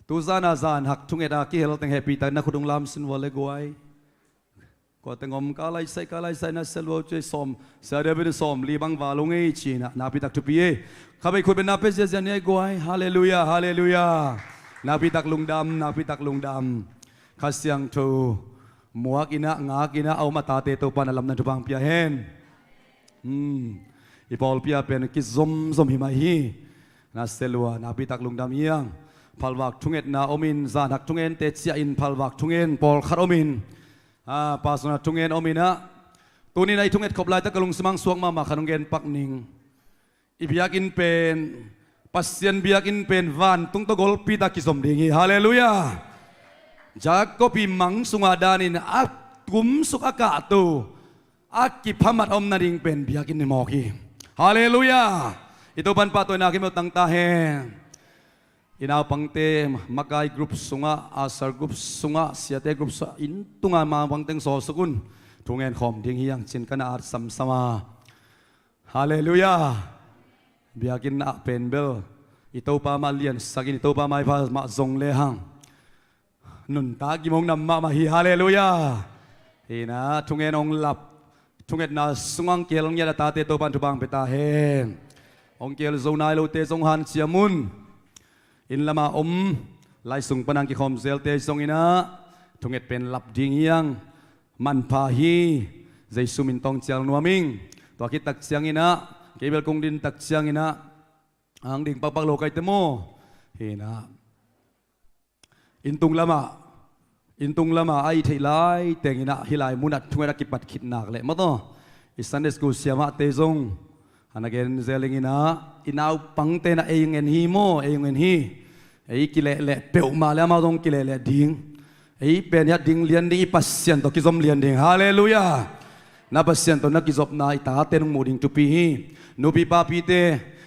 tu zana zan hak thunget a ki hel teng happy ta na khudung lam sin wale guai ko tengom kalai sai na selwo che som sa de be som li bang wa long ei chi na pi tak tu pi e khabai khut be na pe je jan ye guai hallelujah hallelujah na pi tak lung dam khasyang thu muak ina ngak ina au mata te to panalam na tubang pia hen ipol pia pen ki zom hi mai hi na selwa na pi tak lung dam yang palwak thunget na omin zanak thungen te chia in palwak thungen pol khat omin pasona thungen omina tuni nai thunget khoplai ta kalung simang suang ma khanungen pakning ibyak in pen pasien biak in pen van tung to gol pi ta ki som dingi hallelujah jakopi mang sunga danin ak kum suk aka tu ak ki phamat om na ding pen biak in mo ki hallelujah ito ban pa to na ki mo tang ta he inaw pangte makai group sunga asar group sunga siate group sa in tunga ma pangteng so sukun tungen khom ding hiang chin kana at sam sama hallelujah biakin na pen bel ito pa ma lian sakin ito pa mai pa ma zong le hang nun ta ki mong nam ma hi hallelujah ina tungen ong lap tunget na sungang kel ong ya ta te to pan tu bang peta he ong kel zo nai lo te zong han chiamun in lama lai sung panang ki khom zel te song ina thunget pen lap ding yang man pha hi jaisu min tong chial nuaming to ki tak chiang ina kebel kong din tak chiang ina ang ding pak lo kai te mo hina intung lama ai thailai teng ina hilai munat thungera ki pat khit nak le ma to i sunday school siama te zong anagen zeling ina inaw pangte na eyung en hi mo eyung en hi ei kile le peu ma le ma dong kile le ding ei pen ya ding lian ding i pasien to ki zom lian ding hallelujah na pasien to na ki zop na ita te nong moding tu pi hi no pi pa pi te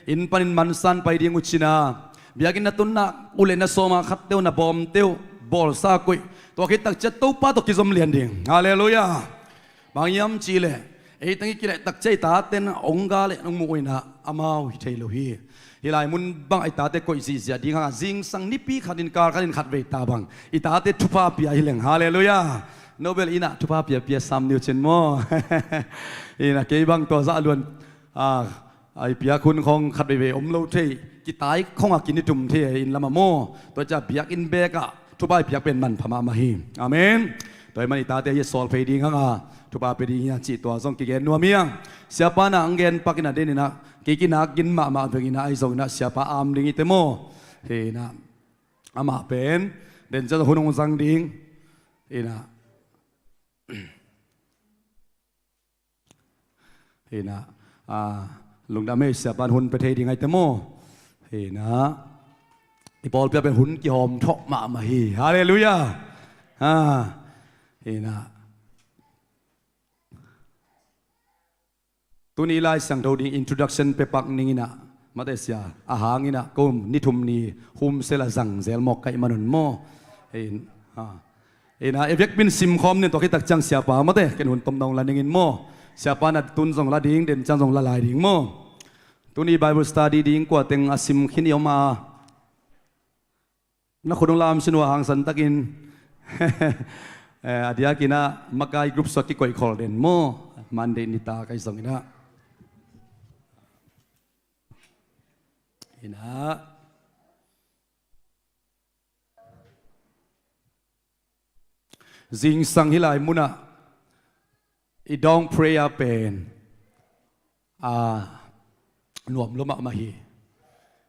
in panin mansan pai ding uchina biakin na tun na ule na soma khat teu na bom teu bol sa koi to ki tak chat to pa to ki zom lian ding hallelujah mangyam chi le ei tangi kile tak chei ta ten onga le nong mu ina amau hi thei lo hi hilai mun bang ai ta te koi si sia ding ha jing sang ni pi khatin kar khatin khat ve ta bang i ta te thupa pia hi leng hallelujah nobel ina thupa pia sam niu chen mo ina ke bang to za luan ai pia kun khong khat ve om lo thei ki tai khong a kin ni tum the in lama mo to cha biak in beka thupa biak pen man phama ma hi amen toy mani ta te ye sol fe ding ha thupa pe ding ya chi to zong ki gen nuamiang siapa na angen pakina denina kikina gin ma vengina ai zong na siapa am ding itemo he na ama pen den cha hunong sang ding ina lungdame siapa hun pe the ding ai temo he na ipol pe pen hun ki hom thok ma hi hallelujah he na tuni lai sang do ding introduction pe pak ningina matesia ahangina kom nithum ni hum sela zang zel mok kai manun mo ina evek bin sim khom ne to ki tak chang siapa mate ken hun tom dong la ningin mo siapa na tun jong la ding den chang jong la lai ding mo tuni bible study ding kwa teng asim khin yoma na khudong lam sinwa hang san takin adia kina makai group so ki koi khol den mo monday nita kai song ina jing sang hilai muna I dong prayer pen nuam loma ma hi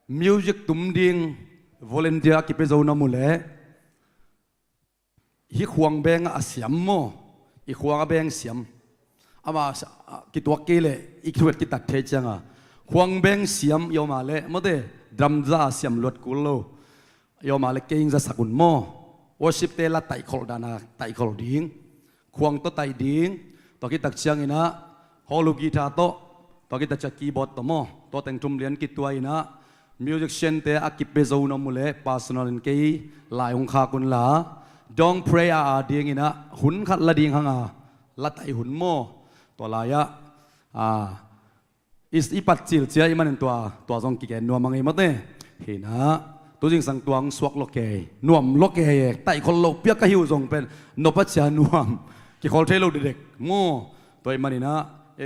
music tum ding volunteer ki pe zo na mule hi khuang beng a siam mo I khuang beng siam ama ki tua ke le I khwet ki tak the changa khuang beng siam yo ma le mote drum za siam lot kulo yo ma le king za sakun mo worship te la tai khol dana tai khol ding khuang to tai ding to ki tak chiang ina holu guitar to ki tak keyboard to mo to teng tum lian ki tua ina musician te akip pe zo no mule personal in ke lai hong kha kun la dong pray a ding ina hun khat la ding hanga la tai hun mo to la ya is ipat chil chia iman to zong ki gen no mangai mate he na ตัวจริงสังตวงสวกโลเกนวมโลเกไต่คนโลเปียกกะหิวทรงเป็นนพจานวมกี่คนเทโลเด็กโม่ตัวมันนี่นะ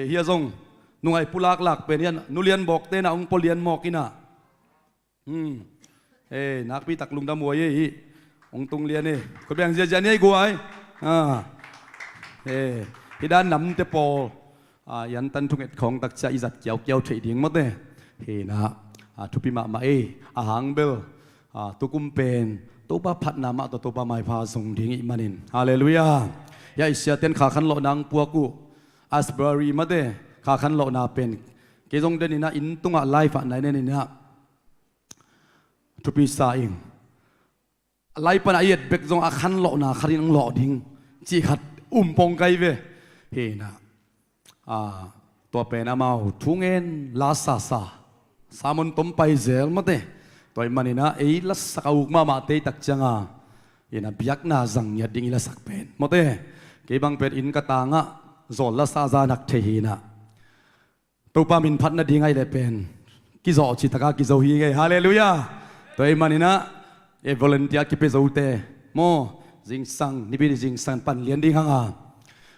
เฮียทรงนุ่งไอ้ปุลากหลักเป็นยันนุเลียนบอกเตนะองค์ปเลียนหมอกกินะนักพิทักษ์ลุงดำมวยองค์ตุงเลียนนี่คนแบ่งเสียใจนี่กูไอ้ที่ด้านนำเตปอยันตันทุกเอ็ดของตักจะอิจัดเกี่ยวเฉยดิ่งหมดเลยนะทุพิมาอาหางเบลตุกุมเป็นตุบพัดนามะตุบไม้พาส่งดิ่งอิมานินฮาเลลูยายาอิเสียเต็นขาขันโลนางปัวกูอัสเบอรีมาเดขาขันโลนาเป็นเกจงเดนินะอินตุงะไลฟ์ไหนเนี่ยนะทุพิสาอิงไลฟ์ปนายดเบกจงอาขันโลนาขันนังโลดิ่งจีขัดปงไกเวนะตัวเป็นอามาทุงเงินลาซาสามุนต้มไปเซลมาเตตัวมันนี่นะลัสกอุกมาเตตักจังนะบิยักนาจังยัดดิ่งลัสักเป็นมาเตเก็บังเป็นอินกตางะโซลลัสอาซานักเทหินะตัวปามินพัดนาดิ่งไงเลยเป็นกิโซจิตกากิโซฮีไงฮาเลลูยาตัวมันนี่นะวอลเลนเทียกิเปโซเตโมจิงสังนี่เป็นจิงสังปันเลียนดิ่งห่าง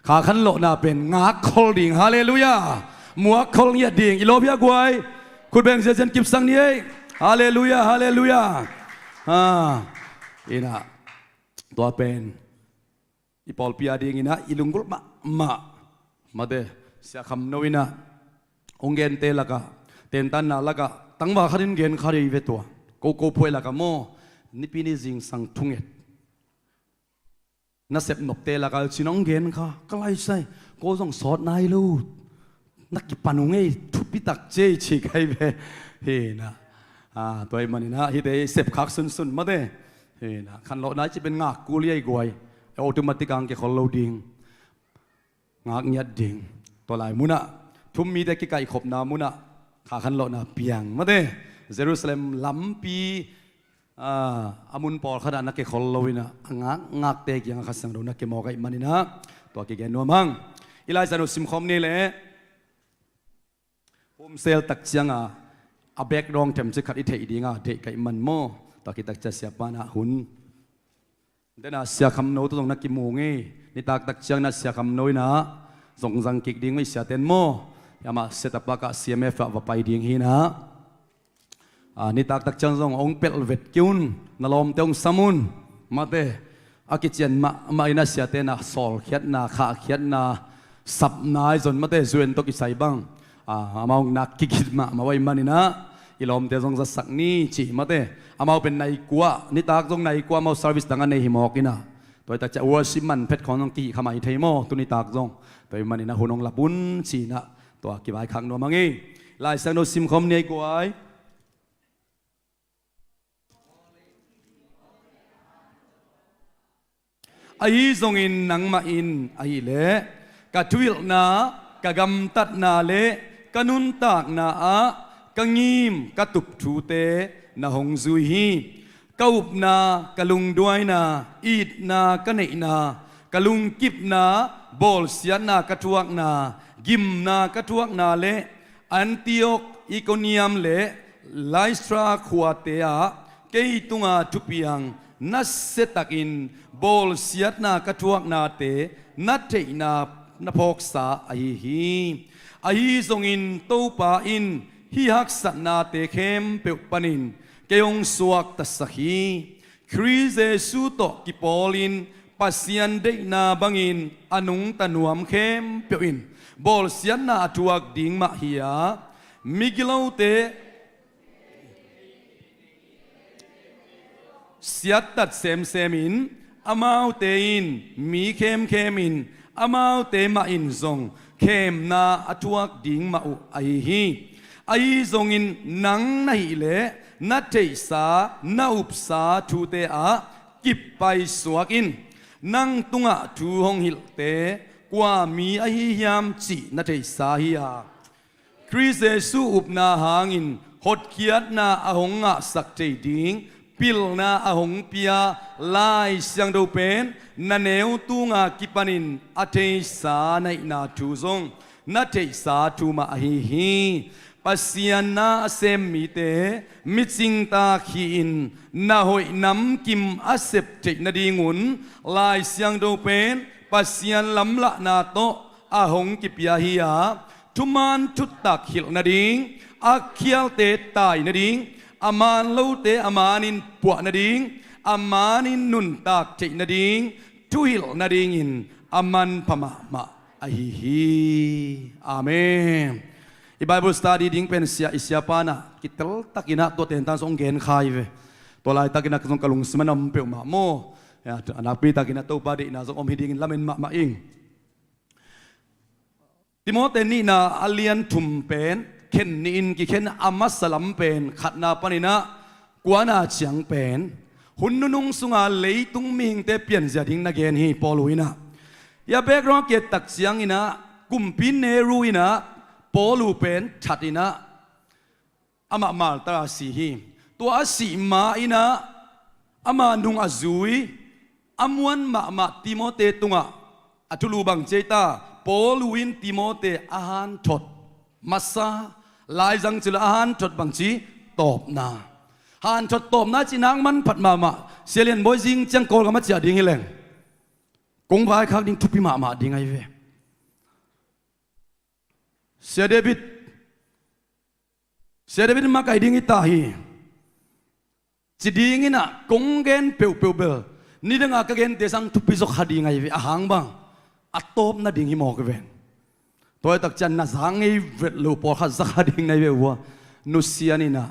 ขาขันโลนาเป็นงาคอลดิ่งฮาเลลูยามัวคอลเนี่ยดิ่งอิโลเพียกวยคุณแบ่งเสียนกิบสังนี้ฮาเลลูยาฮาเลลูยาอินะตัวเป็นอีปอลพิอาดิ่งอินะอิลุงกุลมาเดเสียคำโนวินะองเกนเตลักะเต็นตันนาลักะตั้งว่าขันเกนขารีเวตัวโกพวยลักะโมนี่ปีนี้จิงสังทุงเอ็ดนักเสพนบเตลักะชินองเกนค่ะก็ไล่ใส่โกส่งสอดนายลูดนักกิปานุงเอทุบปิตักเจชิกไอเวนะตัวมันนี่นะฮิตเสพคักสุนมาเด้นะขันโลนั้นจะเป็นงากกูเลี้ยกวยออโตมัติกังเกขอลดิ่งงากยัดดิ่งตัวลายมุนะทุ่มมีแต่กิไก่ขบนามุนะขาขันโลนะเปียงมาเด้เยรูซาเล็มล้ำปีอามุนปอลขนาดนักเกขอลวินะงากเตกยังขัดสังโดนักเกมอไก่มันนี่นะตัวเกนัวมังอีไลซานุสิมคอมนี่แหละผมเซลตักจังอาเบกรองเต็มจะขัดอิเทอีดีงาเด็กไก่มันโม่ตอกิตักจะเสียปานะหุ่นเดน่าเสียคำโน้ตตรงนักกิมูงี้นี่ตักจังน่าเสียคำโน้ยนะส่งสังกิกดิ้งไม่เสียเต็นโม่ยามาเซตับปากเสียเมฟว่าไปดิ้งฮีนะนี่ตักจังส่งองเป็ดเวทกิวนนลอมเตงสมุนมาเตอากิจันมาอินาเสียเต็นสอลเขียนนาขาเขียนนาสับนายจนมาเตจวนตกิใส่บ้างมาองนักกิจมาไว้มันนี่นะอีลอมเตจงจะสักนี่จีมาเตมาเป็นนายกัวนี่ตากจงนายกัวมาเซอร์วิสต่างกันในหิมอกนี่นะตัวแต่จะอวสิมันเพชรของน้องกีขมายเทโมตัวนี้ตากจงตัวมันนี่นะหุ่นองลับุนจีนะตัวกี่ใบขังนัวมังงี้ลายสังโนซิมคอมเนี่ยกัวไอ้ทรงอินนังมาอินไอ้เละกะทวิลนากะกำตัดนาเละกะนุนตากนากะงีมกะตุบทูเตนะหงซุยฮีกะอุบนากะลุงด้วยนาอีดนากะเนนากะลุงกิบนาบอลเสียนากะทวกนากิมนากะทวกนาเละอันติโอกอีโคเนียมเละไลสตราขวาเตอะเกยตุงาทุปียังนัสเซตักินบอลเสียนากะทวกนาเตนัดเทนานพกษาไอฮีไอทรงอินตูปาอินฮิฮักสันนาเตเข้มเปปนินเกยงสวกตัสฮีคริสเอสุโตกิปอลินปัสยันเดนาบังอินอนุงตนวมเข้มเปอินบอลเสียนาทวกดิ่งมาฮิยามิกิลาเตเสียตัดเซมอินอามาวเตอินมีเข้มอินอามาเตมาอินซงเข้มนาอทวกดิ่งมาอุไอฮีไอซงอินนังไนเละนัดเทสานาอุปสาทูเตอะกิบไปสวกินนังตุงะทูหงหิลเตกว่ามีไอฮิยามจีนัดเทสาฮิยาคริสเอสูอุปนาหางินหดเขียดนาอหงะสักเจดิ่งปิลนาอหงเปียลายเสียงดูเป็นนันเอวตุงากิปนินอเทสาในนาทูซงนัเทสาทูมาฮิฮิป ปัสยานาเซมมีเตมิจิงตาขีอินนาหอยน้ำกิมอาเซปจินาดีงุนลายเสียงโดเป็นปัสยานลำละนาโตอาหงกิปยาฮิยาทุมานทุตตักหิลนาดิงอาเคียลเตตายนาดิงอามานลูเตอามานินปวนาดิงอามานินนุนตักจินาดิงทุหิลนาดิงินอามันพม่ามะอะฮิฮิอาเมนI Bible study ding pen sia pa na kitel takina to ten tan song gen khai ve to lai takina song kalung simanam pe ma mo ya anak pi takina to pa di na song om hiding lamen ma ing Timote ni na alian thum pen ken ni in ki ken amas salam pen khatna panina kwana chiang pen hunnunung sunga leitung ming te pian ja ding na gen hi poluina ya background ke tak chiang ina kumpin ne ruinaปอลูเป็นชัดอินะอามามาตราสีหิตัวสีมาอินะอามานุงอาจุยอามวนมาติโมเตตุงะอัตุลูบังเจตาปอลูอินติโมเตอาหารทดมาซาลายจังจิลอาหารทดบังจีตอบนาอาหารทดตอบนาจีนางมันผัดมาเสียเลียนบอยจิงจังโกลกับมัจจาดิ่งเฮเลงกงพายคักดิ่งทุพิมาดิ่งไอเวเสียเดวิดมาไกดิ้งอิตาฮีจิดิ้งอินะกงเกนเปียวเบลนี่ดังอากาเกนเตสังทุพิจกหาดิ้งไอวิอาหางบังอัตโตบนาดิ้งฮิมอกเวนตัวตักจันนาสังไอเวทลูปอขัดสักหาดิ้งในเววัวนุเซียนี่นะ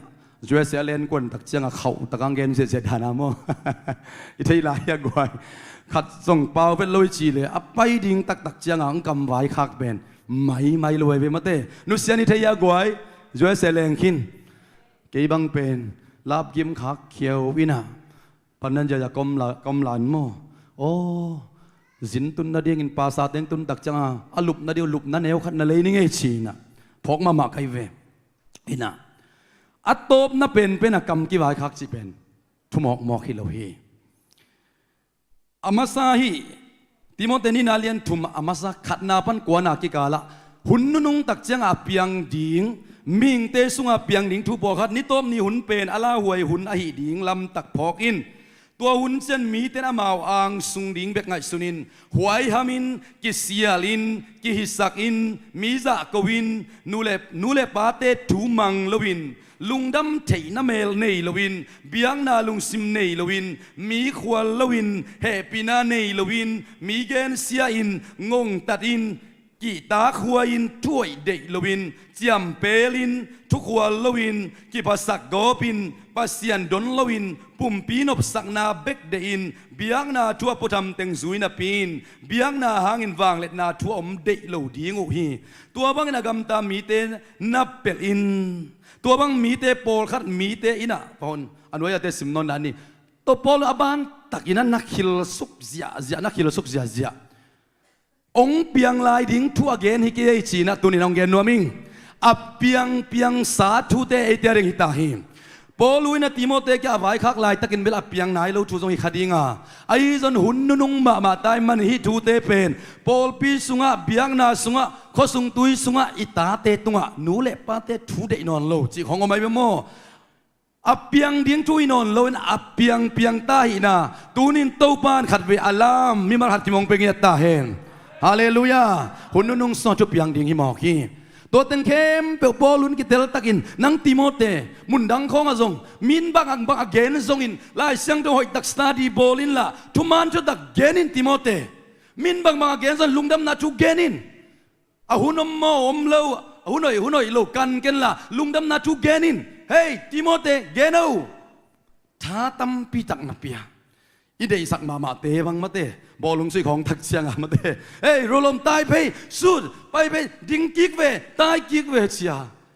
จวยเสียเลนกวนตักจังเขาตักางเกนเสียดานามออิทัยลายกวยขัดส่งเปล่าเป็นลอยจีเลยอับไปดิ้งตักจังอังกำไว้คักเป็นไม่รวยไปมาเต้นุเซียนิทยากวยจวยเสลงขินเกี่ยบังเป็นลาบกิมขักเขียววินาพันนั้นจะกำหลานโมโอ้สินตุนนาเดียงินภาษาเต็งตุนตักจังอาลุบนาเดียวลุบนั่นเอวขัดนาเลยนี่ไงชีน่ะพกมาไกเวอินะอัตโตบน่ะเป็นกรรมกี่วายคักจีเป็นทุมอกฮิโลฮีอามาซาฮีติโมเตนี่นาเลียนทุมอามาซาขัดนาพันกวนากิกาละหุ่นนุ่งตักเจียงอาเปียงดิ่งมิงเตสุงอาเปียงดิ่งทุบขัดนิต้มนี่หุ่นเป็นอาลาหวยหุ่นอาหิดิ่งลำตักพอกอินตัวหุ่นเส้นมีเตนามาวอังสุงดิ่งเบกไงสุนินหวยฮามินกิเซียลินกิฮิสักอินมิซากวินนูเลปาเตทูมังลวินลุงดำเทนเมลเนลวินเบียงนาลุงซิมเนลวินมีขวลวินเฮปินาเนลวินมีเกนเซียอินงงตัดอินกีตาขวอินถ้วยเดลวินเจียมเปลินทุกขวลวินกีภาษาโกปินปัสยันดนลวินปุ่มปีนบสักนาเบกเดอินเบียงนาทัวปุธรรมเต็งซุยนาปีนเบียงนาหางอินวางเล็ดนาทัวอมเดลโลดีงุฮีตัวบางนากำตามีเตนับเปลอินตัวบางมีเตโปลขัดมีเตอินะพอนอันว่าจะเตสิมนนนันนี่ตัวโปลอบันตักอินันนักขิลสุกเสียนักขิลสุกเสียองเปียงลายดิ้งทั่วเกนฮิเกยจีนะตัวนี้น้องเกนนัวมิงอับเปียงสาธุเตเอเตเรงฮิตาฮิโปลุยนะติโมเตแกไว้คักลายตะกินเบลอับเปียงไหนเราทูซงฮิคดีงาไอ้จนหุ่นนุ่งมาตายมันฮิทูเตเป็นโปลปีสุงะเบียงนาสุงะข้อสุงตุยสุงะอิตาเตตุงะนูเล็ปาเตทูเดนอนโลจีของอไม่เป็นโมอับเปียงดิ้งทุยนอนโลนอับเปียงตาหินาตูนินเต้าปานขัดเวอลามมีมาหัดที่มองเป็นเงียตาเฮนฮาเลลูยาหุ่นนุ่งสอนจุบยังดิ้งฮิมอกีตัวเต็งเข้มเปลวโปลุนกิเตลตักินนังติโมเตมุนดังของอาจงมินบังเกนซงอินลายเสียงตัวหอยตักสตาดีโบลินละทุมันจุดตักเกนินติโมเตมินบังเกนซงลุงดำนาจูเกนินอาหุนอมโมอมเลวหุนหน่อยโลกันเกนละลุงดำนาจูเกนินเฮ้ยติโมเตเกนเอาท้าตั้มปีตักนับเปียอีเดย์สักมาเตบังมาเตบอลลงสุยของทักเชียงมาเตเฮ้ยโรลมตายไปสุดไปดิ้งกิกเวตายกิกเวเชีย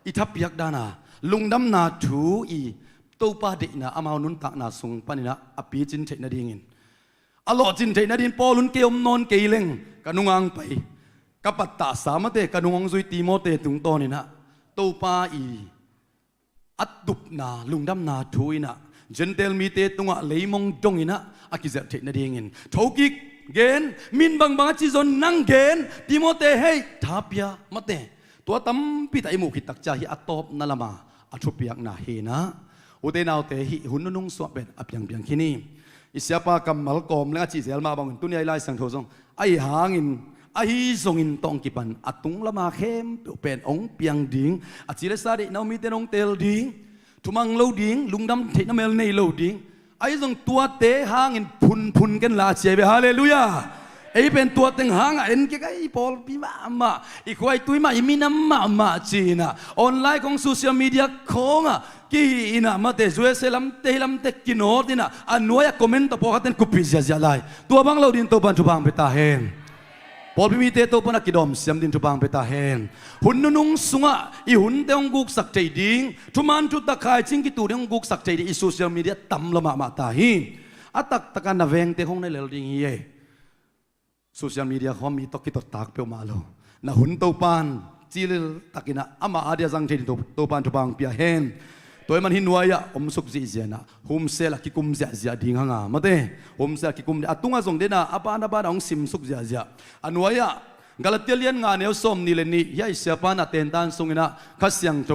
อีทับเปียกดานาลุงดำนาถูอีตัวป้าเด็กนะอามานุนตักนาส่งปานินะอปีจินเทนาดิ่งอลอจินเทนาดิ่งปอลุนเกี่ยมนอนเกี่ยเลงกันุงังไปกับปัตตาสามเตกันุงังสุยตีโมเตตุงโตนี่นะตัวป้าอีอัดดุบนาลุงดำนาถูอีนะเจนเทลมีเตตุงะเลยมองจงอินะอากิเซเทนาดิ่งทกิกเกนมินบังจิจนนั่งเกนติโมเตเฮทับยามาเต ตัวตั้มพิทัยมุขิตักใจอัตตบนั่นละมาอัชุเปียกนาเฮนะอุเตนเอาเตหิหุ่นนุ่งสวบเป็นอับยังเบียงที่นี่อิสยาปากำมัลกอมและจีเซลมาบางตุนยายไล่สังโทซงไอหางินไอซงอินตองกิปันอัตุงละมาเข้มเป็นองเปียงดิ่งอัจิเลสาดินามิเตนองเตลดิ่งทุมังโลดิ่งลุงดำเทนเมลในโลดิ่งไอซงตัวเตหางินพุนกันลาเจเบฮาเลลูยาไอเป็นตัวเต็งหางเอ็นกี่ไอพอลพิมาอีกไว้ตุยมาอีมีน้ำมาจีน่ะออนไลน์ของโซเชียลมีเดียของอ่ะกี่น่ะมาเตะช่วยเซลัมเตลัมเตกินโนดิน่ะอันนัวอยากคอมเมนต์ต่อพอกันกุปิจะไลตัวบางเราดินตัวบันทุบางไปตาเฮนพอพิมีเตตัวปนักกิดอมเสียมดินทุบางไปตาเฮนหุ่นนุ่งสุงอ่ะอีหุ่นเตองกุกสักใจดิ้งทุมันจุดตะไคร้จิงกิตูเตองกุกสักใจดิ้งอีโซเชียลมีเดียต่ำละมาตาหินอัตักตะการนาเวงเตของในเลวดิ้งเย่โซเชียลมีเดียเขามีตอกิตตากเปียวมาโลนะหุ่นตัวปานจีลตักินะอามาอาเดียจังเทนตัวปานทุบางเปียเฮนตัวมันหินวายะอมสุกจีเจนะหุมเซลกิคุมเจียดิ่งหางามาเต้หุมเซลกิคุมอตุงอาส่งเดนะอาปานาบาองซิมสุกเจียอันวายะกาลเตเลียนงานเอวส้มนี่เลนี่ยายเสียปานาเตนตันส่งนะขัสยังโต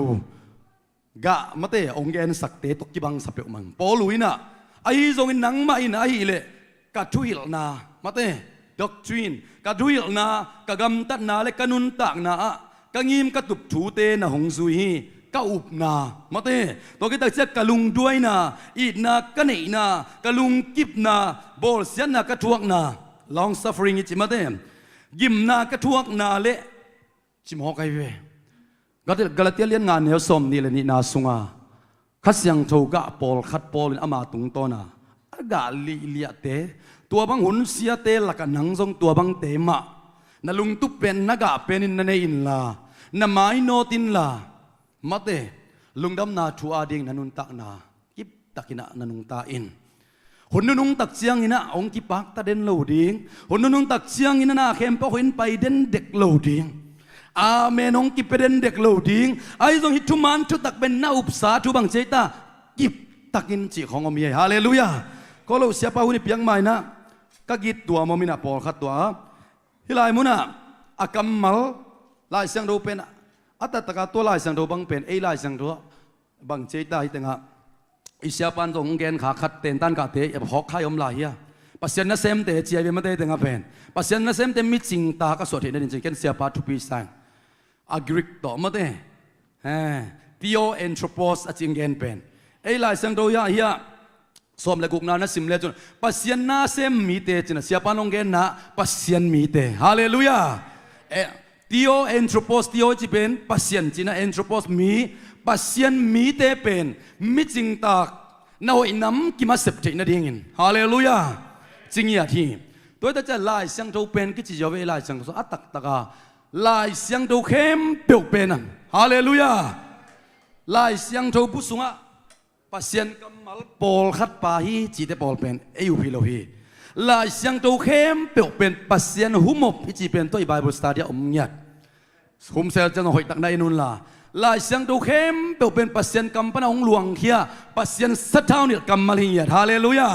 กะมาเต้องเกนสักเตตกิบังสับเปมังปอลุยนะไอส่งนังมาอินไอเลกัดทุยลนามาเต้ด็อกทรีนกัดทุยลนากะกำตัดนาเลกันุนตักนากะงิมกะตุบถูเตนะหงซุยก็อุบนามาเต้ตัวกิตาเจ้ากะลุงด้วยนาอีดนากะเนนากะลุงกิบนาบอลเสียนากะทวกนา long suffering จิมาเต้ยิมนากะทวกนาเละจิมฮอกไอเวกาลาเตียเลียนงานเนียวสมนี่เลยนี่นาสุงาขัดยังโทกะปอลขัดปอลอามาตุงโตนาอากาลีเลียเตตัวบังหุนเสียเตละกันนังทรงตัวบังเตมะนาลุงตุเป็นนากะเป็นอินนาเนอินลานาไมโนตินลามาเตลุงดำนาชัวดิ่งนันุนตักนากิบตักินะนันุงตาอินหุ่นนุงตักเชียงอินะองกิปักตาเด่นโลดิ่งหุ่นนุงตักเชียงอินะนาเข้มปะหินไปเด่นเด็กโลดิ่งอาเมนองกิบเป็นเด็กโลดิ่งไอ้ทรงหิทุมันชุดตักเป็นนาอุปสาทุบังเจตากิบตักินจีของอมีฮาเลลูยาก็เราเสียปะหุ่นเพียงไม่นะก็กิดตัวมมินะปอลขัดตัวฮิลายมุนะอากัมมัลลายเสียงดูเป็นอัตตะกาตัวลายสังโดบังเป็นไอ้ลายสังโดบังเจตได้แต่งะอิสยาปันตรงแกนขาขัดเต็นตันกาเตะอย่าหอกข้ายอมลายอะปัสยันนัสเซมเตะเจียเป็นมาเตะแต่งะเป็นปัสยันนัสเซมเตะมิจิงตากระสวดเห็นได้จริงแกนเสียปาทุปีสังอากริกต่อมาเตะทีโอเอนโทรโพสจริงแกนเป็นไอ้ลายสังโดยาเฮียสมเลกุกนานัสิมเลจนปัสยันนัสเซมมีเตะจินะเสียปานองแกนนะปัสยันมีเตะฮาเลลูยาทีโอเอนโทรโพสทีโอจีเป็นปัสยันจีน่าเอนโทรโพสมีปัสยันมีเตเป็นมิจิงตากน่าอินน้ำกิมาเสพติดนั่นเองฮาเลลูยาจริงอย่างที่ตัวแต่จะลายเสียงโตเป็นก็จะเวลาเสียงโตอัตตักตะกาลายเสียงโตเข้มเปียวเป็นนั่นฮาเลลูยาลายเสียงโตผู้สูงอ่ะปัสยันกำมัลปอลขัดปาฮีจีเตปอลเป็นเอยูพิโลฮีลายเสียงโตเข้มเปียวเป็นปัสยันหุมบที่จีเป็นตัวไบเบิลสตาร์เดียอมเงียดคุมเซลจะหน่อยตักในนู่นล่ะลายเสียงดูเข้มเป็นปัสยันกำปนาองหลวงเฮียปัสยันสัตว์เท่านี่กำมาลีฮาเลลูยา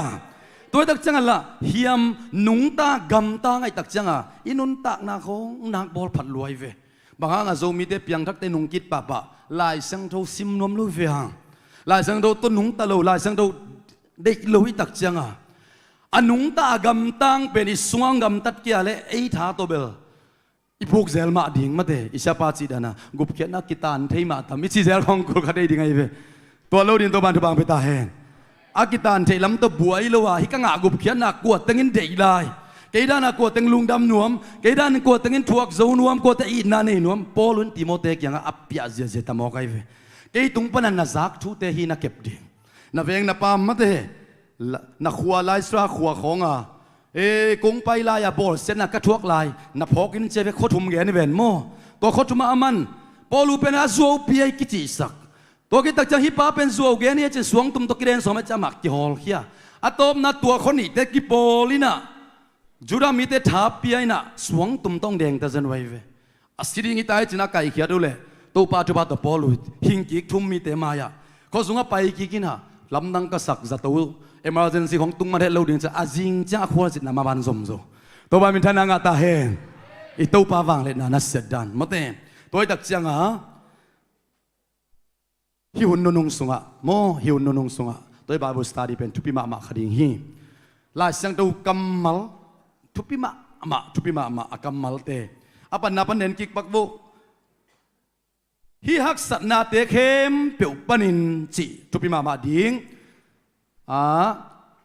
ตัวตักจังละเฮียมนุงตากำตาไงตักจังอ่ะอินุนตากนาของนักบอลผัดรวยเวบางครั้งอาจจะมีเด็กเพียงทักแต่นุงกิดปะปะลายเสียงดูซิมนวมลุยเวหางลายเสียงดูต้นนุงตะโลลายเสียงดูเด็กลุยตักจังอ่ะอันนุงตากำตังเป็นอิสวงกำตัดเกียร์เลยไอ้ท่าตัวเบลอีพวกเซลมาดิ่งมาเตะอิชาปาจีดานะกุบเขียนนักกีตาร์เทมาทำมิชิเซลของกูขัดได้ดิ่งไงเว้ตัวเราดินตัวบานตัวบางไปตาแหงอากีตาร์เทลำตัวบัวอีโลวะฮิกังอากุบเขียนนักกวดตั้งอินเดย์ไลเกยด้านนักกวดตั้งลุงดำนวมเกยด้านกวดตั้งอินทวกโซนวมกวดตั้งอินนาเนนวมปอลุนติโมเตกยังอัปยาเจเจตามอกไงเว้เกยตุงปนันนัซักทูเตฮีนักเก็บดิ่งนับเองนับปามมาเตะนักขัวไลส์ราขัวของกงไปลายบอลเส้นนักกระทวกลายนับพอกินเจไปโคตุมเกนเวนโมตัวโคตุมาอามันพอลูเป็นอาซัวเปียกิจิสักตัวกิตักจะฮิปาเป็นซัวเกนเนี่ยจะสวงตุมตะกิเรนสมัยจะมักกิฮอลเฮียอะตอมนัตัวคนนี้เด็กกิโปลินะจุดามีเตถาเปียนะสวงตุมต้องแดงตะจันไว้เวอาศิริงิตายจินักไก่เขียดูเลยตัวปาจุบาตัวพอลูหิงกิกทุ่มมีเตมายาเขาสุงไปกิกินะลำนังกษักจะตัวemergency ของตุงมาเทเราดิ่งจะอาจิงจ้าควรสินามาบันสมโซตัวบามินทานางาตาเฮนอิตัวปาวังเลนานัสเซดันมาเต ตัวตักจังอ่ะฮิวนุนงสุงะโมฮิวนุนงสุงะตัวบาบูสตาดีเป็นทุพิมาขดิ่งฮีลาเสียงตัวกัมมัลทุพิมาทุพิมากัมมัลเตapa napan nen kik bakbu hi hak sat na te khem peu panin chi tupi mama ding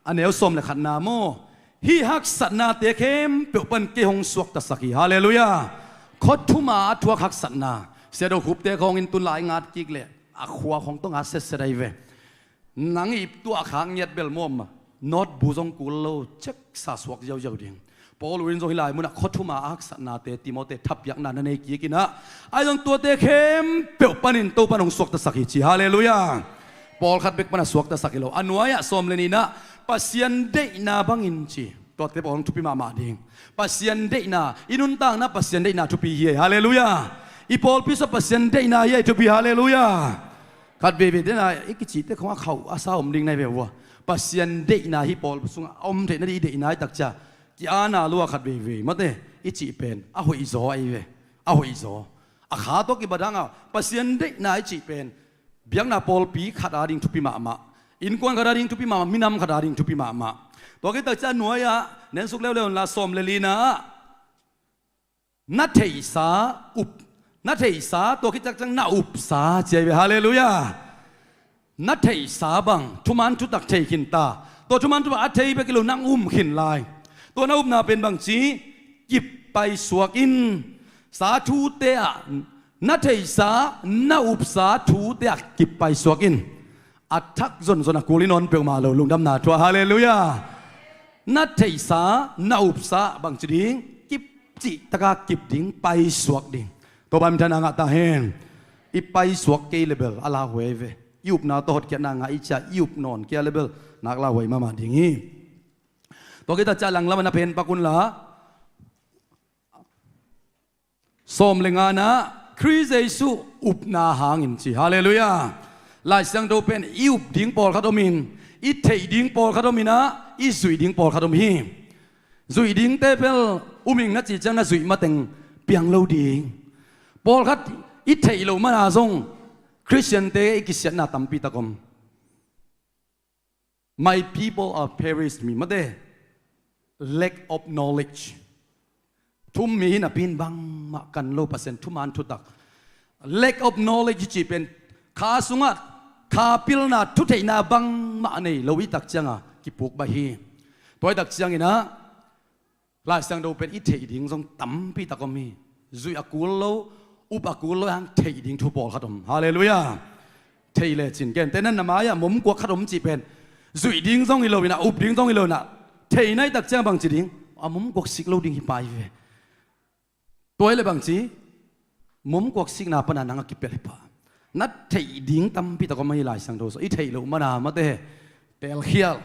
aneu som le khat na mo hi hak sat na te khem peu pan ke hong suak ta saki hallelujah khot thuma thuak hak sat na se do hup te khong in tun lai ngat kik le a khwa khong tong a se se dai ve nang ip tu a khang nyet bel mom not bu jong kul lo chek sa suak jau jau ding Paul wirin zo hilai muna khothuma ak satna te Timote thap yak na nei ki kina ai jong tua te khem pe panin to panong suak ta sakhi chi hallelujah Paul khat bek pana suak ta sakilo anuaya som le ni na pasian de na bangin chi to te Paul thupi ma ding pasian de na inun tang na pasian de na thupi ye hallelujah I Paul pi so pasian de na ye thupi hallelujah khat be be de na ikichi te khwa khau asa om ding nai be wa pasian de na hi Paul sunga om the na de na tak cha ki ana lua khat ve ve mate ichi pen a hoi zo ai ve a hoi zo a kha to ki badanga pasien de na ichi pen biang na pol pi khat ading thupi ma in kwang khat ading thupi ma minam khat ading thupi ma to ki ta cha nuaya nen suk lew la som le li na na thei sa up na thei sa to ki chak chang na up sa che ve hallelujah na thei sa bang thuman thu tak thei khin ta to thuman thu a thei be ki lo nang khin laiตัวนาอุปนาเป็นบางจีกิบไปสวกอินสาธุเตะนัทเทสานาอุปสาธุเตะกิบไปสวกอินอัฐักจนกูลินอนเปลมาเราลุงดำนาทัวฮาเลลูยานัทเทสานาอุปสาบางจีดิงกิบจิตะกากิบดิงไปสวกดิงตัวบันทนางตาเฮนอีไปสวกเกลเบลอาลาเวเวยุบนาตอดเกียนางอิจายุบนอนเกลเบลนักลาเวมาดิงฮีตัวkita jalan lama na pen pakun la som lengana Chris Yesu upna hangin chi hallelujah lai sang do pen iup ding pol khadomin I thei ding pol khadomina I zui ding pol khadom hi zui ding te pel uming na chi chang na zui ma teng piang lo ding pol khat I thei lo ma na zong Christian te ikisian na tampi takom my people are perished me mate lack of knowledge ทุ่มมีนะพินบังมากันโลเปอร์เซ็นต์ทุ่มอันทุตัก lack of knowledge จีเป็นขาสุงัดขาพิลนาทุเทนาบังมาในโลวิตักจังอ่ะกิปุกบะฮีตัวตักจังอีนะลายสังดูเป็นอิเทดิ่งทรงตั้มปีตะกมีจุยอากูโลอุปอากูโลยังเทดิ่งทุบอลขดมฮาเลลูยาเทเลจินเกนแต่นั่นน่ะมาอย่ามุมกวกขดมจีเป็นจุยดิ่งทรงอีโลวินะอุปดิ่งทรงอีโลนะเทในตักจังบางจีดิงมุมกวกสิกโลดิ่งฮิปายเวตัวเลยบางจีมุมกวกสิกนาปนันนังกิเปริปานัดเทดิ่งตั้มปีตะกไม่ลายสังดูอีเทโลมานามาเตเตลเขียล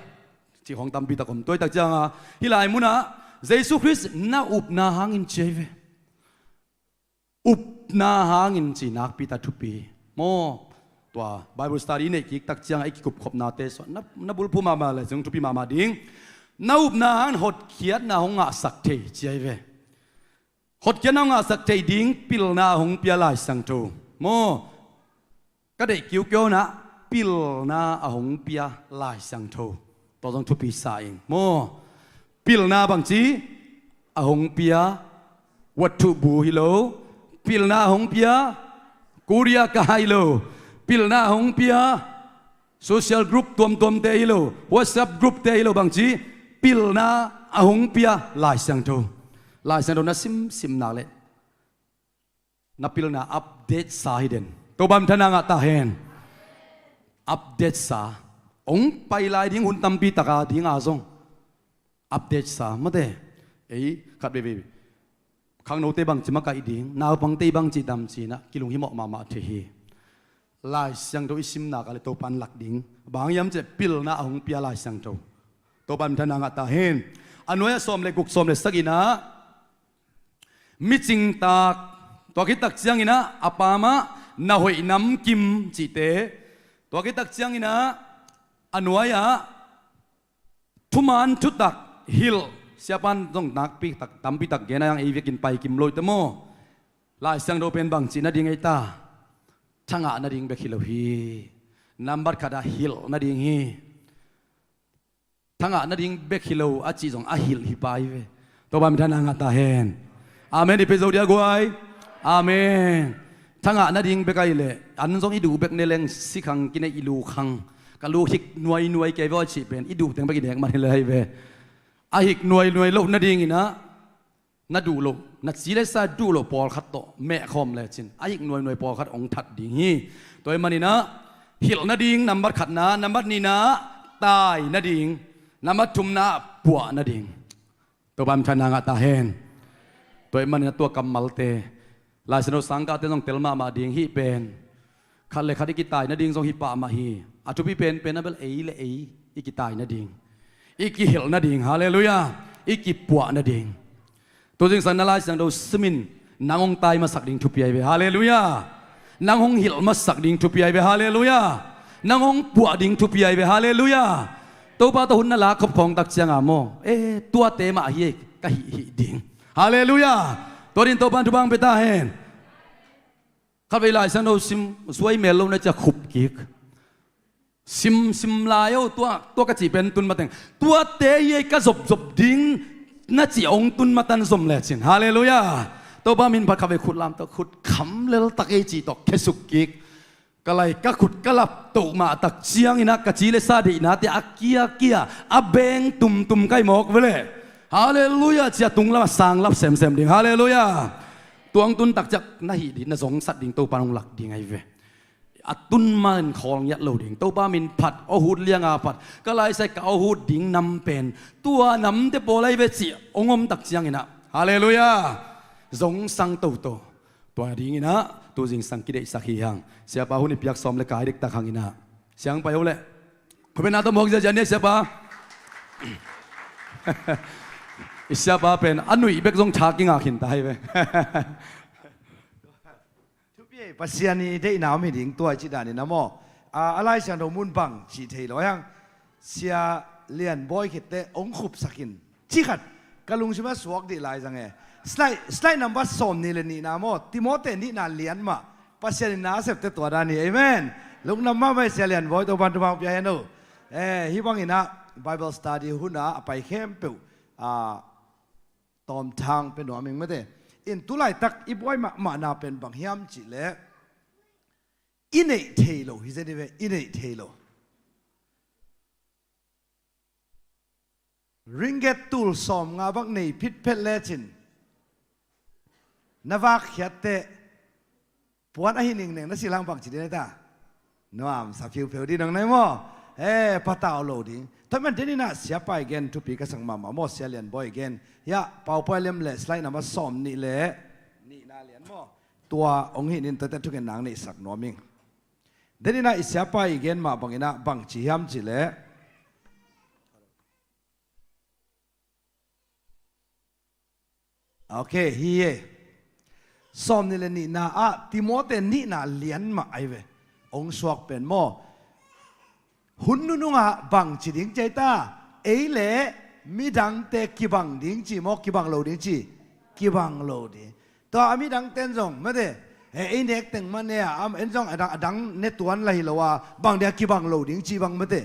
ที่ของตั้มปีตะกตัวตักจังอ่ะฮิลายมุนะเยซูคริสต์น่าอุปนาหางินเจเวอุปนาหางินจีนักปีตาทุปีโมตัวไบเบิลสตาร์ดีเนี่ยกิกตักจังไอ้กิกุบขบนาเตสนับบุลพูมาเลยจึงทุปีมาดิ้งน่าอุปนาหางหดเขียนน่าหงอาสักเทเจเวหดเขียนน่าหงอาสักเทดิ้งปิลน่าหงเปียลายสังโตโมก็ได้คิวเกียวนะปิลน่าหงเปียลายสังโตตัวต้องทุปีสายโมปิลนาบางจีอาหงเปียวัตถุบูฮิโลปิลนาหงเปียกูเรียกาฮิโลปิลนาหงเปียโซเชียลกรุ๊ปตัวเตฮิโลวอทส์แอปกรุ๊ปเตฮิโลบางจีปิลนาอาหงเปียลายสังโตนะซิมนาเลนับปิลนาอัปเดตสาฮิเดนตัวบัมทนางตาเฮนอัปเดตสาองไปลายดิ้งหุ่นตัมปีตะกาดิ้งอาซงอัปเดตสามาเต้ขัดเบบีข้างโน้ตเตบังจิมาไกดิ้งนาวบังเตบังจิดำจีนะกิลุงหิมอมาเทฮีลายเสียงโดยซิมนักอะไรตัวปันหลักดิ้งบางยามจะปิลนะองเปียลายเสียงโตตัวปันทนางตาเฮนอันนู้นสมเลยกุกสมเลยสักินะมิจิงตากตัวคิดตักเสียงอินะอปามะนาหอยน้ำกิมจีเตตัวคิดตักเสียงอินะอันนู้นทุมันทุตักฮิลsiapan dong nak pi tak tampi tak gena yang iwi kin pai kim loi temo ลายเสียงโดเป็นบางจีนาดิงไอตาช่างนาดิงเบคิโลฮีนัมบัดคาดาฮิลนาดิงฮีทั้งนาดิงเบคิโลอาจีจงอาฮิลฮิปายเวตัวบามิทานังตาเฮนอาเมนดิเปโซเดียกวยอาเมนทั้งนาดิงเบกไอเลอันจงอิดูเบกเนเลงสิขังกินอิลูขังกะลูฮิกหน่วยเกวอชิเป็นอิดูเต็งเบกิเดงมาเลยเวอาฮิกหน่วยโลนาดิงอินะนัดดูโลนัดซีเลสาดูโลปอลขัดโตแม่คอมเลยจินอาฮิกหน่วยปอลขัดองทัดดิงฮีตัวมันนี่นะฮิลนาดิงนัมบัดขัดนะนัมบัดนี่นะตายนาดิงนามัดทุมนาปัวนาดิงตัวบามชนางตาเฮนตัวมันตัวกำมัลเตลายสนุสังกัดเตต้องเตลมาดิงฮีเป็นขัดเลยขัดอีกิตายนาดิงทรงฮีปามาฮีอาทุพีเป็นนั่นเป็นเลอีกิตายนาดิงอีกิหิลนาดิงฮาเลลูยาอีกิปัวนาดิงตัวจริงสันนาลายสังดูสมินนางองตายมาสักดิงทุพีไอเบฮาเลลูยานางองหิลมาสักดิงทุพีไอเบฮาเลลูยานางองปัวดิงทุพีไอเบฮาเลลูยาตัวป้าตัวหุ่นนั่นละขบของตักเชียงอาโมตัวเตมาเฮียกะฮิดิงฮาเลลูยาตัวดินตัวปันทุบังเปตาเฮนข้าพเจ้าสันโดซิมสวยเมลโลน่าจะขุบกิกซิมลายตัวกะจีเป็นตุนมาแต่งตัวเตยกะจบดิงน่าจะองตุนมาตันสมเลสินฮาเลลูยาตัวป้ามินพัดข้าพเจ้าขุดลามตัวขุดขำเลลตักเอจีตอกเคสุกิกก็เลยก็ขุดก็ลับตุมาตักเชียงอินักกะจีเลซาดีนะที่อักเกียอับเบงตุมไก่หมอกไปเลยฮาเลลูยาเจียตุงละสางลับเซมดิ่งฮาเลลูยาตัวองตุนตักจากนาฮีดินน่ะสงสัตดิ่งตัวปานองหลักดิ่งไงเวอัตุนมันของยัดโลดิ่งตัวป้ามินผัดเอาหูดเลี้ยงอาผัดก็เลยใส่กับเอาหูดดิ่งนำเป็นตัวนำเตโปไลเวจีองมตักเชียงอินะฮาเลลูยาสงสังตัวดิ่งอินะตัวจริงสังกิเลสสักหิยังsiapa huni pihak som le kai dik tak hangina siang pa yole komen ato mok ja jane siapa siapa pen anui bek jong thaking akhin tai veทุเปียปัสยานีได้หนาวไม่ถึงตัวจิตานี่นะโมอะไรเสียงดมุนบังจีเทลอยยังเสียเลียนบอยขิดเตองขุบสักินจิขัดกะลุงชิมาสวกดีลายจังไงสไลด์นัมบัสสมนี่เลยนี่นะโมติโมเตนี่นาเลียนมาปัสยานีน่าเสพเตตัวดานี่เอเมนลุงนำมาไปเสียเลียนบอยตัวบันตัวบังเปียโนฮิบังอินะ Bible study หุ่นนะไปเข้มเปิวตอมทางเป็นหน่วยมิงไม่ได้อินตุไลตักอีบอยมานาเป็นบางยามจิเลอินเอเทโลฮิเซนิเวอินเอเทโลริงเกตตูลสอมงาบักในพิษเพลเลจินนวักเขียเตปวนอหินิงนั่นสิลังบังจิได้ตาโน้มสับผิวเผาดีนังไหนมั้งปะตาโลดิถ้ามันเดนี่นะเสียไปเกนทุปีก็สังมาโมเสียเลียนบ่อยเกนยะเป่าไปเลี้ยมเละสไลด์นำมาซ้อมนี่เละนี่นาเลียนมั้งตัวองค์หินินแต่ทุกอย่างนางนี่สักน้อมิงเดนี่นะเสียไปเกนมาบังอินะบังจีฮัมจิเละโอเคฮีเอซ้อมนี่เลยนี่นาติโมเตนี่นาเลียนมาไอเวองสวกเป็นโมหุ่นนุ่งบังจีดิ้งใจตาเล่มีดังเตกิบังดิ้งจีโมกิบังโลดิ้งจีกิบังโลดิ้งตัวมีดังเต้นจงไม่ได้เด็กแต่งมันเนี่ยเอ็นจงดังเนตวันอะไรหรอว่าบังเดียกิบังโลดิ้งจีบังไม่ได้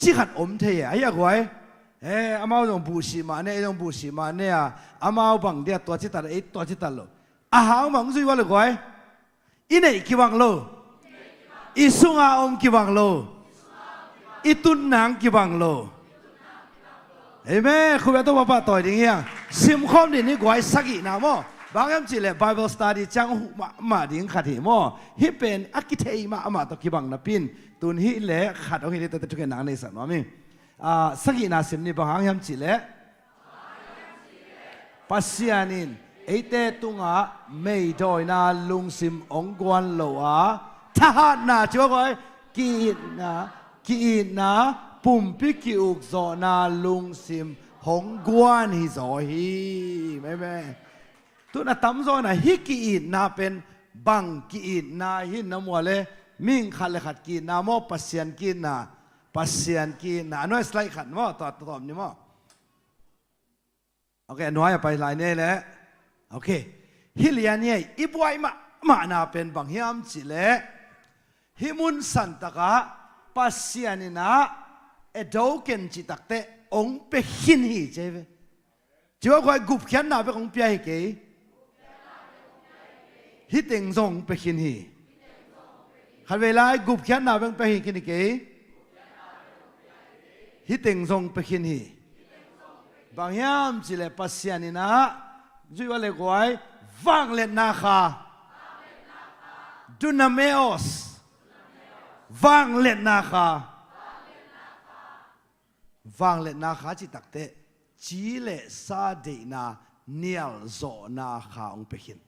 จีขัดอมเทียไอ้ยังไงอามาจงบูชีมาเนี่ยจงบูชีมาเนี่ยอามาบังเดียตัวจิตตาตัวจิตตาโลหาวมังซุยว่าเลยไงอินเนกิบังโลอิสุงอาอมกิบังโลอิตุนนางกิบังโลเห็นไหมคุณแม่ตัวป้าต่อยดิ้งเฮียซิมคอมนี่กวยสักอีนะโมบางอย่างจีเลย Bible study จังมาดิ้งขัดเหมอฮิเป็นอักิเทยมาตะกิบังนับปินตุนฮิเล่ขัดเอาฮิเล่แต่ทุกอย่างนางในสันว่ามิสักอีนะซิมนี่บางอย่างจีเลยปัสยานินเตตุงะไม่ดอยนาลุงซิมองกวนโลทหารนาจ้าก้อยกีนาปุ่มพิกิอุกโซนาลุงซิมหงกวนฮิโซฮีไม่ตัวน่ะตั้มโซน่ะฮิกีนาเป็นบังกีนาฮินน้ำมัวเลยมิ่งขัดเลยขัดกีนาโมปัสยันกีนาน้อยสไลด์ขัดมั้งต่อนี่มั้งโอเคน้อยไปหลายเนี่ยแหละโอเค ฮิเลียนี่อีบวยมานาเป็นบางยามจิเลฮิมุนสันตะกะปัสยานินะเอดาวเกนจิตักเตองเปหินฮีเจเวจีว่าคอยกุบขันนาเปองเปียฮิเกฮิติงซงเปหินฮีขันเวลากุบขันนาเปองเปียฮิกินเกฮิติงซงเปหินฮีบางยามจิเลปัสยานินะจีว่าเลยกวยฟังเลนาคาดูนาเมโอสฟังเลนาคาฟังเลนาคาจิตักเตจีเลซาเดนาเนียลโซนาคาองเปหิน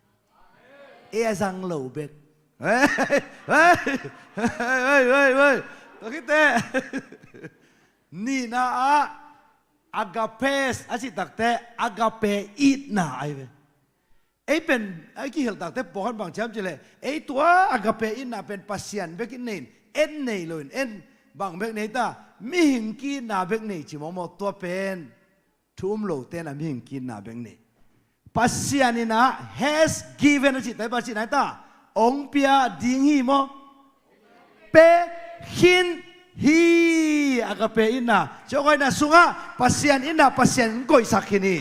เอซังโลเบกเฮ้ยตัวคิดเตนี่นะอากาเปสอาจิตักเตอากาเปอีดนาไอเวไอเป็นไอกี่เหตุตักเตปอนบางแชมป์จิเลไอตัวอากาเปอีดนาเป็นปัสยันเบกินเนนเอ็นเนลเอ็นบางเบกเนตามิหิงกีนาเบกเนจิมอมตัวเป็นทุ่มโลเตนะมิหิงกีนาเบกเนปัสยันนี่นะ has given จิตแต่ปัสยันไหนตาองเปียดิงฮีโมเปหินฮีอากาเปอินนาเจ้าก้อยน่ะสุงะปัสยันอินนาปัสยันก้อยสักขีนี่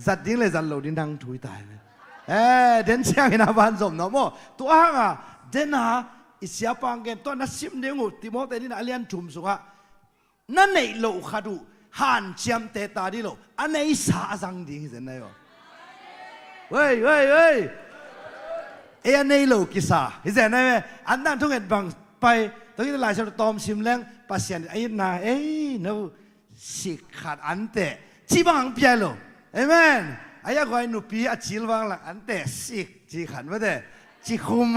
จัดดิ้งเลยจัดโลดิ้งดังถุยตายเลยเดินเชียงอินาบ้านสมน้องโมตัวห่างอ่ะเดินหาอิสยาปังเกนตัวนัดซิมเดียงหูติโมเตนี่น่ะเลียนชุมสุงะนั่นไหนโลขาดูหันเชียมเตตาดิโลอันไหนสาสังดิ้งเสนไหนวะเว้ยเอันไหนโลกิสาเห็นไหมอันนั้นทุกอย่างบังไปตอนนี้หลายชาวตอมชิมแรงปัสยันไอ้นานูสิขาดอันเตะจีบังเปียโลเอเมนไอ้ยังคอยนูปีอาจิลวังหลังอันเตะสิจีขันไม่ได้จีคุม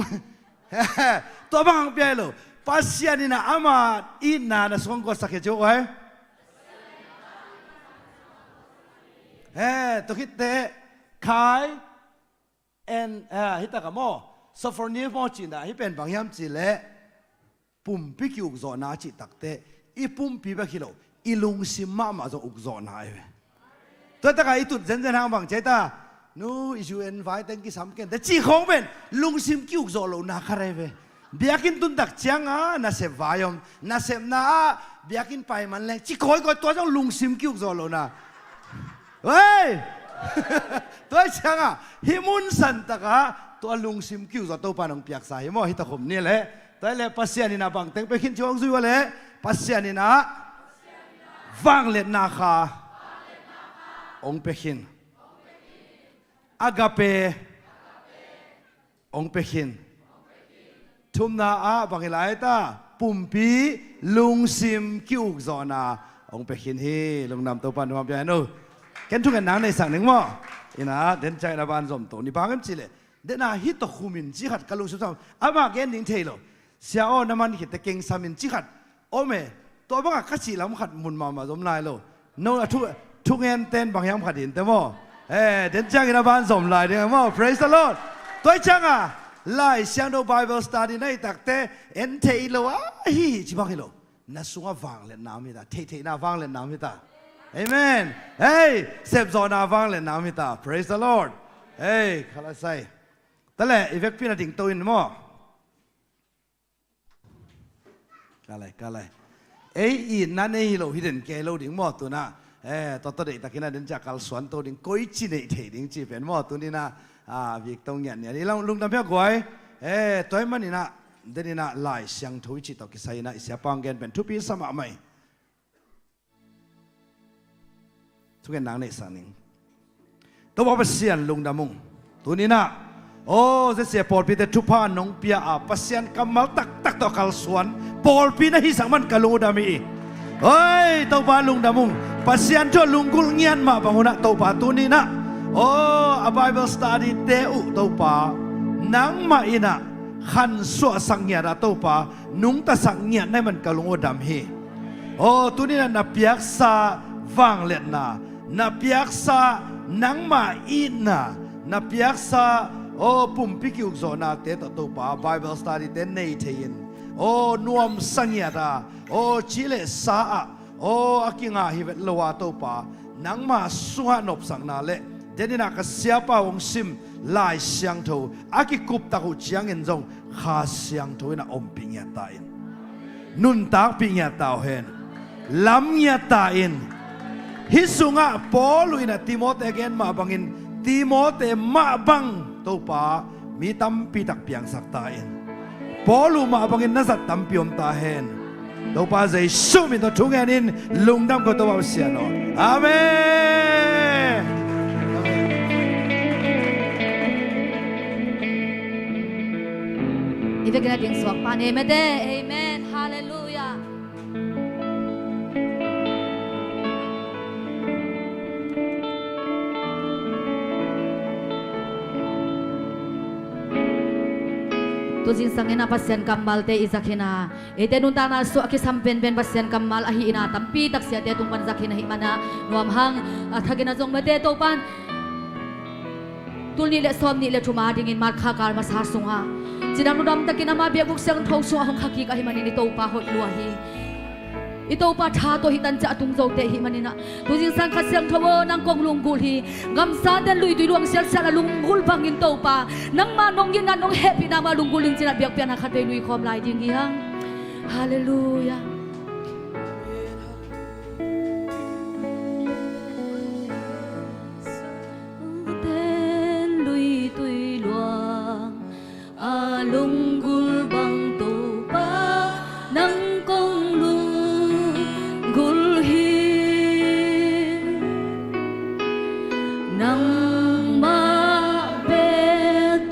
ตัวบังเปียโลปัสยันนี่นะอามาอินานะสงก็สักเจ้าไว้ตัวคิดเตะขายฮิตากามอสฟอร์นีฟอจินนะฮิเป็นบางยามจิเลปุ่มพิกิอุกโซนาจิตักเตอีปุ่มพิบกิโลอีลุงซิมมาจะอุกโซนาเอตัวตะการอีตุดเซนเซนทางบางเจตานูอิจูเอ็นไฟเต็งกิสามเกนแต่จีของเป็นลุงซิมกิอุกโซโลนาคาเรเวเบียกินตุนตักเจียงน่าเสพวายมน่าเสพน่าเบียกินไปมันเลยจีคอยก็ตัวเจ้าลุงซิมกิอุกโซโลนาเฮ้ยตัวเจียงฮิมุนสันตะกะตัวลุงซิมกิอุกโซตัวปานองเปียกสายมอฮิตะขมนี่แหละแต่เลยปัสยานินาบังเต็งไปขินจวงซุยวะเลยปัสยานินาฟังเลนาคาองเปขินอากาเปองเปขินทุมนาบังอิไลตาปุ่มปีลุงซิมกิวกซอนาองเปขินฮีลุงนำตัวปันความเปียโนเกันทุกกันนังในสั่งหนึ่งมั้งอินะเดินใจนาบานสมโตนี่บางกันจิเลเดินฮิตตะคุมินจิขัดกะลุงสุดท้ายอามาเกนดิ้งเทโลเสียอ้อน้ำมันหิตะเก่งสามินจิขัดโอเมตัวบังคับจีลำขัดมุนมาสมลายโลโน่ทุกเงินเต้นบางอย่างขัดหินแต่ว่าเดินจังนาบานสมลายเดียวมั้ง praise the Lord ตัวจังไล่เสียงดู Bible study ในตักเตเอ็นเทโลฮีจิบังฮิโลน่าสุงฟังเล่นน้ำมิตาเทน่าฟังเล่นน้ำมิตา Amen เฮ้ยเสพจอน่าฟังเล่นน้ำมิตา praise the Lord เฮ้ยขลังใส่แต่แหละอีเวกพี่น่าถึงตัวอินมั้งกะไรอินนั่นเองเราฮิเดนเกลดิ้งหมดตัวน่ะตัวเด็กตะกี้น่ะเดินจากกัลสวนตัวดิ้งก้อยจีเนตดิ้งจีเป็นหมดตัวนี้น่ะวิกตรงเนี่ยนี่ลุงทำเพี้ยกวยตัวมันนี่น่ะเดี๋ยวนี้น่ะไล่เสียงถุยจีตอกกิไซน่ะเสียปังเกนเป็นทุบปีสมัครใหม่ทุกอย่างนางในสันนิงตัวบอกว่าเสียนลุงดามุงตัวนี้น่ะโอ้เสียปอลปีแต่ทุพานน้องเปียปัสยันกำมัลตักต่อกัลสวนปอลปีน่ะฮิสังมันกัลลุงดามีเฮ้ยตัวบ้านลุงดามุงปัสยันชั่วลุงกุลเงียนมาบังหุนะตัวบ้านตัวนี้น่ะโอ้a Bible study เตอุตัวป่านังมาอินะขันสวสังเงียระตัวป่านุงตาสังเงียในมันกัลลุงดามฮีโอ้ตัวนี้น่ะนับเปียกซาฟังเล็ดน่ะนับเปียกซานังมาอินะนับเปียกซาโอ้ปุ่มพิกิวโซนาเตตตัวป่า Bible study เตเนเทียนโอ้นวมสังเงียระโอ้ชิเลสาโอ้อากิงาฮิเวตลวาตัวป่านังมาสุฮานบสังนาเล เจนี่นักเสียป่าวงซิมลายเสียงทูอากิกุบตะกุจียงเงินจงข้าเสียงทูน่ะอมปิงเงียตาอินนุนตากปิงเงียตาเห็นลำเงียตาอินฮิสุงะปอลุยน่ะติโมเตเกนมาบังอินติโมเตมาบังตัวป้ามีตั้มปีตักเปียงสักตาอินปอลูมาบังอินนัสัตตั้มปีอมตาเห็นตัวป้าใจสู้มิตัวทุ่งเงินอินลุงดำก็ตัวเสียนออาเมนอีเวกนาดิงสวกปานเอเมเดเอเมนฮาเลลูยาตัวจริงสังเกตนาพัศยันกัมมัลเตอิสักหินาเอเตนุนตานาสุอากิสัมเป็นพัศยันกัมมัลอหินาตัมปีตักเสียเตตุงปันสักหินาหิมานานวมหังทักกินาจงเมเดโตปันตุลนี่เลสอมนี่เลทุมาดิ่งอินมาร์คาการมาสาสุงฮาจินามนุดมตะกินามาเบียบุกเสียงทองสุงหงขักกีกะหิมันนี่โตปาหดลัวฮีอิโตปาชาโตหิตันจะตุงโจเตหิมันนี่นะตุจิงสังขัดเสียงทวนังกงลุงกุลฮีงำซาเดนลุยตุยลวงเสียลเสียลลุงกุลบังอินโตปานังมานงยินนันนงเฮปีนามาลุงกุลิงจินาเบียกเปียนักขัดไปลุยคอมลายดิ่งยังฮาเลลูยาLunggul bang topa nang kong lunggul hi nang ma be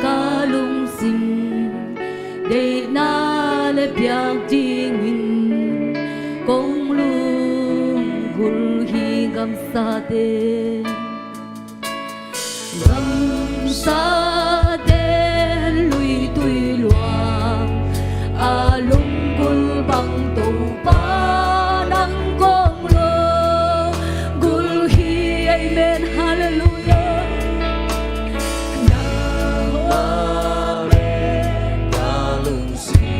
kalung sim de na le piak dingin kong lunggul hi gam sa de gam sa bang tu pa nang kong lo gul hi amen hallelujah nang ma be kalung si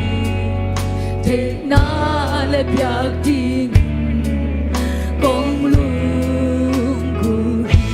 te na le piak ding kong lu gul hi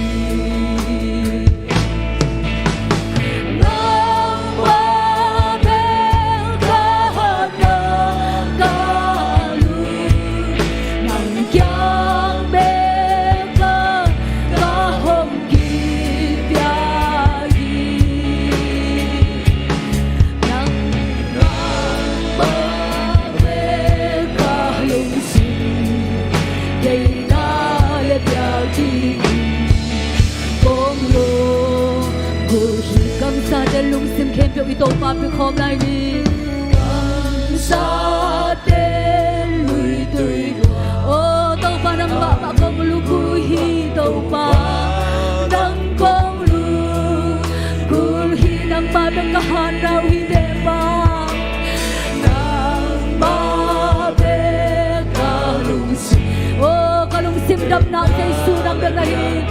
lung sim khem pyo ito pa pi khom lai ni sa ten lui tui o to pa nang ba pa kong lu ku hi to pa nang kong lu ku hi nang pa nang ka han rau hi de pa nang ba be ka lung sim o ka lung sim dam na te su dam da na hi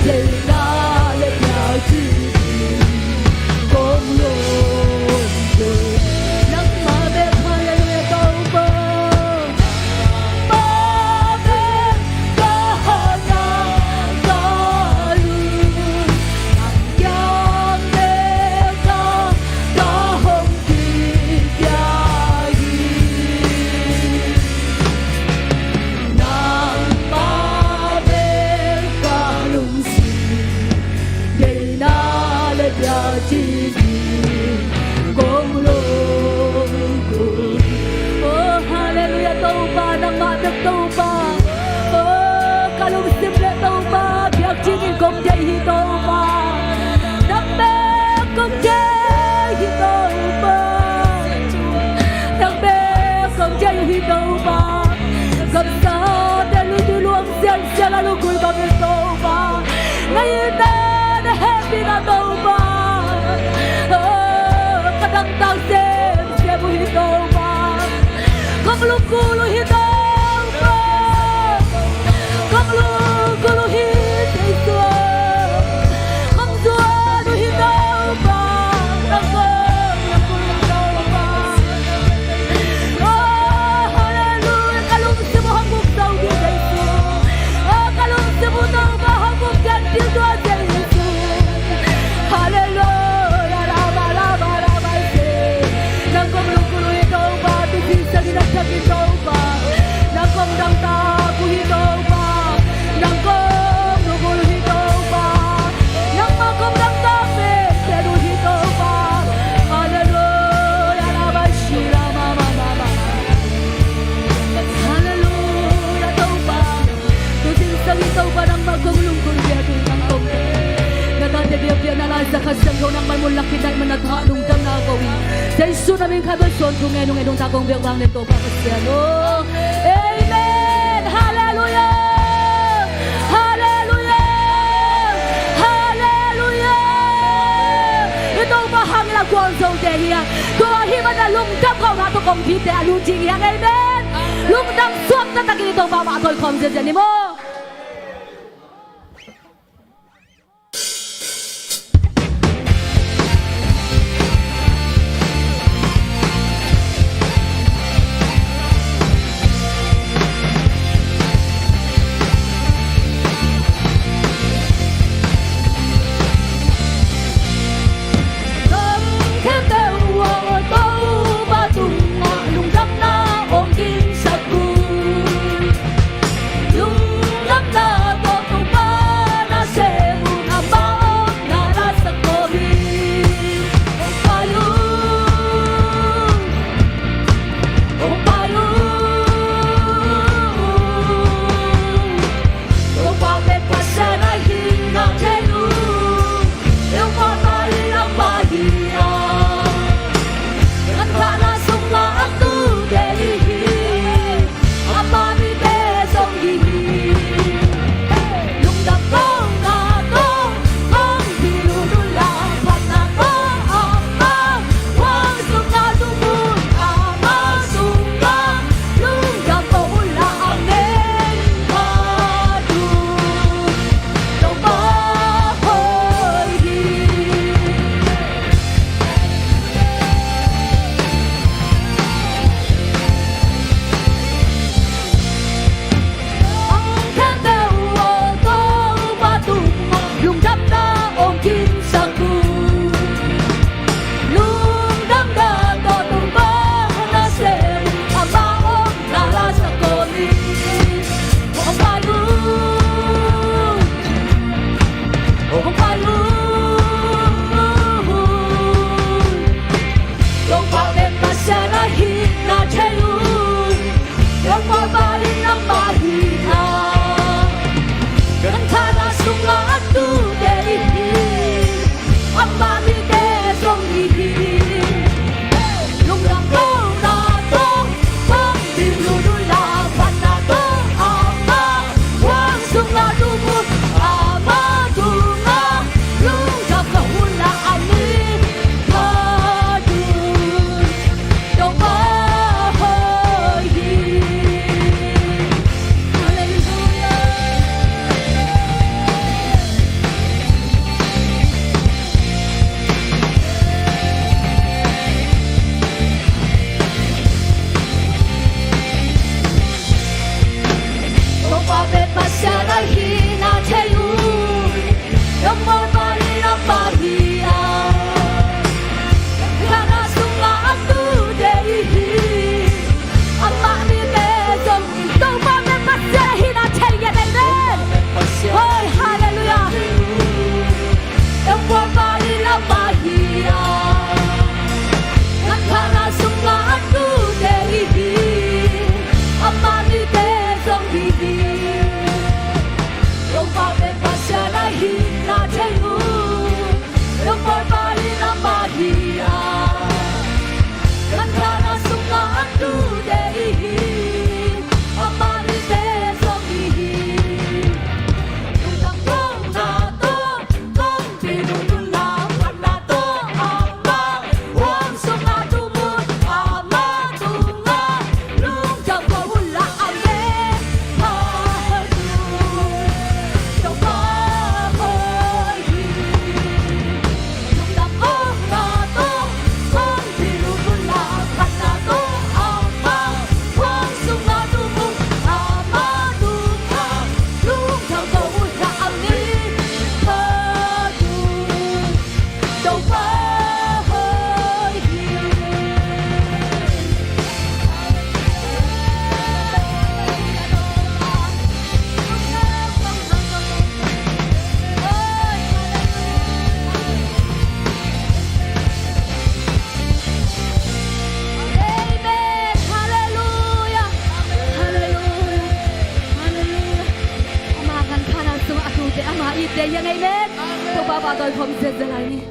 dậy na lên nhà chi công luôn rồi nắng mà bên hallelujah tâu bơ ba bên ca na ca lu yang đê ca ca hồng kỳ gia nàng ba bên ca lung si dậy na lên nhà chi công luôn rồi oh hallelujah tâu ba nang ma được tâu ba oh ca lung sim le tâu ba biak chi in công dậy hi tâu ba nang be công dậy hi tâu ba nang be công dậy hi tâu ba gặp sao để lu tu luang xian xian la lu cùi bằng tâu ba ngày ta để happy na tâu ba kadang tang xem bu hi tâu ba không lu cu lu hi tâu ba không lu cu lu hi tây xua không xua lu hi tâu ba đang có cu lu tâu ba oh hallelujah kalung sibu hanguk tau di tây xua oh kalung sibu tau ba hanguk dan tiêu tua tây xua hallelujah la ba la ba la ba se nang kom lu ku lu hi tâu ba tu sin sa gi na sa gi tâu ba nang kom dang ta ku hi tâu ba nang kom lu ku lu hi tâu ba nang ma kom dang ta pe se lu hi tâu ba hallelujah la ba shi la ma ma ma ma hallelujah tâu ba tu sin sa gi tâu ba nang ma kom lu ku lu hi tu nang kom Nagkatibiyabya na lang sa kasanggaw ng malmulaki na managhalong dam na gawin. Sa iso namin kabason kung enong takong biyawang nito pa kasyano. Amen! Hallelujah! Hallelujah! Hallelujah! Ito bahang lagwang sa udehiya. Tuwahiman na lungdam ko nga ito kumpite alujing yang amen! Lungdam suwag na tagin ito pa makakol komsensya ni mo. Canta hina cheyu Yomor balila bahia Kana sunga atu dehi Amma ni te som to pa me pasya hina cheya dai de Oh hallelujah Yomor balila bahia Kana sunga atu dehi Amma ni te som dehi Don't fall in passion, I hear not you. Don't fall in a bahia. Cantana sunga andu dehi. Amani te somihi. Tang tong na to, tong tinu tula kana to amma. Wang sunga tumut amma tunga. Lung jang ko hula ame. Đểยังไงเม็ดตัวบ้าบ้าโดยผมเสียอะไรนี่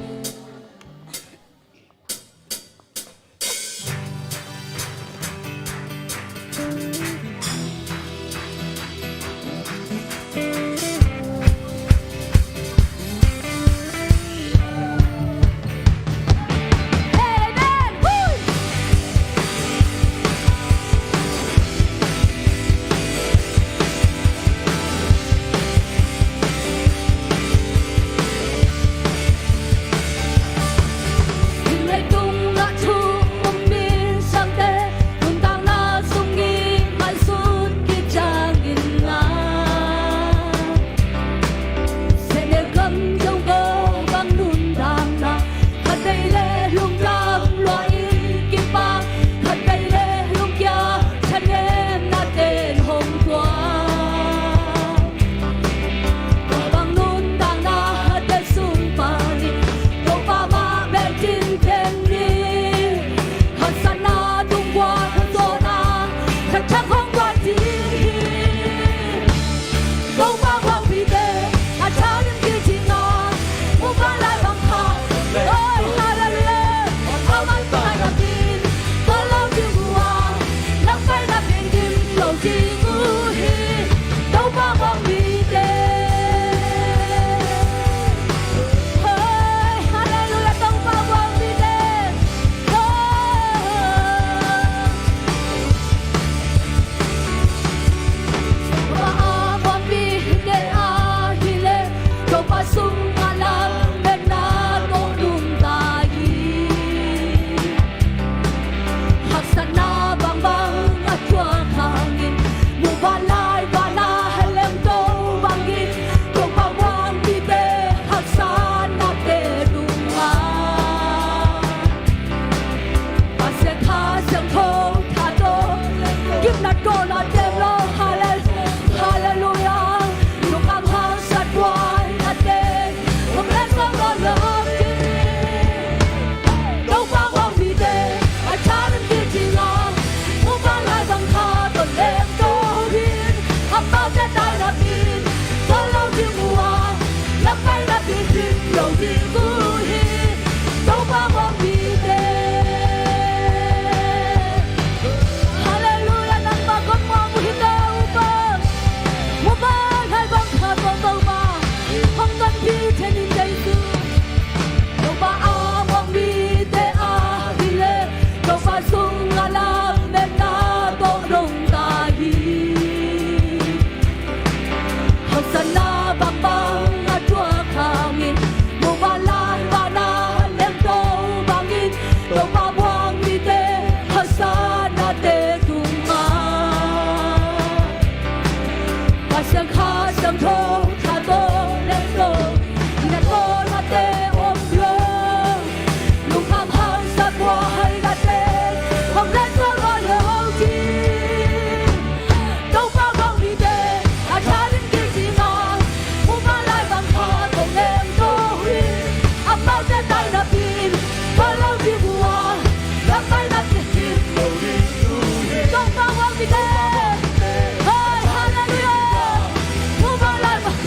Hallelujah. tâm thô thả tô lên đồ thì đã tô là tê ôm lơ lùng tham hăng xa qua hay là tê không lên qua gọi là hậu chi đâu bao vòng đi tê à cha đến kia chỉ mà muốn mà lại bằng thà tổng em tô huy áp bao trên tay là pin bao lâu đi bùa gặp tay là tiền don't bao vòng đi tê hallelujah muốn mà lại bằng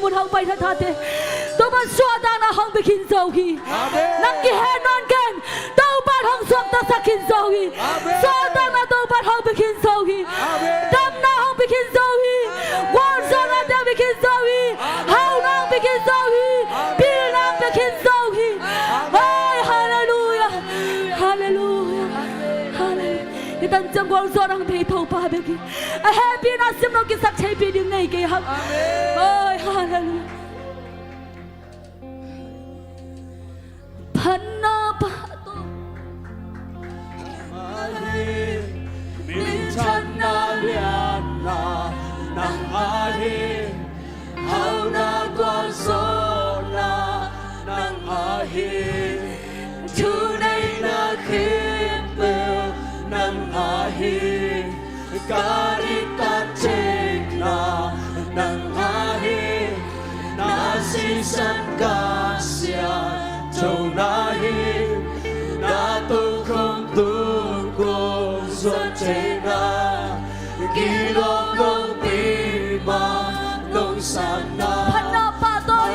một hang bay thắt thắt thế tôi bắt xóa ta na hang bị kinh dầu hi nang ki hen non ken tôi bắt hang xóa ta sa kinh dầu hi xóa ta na tôi bắt hang bị kinh dầu hi đam na hang bị kinh dầu hi quan xóa na đam bị kinh dầu hi hao nang bị kinh dầu hi bil nang bị kinh dầu hi hallelujah hallelujah hallelujah cái tăng chân quang xóa đang bị thâu pa bị kinh happy na sim nó cái sắc cháy bị đứng này cái hang ôi hallelujah Panna Pato Min channa liana nang ahi hau na quan so na nang ahi chu nay na khiêm bêu nang ahi karita chekna nang ahi na si san kasya châu na hi na tu không tu cô xuân chế na kỳ lo công bi ma nông sản na Panna Pato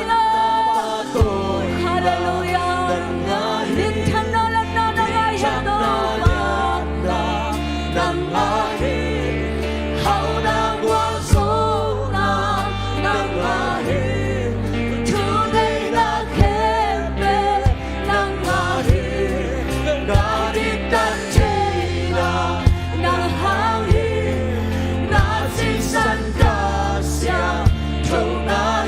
tôi Hallelujah Min channa lanna na ngai na nang ahi hau na qua số na nang ahi chu nay na khem be nang ahi na đi tan chê na na hang hi na si san ca sia châu na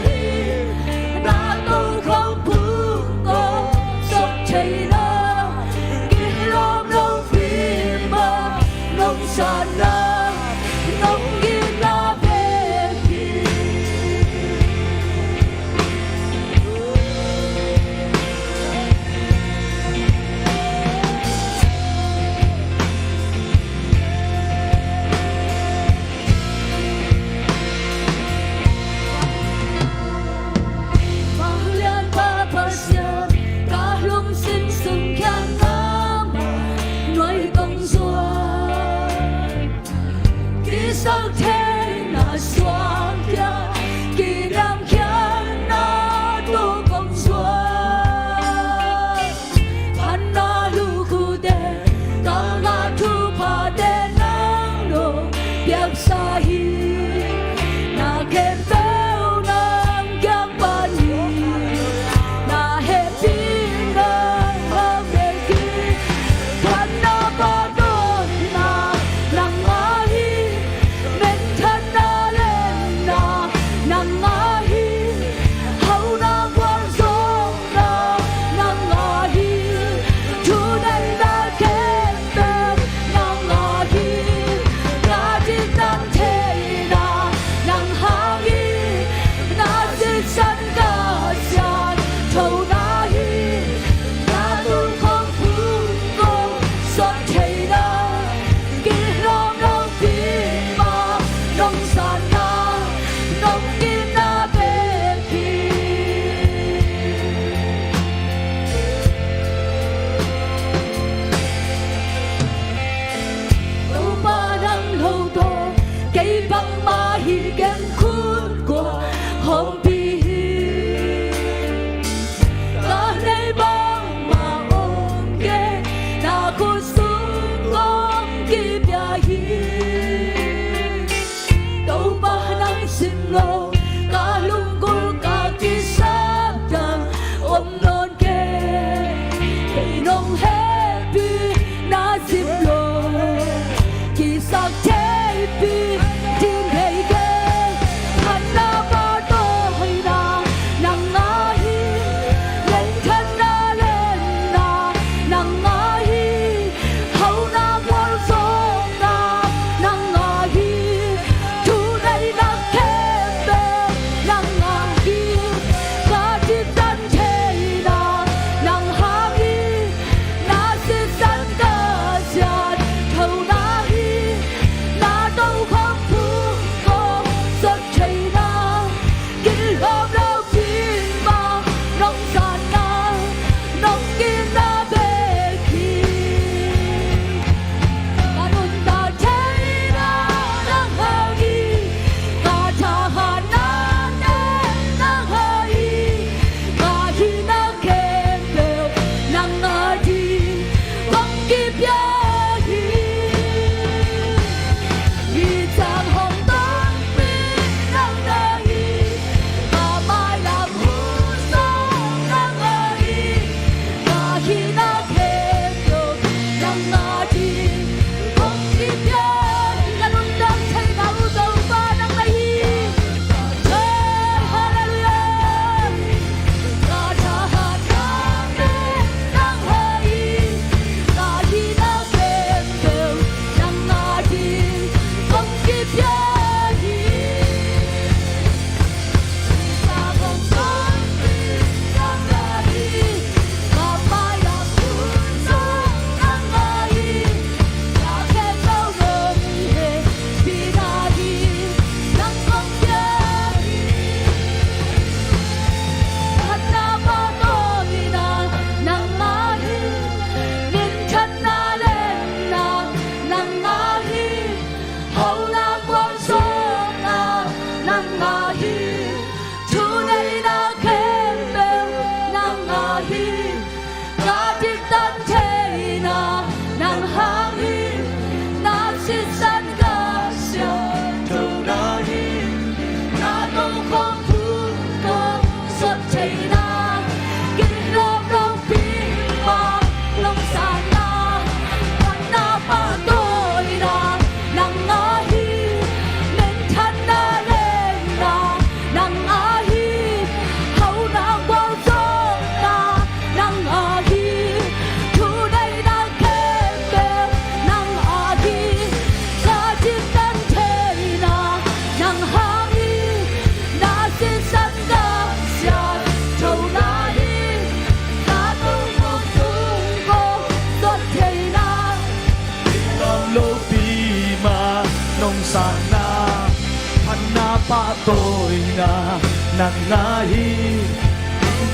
tôi na nang ahi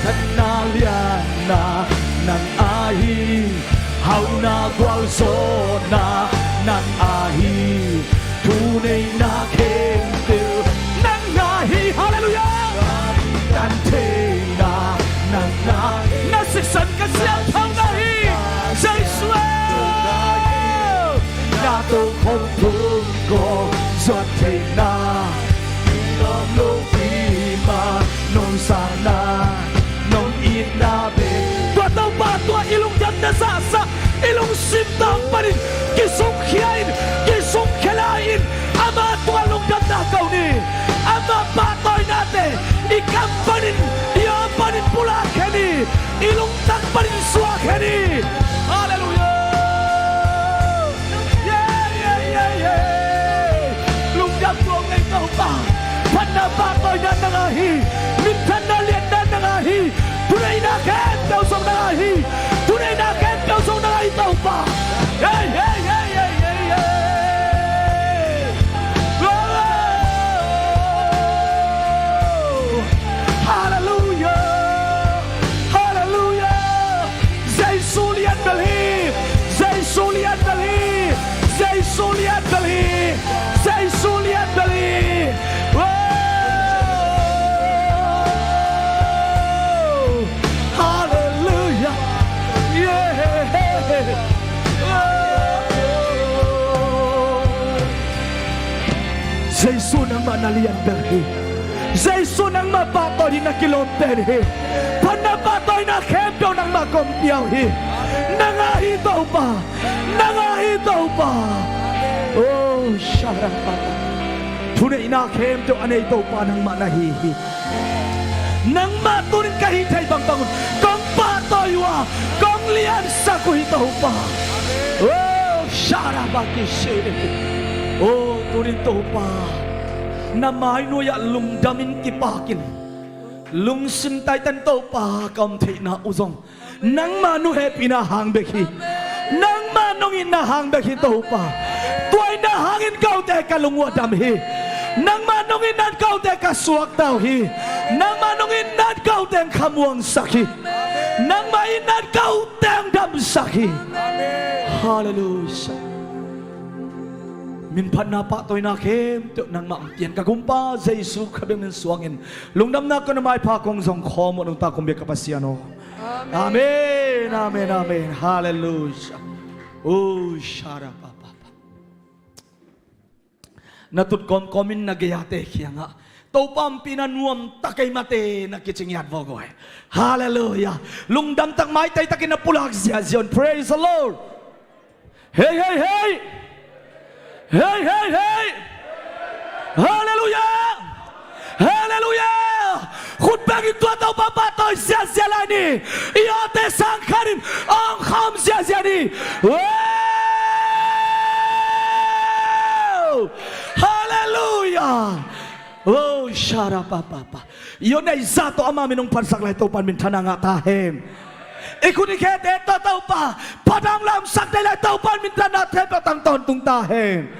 thật na lian na nang ahi hau na qual so na nang ahi thu nei na khem tiêu nang ahi hallelujah dan thế na sức sân cái siêu thông ahi dây xuôi na tôi không thương cô giọt thế na lòng lô phi mà nông sana nông in na be tua tàu ba tua ilung jam na sa sa ilung sim tang parin kisung khiain kisung khelain ama tua lung jam na kau ni ama ba toy na te ikam parin ia parin pula kheni ilung tak parin suah kheni hallelujah lung jam tua ngai tau ba Panna bakoy na nangahi, minsan na liyan na nangahi, tunay na ken kau song nangahi, tunay na ken kau song nangahi tau pa. Hey hey hey hey hey hey. Hallelujah, hallelujah. Giêsu liyan dalhi, Giêsu liyan dalhi, Giêsu liyan dalhi, Giêsu liyan dalhi. Giêsu nang manalian berhi, Giêsu nang mapatoy na kilomterhi, panapatoy na kempyo nang makompiyahi, nangahitaw pa, oh syarapa, tunay na kempyo anaytaw pa nang manahihi, nang matunin kahitay bang bangun, kong patoy wa, kong lian sa kuhitaw pa, oh syarapa kisiri. Oh, turin to pa na mai nuya lung damin kipakin lung sim tai tan to pa kam the na uzong nang manu he pinahang bekhi nang manongin na hang bekhi to pa tuai na hangin kau te kalungwa dam hi nang manongin nan kau te kasuak tau hi nang manongin nan kau te khamuang sakhi nang mai nan kau te dam sakhi hallelujah min pan na pa toy na kem to nang maampian kagumpa Giêsu kabeng men suangin lungdam na ko na mai pa kong zong khomo nung ta kumbe kapasiano amen amen amen hallelujah oh shara papa natut kom komin nagayate kianga to pam pinanuam takay mate nakichingyat vogoy hallelujah lungdam tak mai tay takin na pulag siya zion praise the Lord hey hey hey Hey, hey, hey! Hallelujah! Hallelujah! Khutbah itu atau bapak atau sia-sia ni, ia tesangkarin angkam sia-sia ni. Wow! Hallelujah! Oh, syara papa. Iyon ay zato ama minong pansaklay to pan mintana nga tahem. Ikunikhet eto tau pa padang lam sak dai tau pan mintana te patang ton tung tahem.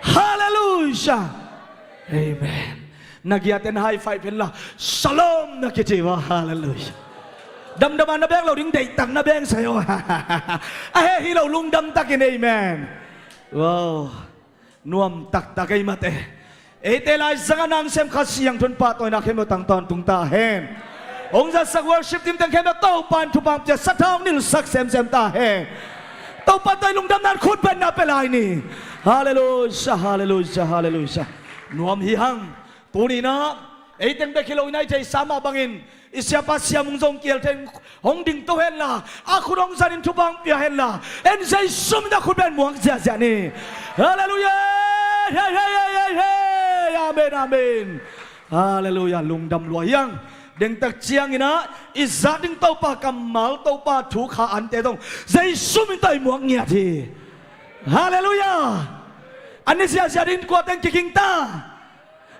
Hallelujah. Amen. Nagyaten high five la. Shalom nakitiwa. Hallelujah. Damdaman na beng lo ding dai tang na beng sayo. Ahe hilaw lungdam takin amen. Wow. Nuam tak takay mate. Ete lai zangan ang sem kasiyang tun patoy na kemo tang ton tung tahem. Ông ra sắc worship team tăng khen tàu pan thu bangจะสัตว์นี่สักเซมตาแห่ตาวปันตัวลุงดำนั้นคุณเป็นนับเป็นไรนี่ฮาเลลูยาฮาเลลูยาฮาเลลูยานวมหิหังตัวนี้นะไอ้เต็งเบคิโลในใจสามาบังอินอิสยาปัสยามุงจงเกียรติหงดิ่งตัวเห็นล่ะอาคุณองสันทุบังเปียเห็นล่ะเอ็นใจสุ่มนักคุณเป็นหมวงเสียเสียนี่ฮาเลลูยาเฮ้เฮ้เฮ้เฮ้อาเมนอาเมนฮาเลลูยาลุงดำรวยยังDeng tak chiang ina izat ding tau pa kamal tau pa thu kha an te dong Giêsu min tai muang nya thi hallelujah ani sia sia din kwa teng kiking ta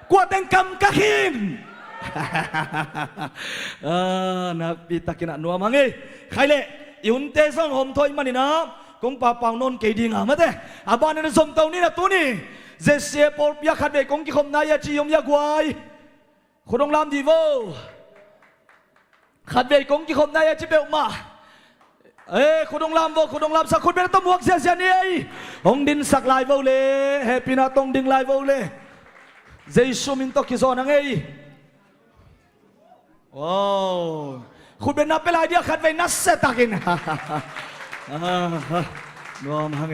kwa teng kam kakin na pi takina nuam hangi khaile yun te song hom thoi manina กงปาเปานนเกดิงอ่ะมาเต้อาบ้านนั้นสมเต้านี่นะตัวนี้เจเสียปอลยาขัดเบกงกิคมนายจียมยากวายคนองลามดีโวขัดเบกงกิคมนายจีเบลมาคนองลามโวคนองลามสักคนเป็นต้มหวกเสียนี่องดินสักลายโวเลยเฮปินาตงดิงลายโวเลยเจสุมินตกิโซนังว้าวคุณเป็นนับเป็นลายเดียวขัดไปนัสเซตักินนวมหัง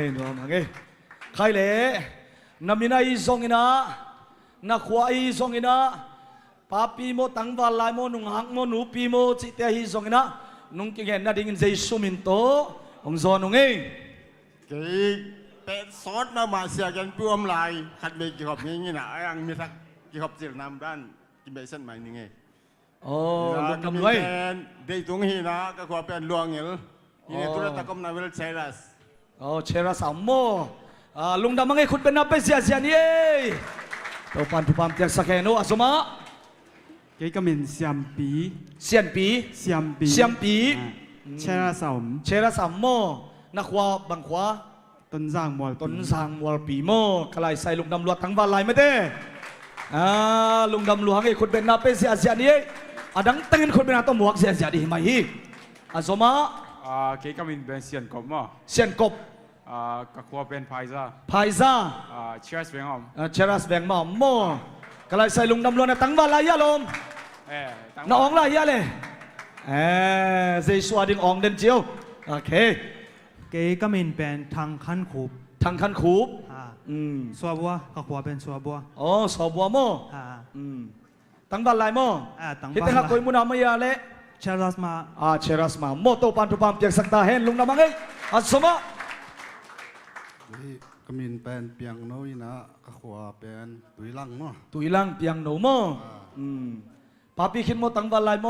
ใครเลยนามินาอีซงอินะนักขวาอีซงอินะปาปีโมตังวาลายโมนุงหักโมนูปีโมจิตเตอีซงอินะนุงกิเกนนาดิ่งเจสุมินโตองซอนุงเป็ดซอสมามาเสียกันปลวมลายขัดเบรกกี่ขอบนี้นะยังมีทักกี่ขอบเสียงน้ำด้านกินเบสเส้นใหม่นี่ไง โอ้ลุง ก็ ดำ มี ไว้ แทนได้ตรงนี้นะก็ขอเป็นลวงเงี้ยนี่ตุลาตะกมนาเวลเชลัส โอ้เชราสามโมลุงดำมังไงคุณเป็นนับเป็นเสียนี่ตัวปันทุพามเตียงสักแค่โนอาสมะ cái cái mình xiêm bí เซียนปี xiêm bí เซียมปี che ra sòng เชราสามโมนักขวาบังขวา tuần giang mồi ต้นสางวอลปีโมกลายใส่ลุงดำลวดทั้งวันลายไม่เต้ลุงดำลวงไอ้คุณเป็นนับเป็นเสียนี่ดังเต้นคุณเป็นนับต้องหมวกเสียดีไหมฮีอาสมะ cái cái mình bên xiên cổng mà เซียนกบ các khoa bên phai ra พายซ่า cheers với ông เชรัสแบงมาโมกลายใส่ลุงดำลวดทั้งวันลายยาลม น้องลายยาเลยเจสวาดิงอองเดนเจียวโอเค cái cái mình bên thằng khăn khụp ทางคันคูบ xóa bùa các khóa bên xóa bùa อ๋อสอบบัวโมตั้งวันลายโม tăng ฮิตเตหัก ba กุยมุนามายาเละ che ra mà เชรัสมาโมโตปันทุปามเปียกสักตาเฮนลุงนามังเอ้อัสมะ ก็มีเป็นเปียงน้อยนะก็ขวาเป็นตุยลังเนาะ ตุยลังเปียงหนูโมปาปีคินโมตั้งวันลายโม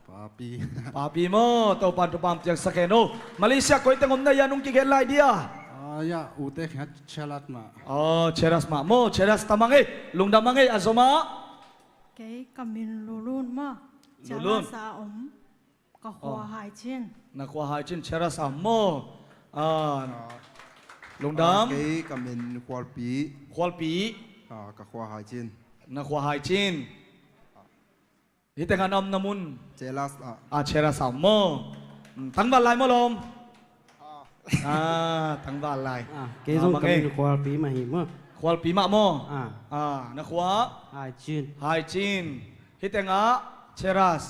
ปาปี ปาปีโมโตปันทุปามเปียกสักเฮโนมาเลเซียกุยเตงอมนายานุงกิเกลลายเดีย ยาอุเตกฮัดเชลัดมา อ๋อเชรัสมาโมเชรัสตามังเอ้ลุงดามังเอ้อัสมะ cái cầm mình lù luôn mà chả Lù luôn. là xa ống có khoa hại trên นักว่าหายจินเชรัสามโมลุงด cái cầm mình khoa bí ำควอลปี các khoa hai trên นักว่าหายจินนี่แต่งานำนามุน chế lát เชรัสามโมตั้งบ้านลายโมลมตั้งบ้านลาย cái dùng cầm mình khoa bí mà hiểm á ควอลปีมะโม นักว่า ai chuyên หายจินฮิตแต่งะเชรัส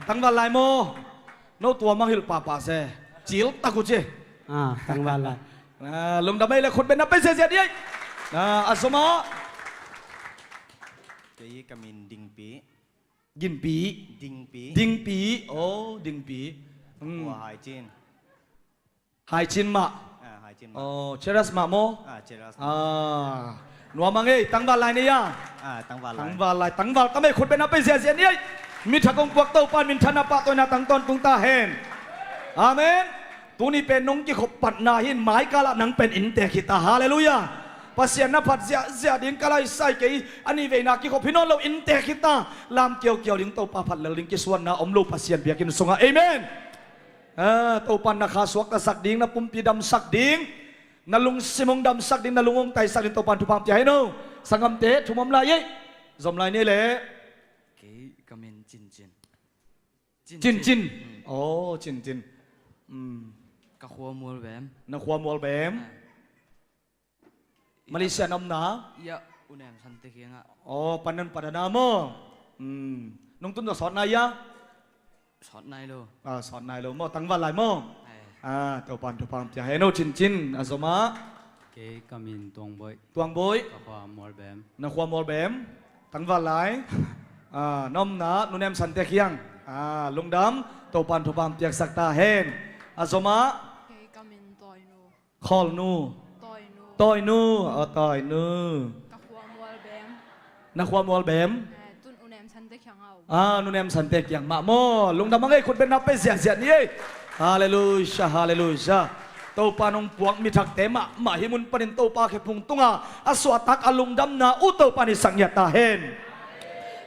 ตั้งบ้านลายโมโนตัวมังหิลป่าป่าเซจิลตะกุเจ tăng vào lại ลุงดำไม่เลยคนเป็นนับเป็นเสียดีอัสมะ cái cầm mình đình bí ยินปี đình bí ดิงปีโอ้ดิงปี khoa hai trên หายจินมะ hai trên โอ้เชรัสมะโม chế lát หนัวมังเอ้ตั้งบ้านลายนี่ย tăng vào ตั้ง lại บ้านลายตั้งบ้านก็ไม่คนเป็นนับเป็นเสียดีมิถกงพวกเต้าปานมินทนาปะตัวนาตั้งตอนตุงตาเฮนอาเมนตัวนี้เป็นนงที่ขบปัดนาหินหมายกาละนังเป็นอินเตคิตาฮาเลลูยาปัสยานาพัดเสียดิงกาลายใส่กี่อันนี้เวนักที่ขบพี่น้องเราอินเตคิตาลามเกี่ยวลิงเต้าปาพัดเลลิงกิสวนนาอมลูปัสยานเบียกินสงะเอเมนเต้าปันนาคาสวกตะสักดิงนาปุ่มปีดำสักดิงนาลุงซิมงดำสักดิงนาลุงองไตสักดิงเต้าปันทุพามใจให้โนสังคมเตะทุมมลายจอมลายนี่แหละ cái cầm mình chín chín จินโอ้จินcác khoa mua bém นักความวอลแบมมาเลเซียนำหนา ya un em san te kiang อ๋อปันนันปันนาโมน้องตุ้นจะสอนนายยะ sót này luôn สอนนายเลยโมตั้งวันหลายโมตัวปันตัวปันจะให้โนจินอาสมะ cái cầm mình tuồng bội ตวงบุย các khoa mồi bém นักความวอลแบมตั้งวันหลายน้อมหนานุ่นแอมสันเตเคียงลุงดำตัวปันตัวปันเปียกสักตาเฮนอาสมะ cái cầm mình tỏi nụ คอลนู tỏi nụ ต่อยนูต่อยนู các khoa mua bém นักความวอลแบม tuân un em săn tê khang hậu นุ่นแอมสันเตกอย่างมะโมลุงดำมังไงคุณเป็นนับเป็นเสียนี่ฮาเลลูยาฮาเลลูยาเต้าปานงปวงมีทักเตมะมาหิมุนปนินเต้าปาเขพุงตุงอาอสวตักอลุงดำนาอุเต้าปานิสังยตาเฮน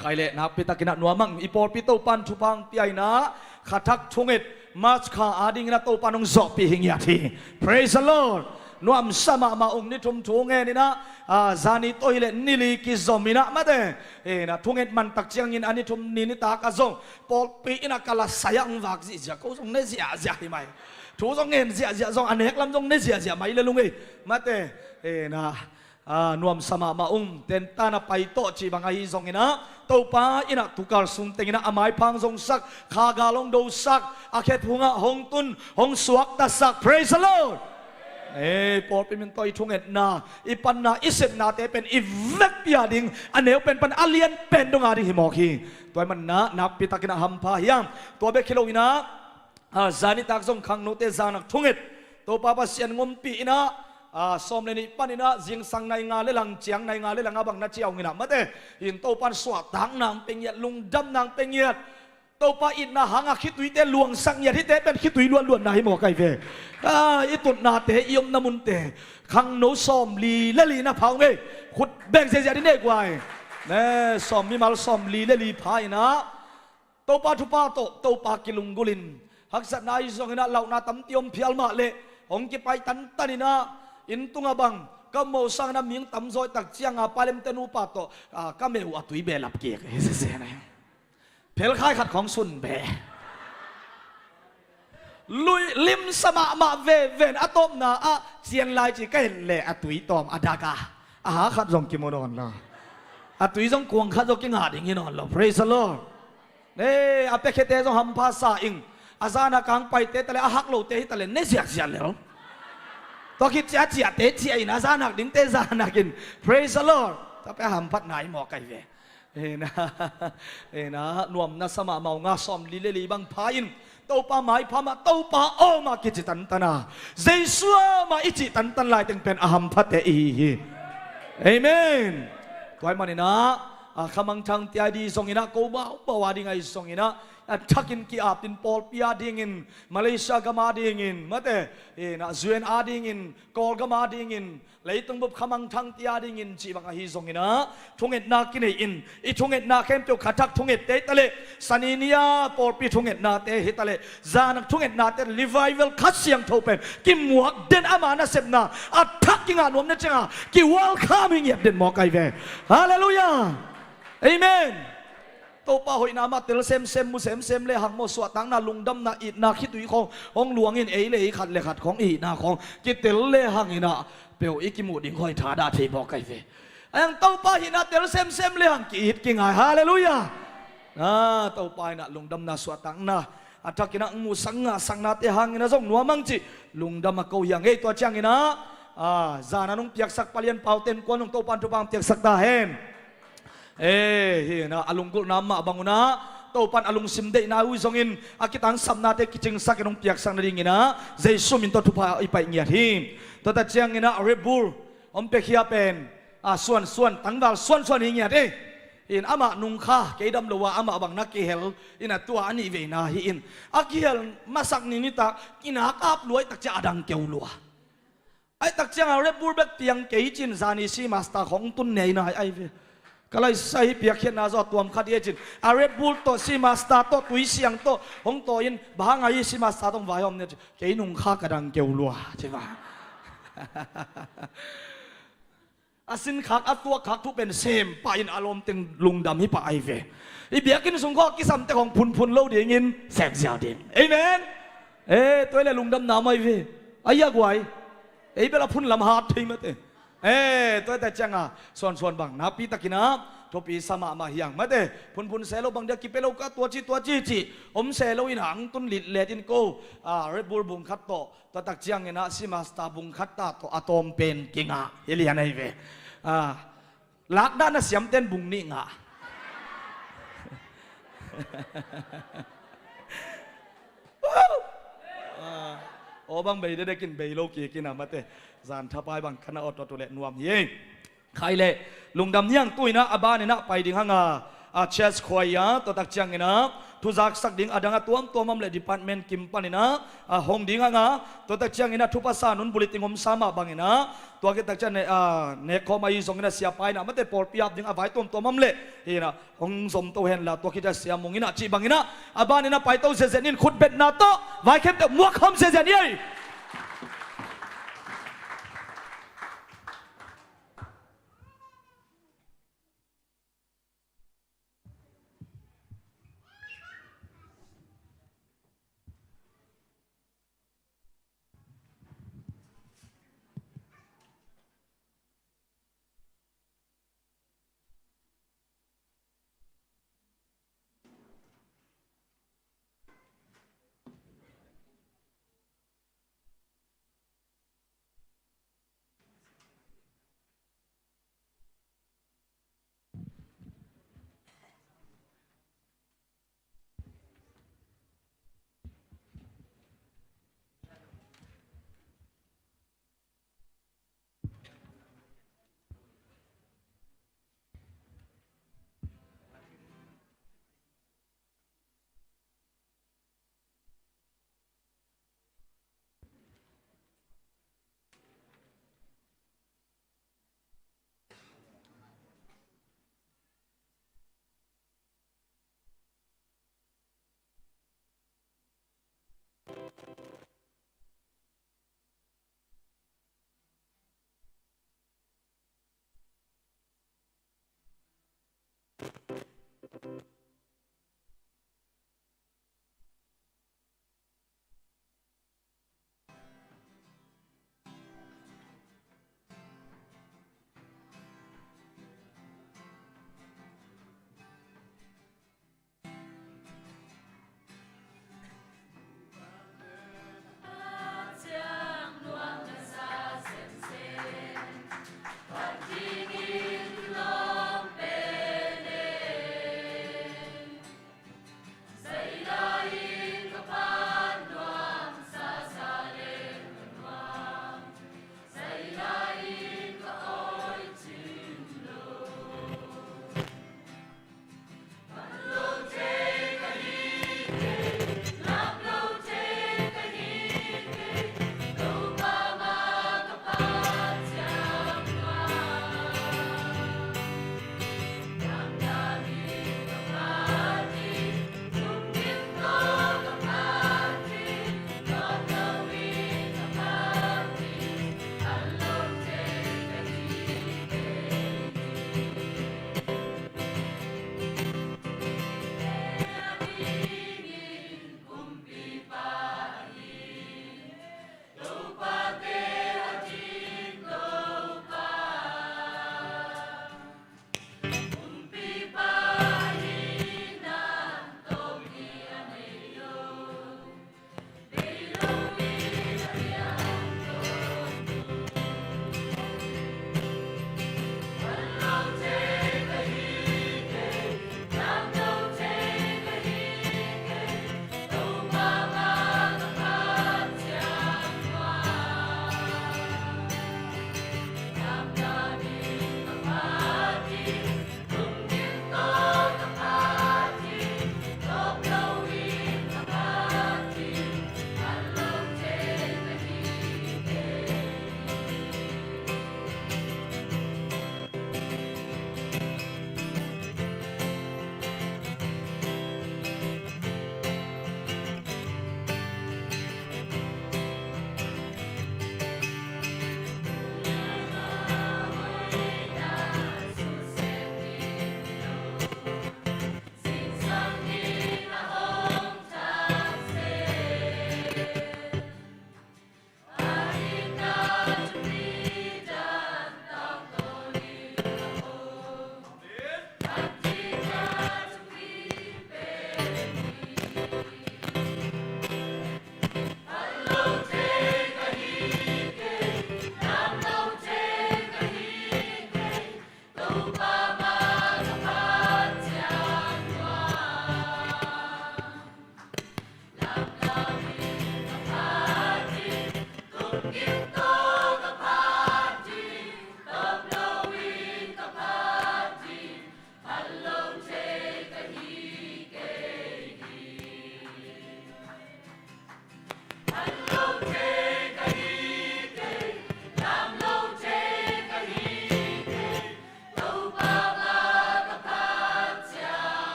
ใครเละนับปิตากินะนัวมังอีปอลปิเต้าปันชุพังปีไอนะ ขัดทักทงเอ็ดมาสขาอาดิงนะโตปานองจอปีหิงยาที praise the Lord นวมสมามาองนิทุมทงเอ็ดนี่นะจานิโตยเลนิลีกิซอมินะมาเตนะทงเอ็ดมันตักเจียงอินอันนี้ทุมนินิตากะซงปอลปีอินะกะลาสยังวักซิจะกูซงเนเซียจะหิไหมทูซงเงินเสียซงอันเอกลำซงเนเซียไม่เลยลุงเอ้มาเตนะนวมสมามาเต็นตานะไปโตจีบังไอซงอินะโตป้าอินะตุกาลสุนเตงินะอามายพังซงสักขากาลงดูสักอาเคพุงะหงตุนหงสวกตาสัก praise the Lord ปอดเป็นตัวทงเอ็ดนาอีปันนาอิเซนนาเตเป็นอีเวกพิอาดิงอันเนวเป็นปันอาเลียนเป็นดงอาดิหิมอคีตัวมันนานับปิตากินะฮัมพายังตัวเบคิโลวินะจานิตักซงขังโนเตจานักทงเอ็ดตัวป้าปัสยันงมปีนะสมเลนิปันนะจิงสังในงาเลลังเจียงในงาเลลังอาบังนัดเจียวงินะมาเตอินตัวปันสวดดังนางเป็งเยียลุงดำนางเป็งเยียตัวป้าอินนะหังคิดตุยเตลวงสังเยียที่เตเป็นคิดตุยล้วนๆนะหิมอไกเวอีตุนนาเตยมนามุนเตขังโนสมลีเลลีนะพังเวขุดแบ่งเสียดิเนกไว้เนี่ยสมมีมาลสมลีเลลีพายนะตัวป้าทุป้าตัวป้ากิลุงกุลินหักสัตนายสงนะเหล่านาตั้มเตียมเพียลมาเละองกิไปตันตันินะอินตุงบังก็โมสังนะมิงตั้มซอยตักเจียงปาเลมเตนูปาโตก็เมวตุยเบลับเกียกเฮ้เสียนะเพลค่ายขัดของสุนเบลุยลิมสมามาเวนอะตอมนาเจียนลายจีก็เห็นเลยตุยตอมอดากาหาขัดจงกิโมนอนละตุยจงกวงขัดจงกิงหาดิ่งยินอนละ praise the Lord เนี่ยเปเคเตจงฮัมภาษาอิงอาซานากังไปเตะตะเลฮักโลเตะตะเลเนเสียเสียแล้วตัวคิดจะเจียเตะเจียอินอาซานักดิ้งเตะซานักิน praise the Lord ถ้าไปฮัมพัดไหนหมอไก่เวนะนวมนัสมาเมางาซอมลีเลลีบังพายินโตป้าไม้พามาโตป้าโอมากิจิตันตนาเจสัวมาอิจิตันตันลายตึงเป็นอาฮัมพัดเตอีเอเมนตัวมันนี่นะขมังทางที่ดีส่งอินะกูบ้าอุปวาดิงไอส่งอินะทักินกีอาบตินปอลปีอาดิงินมาเลเซียก็มาดิงินมาเตนะจวนอาดิงินกอลก็มาดิงินเลยต้องบุบขมังทางที่ดิงินจีบังฮิส่งอินะทงเอ็ดนากินอินอีทงเอ็ดนาเข้มเปียวขัดทักทงเอ็ดเตะตะเลสันินียปอลปีทงเอ็ดนาเตะฮิตะเลจานักทงเอ็ดนาเตะรีไวเวลคัดเสียงโทเป็นกิมหมวกเดินอามานะเซมนาอัดทักกิงานวมนะจังกิวอลคามิงเงียบเดินหมอไกเวฮาเลลูยาเอเมนตัวป้าหอยนามาเตลเซมมุเซมเลยหังโมสวดตังนาลุงดำนาอิดนาคิดตุยของหลวงอินเลยขัดเลยขัดของอินาของกิเตลเลยหังอินาเปียวอีกิมูดิ่งคอยถาดาเทบอกไกเฟยังตัวป้าหินาเตลเซมเลยหังกิอิดกิงไงฮาเลลูยาตัวป้าน่ะลุงดำนาสวดตังนาอัฐกินะมูสังนาเตหังอินาส่งนัวมังจิลุงดำมาเกายังตัวจังอินาจานานุ่งเปียกสักปลียนเป่าเต็นกวนนุ่งตัวปันทุบังเปียกสักตาเฮนนะอลุงกุnama banguna topan alung simde na uzongin akitang samnate kiching sakinong piak sang naringina Jesu minto tupa ipai ngiathim tota chiangina Red Bull ompe khiapen suan tangdal suan hingiat in ama nungkha keidam lowa ama abang nakihel ina tua ani ve na hi in akihel masak ninita kinakap luai takcha adang keulua ai takcha Red Bull bek piang keichin zani si master khong tun nei na ai ve kalau saya biarkan nazar tuam kadi ejin, Red Bull to si master to tui siang to, hong to in bahang ayi si master tong vayom ne, kei nung kha kadang keu lua, cuma. Asin khak atua khak tu pen sem, pain alom teng lung dam hi pa ai ve. I biarkan sungko kisam te hong pun lo dia ingin sem siao din. Amen. Toi le lung dam namai ve, ayah guai, bela pun lam hat thei mate. ตัวแต่จังส่วนบางนับปีตะกินะทปีสมามาเฮียงมาเต้พุนเซโลบางเดียกิเปโลก็ตัวจีอมเซโลอินหังตุนลิดเลตินโกเรดบูลบุงคัตโตตัวตักจังเงินะซิมาสตาบุงคัตตาตัวอะตอมเป็นกิงะเฮลียนไอเวลักด้านน่ะเสียมเต้นบุงนี่งะโอ้บางใบได้กินใบโลกีกินอะมาเต้จานทับไปบางคณะอดตัวเล็กนวมเย่ใครเล่ลุงดำยังตุ้ยนะอาบ้านเนี่ยนะไปดิ่งห้างเชสควายตัวตักจังเงินะ ทุจักสักดิ่งอดังตัวมัมเลดิพาร์ตเมนต์กิมปานินะห้องดิ่งงาตัวตักเชียงอินะทุภาษานุนบุริติงอมสามาบังอินะตัวกิตักเชียงเนคอมายีสงอินะเสียไปนะมันเตปอลปียบดิ่งไว้ตัวมัมเลฮีนะห้องสมตัวเห็นละตัวกิจะเสียมงอินะจีบังอินะบ้านอินะไปตัวเซเซนินขุดเบ็ดนาโตไว้เข้มแต่มัวคำเซเซนี่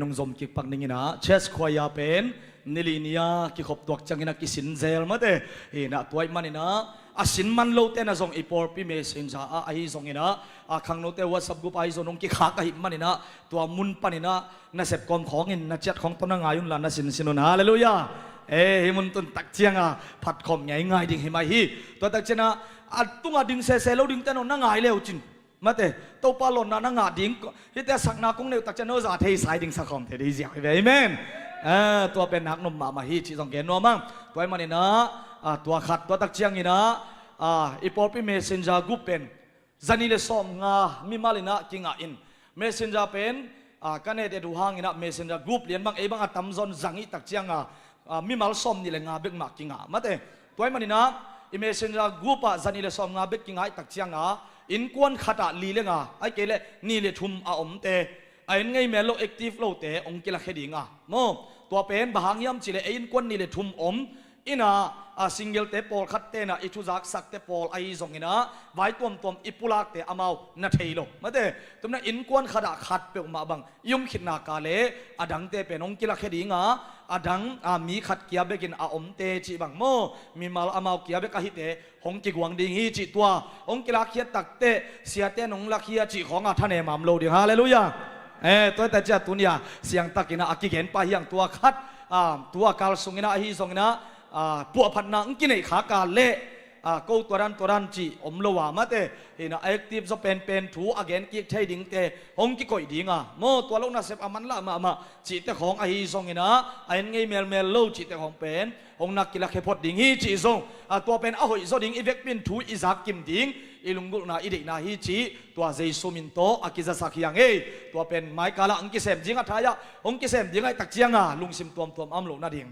นงซอมกิปักนิงนะเชสควายาเป็นนิลินียกิขบตัวจังนะกิสินเซลมาเตนะตัวมันนะอาสินมันโลเตนะซองอีปอร์ปีเมสินจาไอซองนะขังโนเตวัสบุปไอซองกิขากะหิมันนะตัวมุนปันนะนะเสพกอมของอินนะจัดของต้นงายุนลานะสินสินนะฮาเลลูยามุนตุนตักเจียงผัดขมง่ายง่ายดิ่งเห็นไหมฮีตัวตักเจนะตุ้งดิ่งเซเซโลดิ่งเตนนั่งง่ายเร็วจินมาเตตัวปลอนนั่งง่ายดิ่งฮิตแต่สักนักคงเร็วตักเจนะจะเทสายดิ่งสักคมเทดีเสียเอเมนตัวเป็นนักนมมาฮีชีสองเกนนัวมั้งตัวมันนี่นะตัวขัดตัวตักเจียงนี่นะอีปอปีเมสเซนจากุเป็นจันนี่เลสอมงามีมาลินะกิงอินเมสเซนจาเป็นกันเอเดดูหางนี่นะเมสเซนจากรุ๊ปเลียนบางบางตัมซอนจังอีตักเจียงมีมาลสอมนี่เลยงาเบกมากิงมาเตตัวมันนี่นะอีเมสเซนจากรุ๊ปจันนี่เลสอมงาเบกกิงตักเจียงอินกวนขัดลีเลงไอเกเลนี่เลทุมอมเตไอ้ไงเมโลแอคทีฟโลเตองกิลาเคดิงโมตัวเป็นบางยามจิเลอินกวนนี่เลทุมอินาซิงเกิลเตปอลขัดเตนะอิทุจักสักเตปอลไอซงอินะไว้ตัวอิปุลักเตอามาวนัทเฮโลมาเตตุมนะอินกวนขัดขัดเปอมาบังยุมขิดนากาเลอดังเตเป็นองกิลาเคดิงอดังมีขัดเกียบเบกินอมเตจิบังโมมีมาลอามาวเกียบเบกะฮิเตหงกิกวังดิงฮีจิตัวองกิลาเคียตักเตเสียเตนองลักเคียจิของท่านเอมามโลดิฮาเลลูยาตัวแต่จะตุนยาเสียงตักินะอากิเกนปะยังตัวขัดตัวกาลสงอินะฮีสงอินะปัวพันนังกินไอขากาเละกูตัวรันจีอมโลวามาเตเห็นแอคทีฟจะเป็นถูอเกนกิกใช้ดิ่งเตหงกิกอยดิ่งโมตัวลูกน่าเสพอามันละมาจีเตของไอซงเห็นะไอไงเมลโลจีเตของเป็นหงนักกีฬาเคพอดดิ่งฮีจีซงตัวเป็นหอยโซดิ่งอีเวกเป็นถูอิซักกิมดิ่งอีลุงกุนาอีเด็กนาฮีจีตัวเจสุมินโตอากิจะสักยังตัวเป็นไม้กาละอังกิเซมจิงอัฐายะหงกิเซมจิงไอตักเจียงลุงซิมตัวอัมโลนาดิ่ง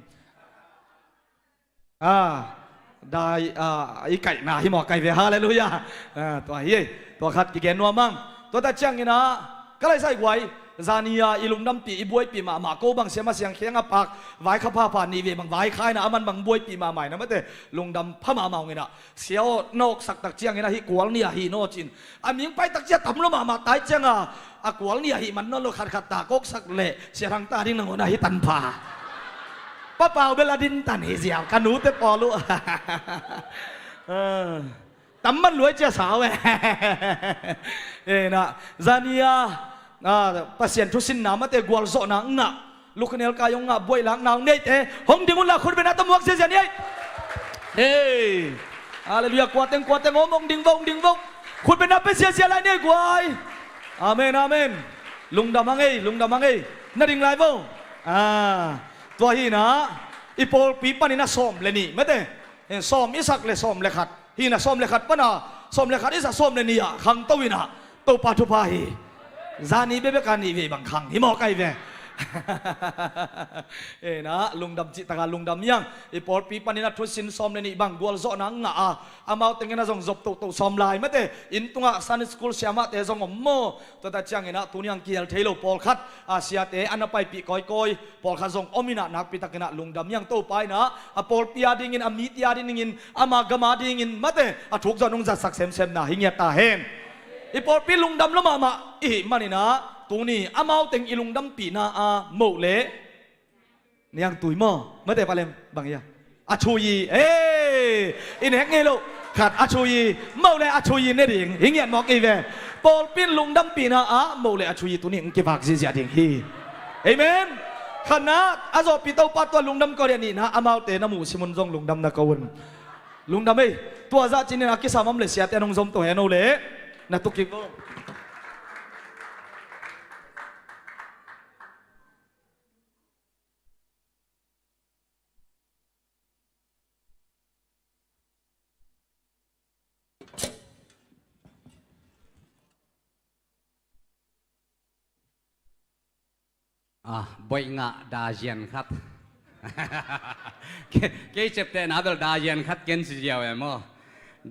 ได้ไอ้ไก่นาฮิมอไก่เวฮาเลลูยาตัวเฮียตัวขัดกิเกนนัวมั่งตัวตาเจียงนี่นะก็เลยใส่ไว้ซานียาอิลุงดำปีบวยปีมาโกบังเสียมาเสียงเคียงอับปากไว้ข้าผ้าผ่านนีเวบังไว้คายนะมันบังบวยปีมาใหม่นะไม่เตลุงดำพม่าเมาไงนะเสียวนกสักตักเจียงไงนะฮิกวลเนี่ยฮิโนจินมิงไปตักเจียต่ำลงมาตายเจียงกวลเนี่ยฮิมันนนโลขัดตากกสักเละเสียทางตาดิ้งนังนะฮิตันผาป้าเปล่าเบลาดินตันเฮียกันหนูเตปอลุตั้มมันรวยเจ้าสาวนะซานียปัสยันทุสินนามาเตกวลโซนังงะลูกเนลกายงงะบวยหลังนางเนยเตหงดิมุลละคุณเป็นนัตมวกเสียนี่อาเลลูยากวาดเต็งงงดิงวงคุณเป็นนัตเป็นเสียอะไรเนี่ยกวายอาเมนลุงดำมังเอ้นั่นดิ่งไรบ้งตัวฮีนะอีโปลปีปนินะส้มเลนี่ไม่ได้ส้มอิสักเลส้มเลขัดฮีนะส้มเลขัดปะนะส้มเลขัดอิสักส้มเลนี่ขังตัววินะตัวปาทุพาฮีจานีเบเบกันนี่เวบังขังฮิมอไกเวนะลุงดำจิตการลุงดำยังอีโปลปีปนินะทุสินส้มเลนี่บังกวลโซนังงะอามาเต็งนะจงจบตัวส้มลายไม่ได้อินตุงะซันสคูลเสียมาเตจงอมโมตัวตาจังนะตุนยังเกียร์เทโลปอลคัดเสียเตอันนั้นไปปีกอยปอลคัดจงอมินะนักปีตะกินะลุงดำยังโตไปนะปอลปียดิ่งมีตียดิ่งอามากมาดิ่งไม่ได้ถูกจนงจัดสักเซมนะหิงเงตาเห็นอีปอลปีลุงดำละมาอีมันนี่นะตัวนี้อามาเต็งอีลุงดำปีนะโมเล่เนี่ยยังตุยหม้อไม่ได้ปะเลมบางอย่างอาชูยีอินเฮกเงโลขัดอาชูยีโมเล่อาชูยีเนี่ยดิ่งหิงเงียนมอกอีเวปอลปีลุงดำปีนะโมเล่อาชูยีตัวนี้เก็บผักซีเสียดิ่งฮีเอเมนขณะอาจจะปีเต้าปัดตัวลุงดำก็เรียนนี่นะอามาเตนมูซิมุนจงลุงดำนักวนลุงดำตัวจ่าจีนนักกิสามัมเลเซียเตนงจมตัวเฮโนเล่นักตุกิโกบ่อยงะดาเจียนครับเกย์เจ็บแต่หนาเบลดาเจียนครับเกณฑ์สิเดียวเอ็ม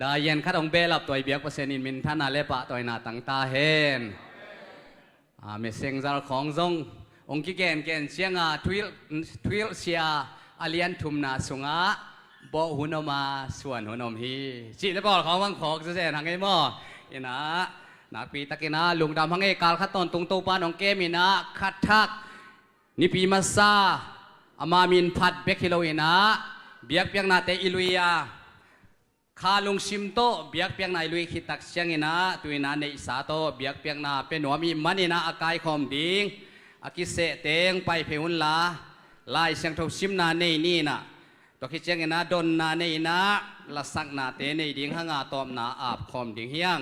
ดาเจียนครับองเบลับตัวเบียกเปอร์เซ็นต์อินมินท่านอะไรปะตัวหน้าตั้งตาเห็นเมสเซงซาร์ของซงองค์กิเกนเสียงทวิลเซียอาเลียนทุมนาสุงะบ่หุนอมาส่วนหุนอมฮีจีแล้วก็ของวังของเสียทางไงมั่เอ็นะนักปีตะกินะลุงดำพังเอกาลขัดตอนตุงตูปานองเกมินะขัดทัก นิปีมาซาอามามินพัดเบกฮิโลอินะเบียกเปียงนาเตอิลุยาคาลุงชิมโตเบียกเปียงนาอิลุยขิตักเชียงอินะตุยนาเนอิสาโตเบียกเปียงนาเป็นหัวมีมันอินะอากายคอมดิงอากิเสเตงไปเพหุนลาลายเสียงทบชิมนาเนนี่นะตัวคิดเชียงอินะดนนาเนอินะละสักนาเตเนดิงหางาตอมนาอาบคอมดิงเฮียง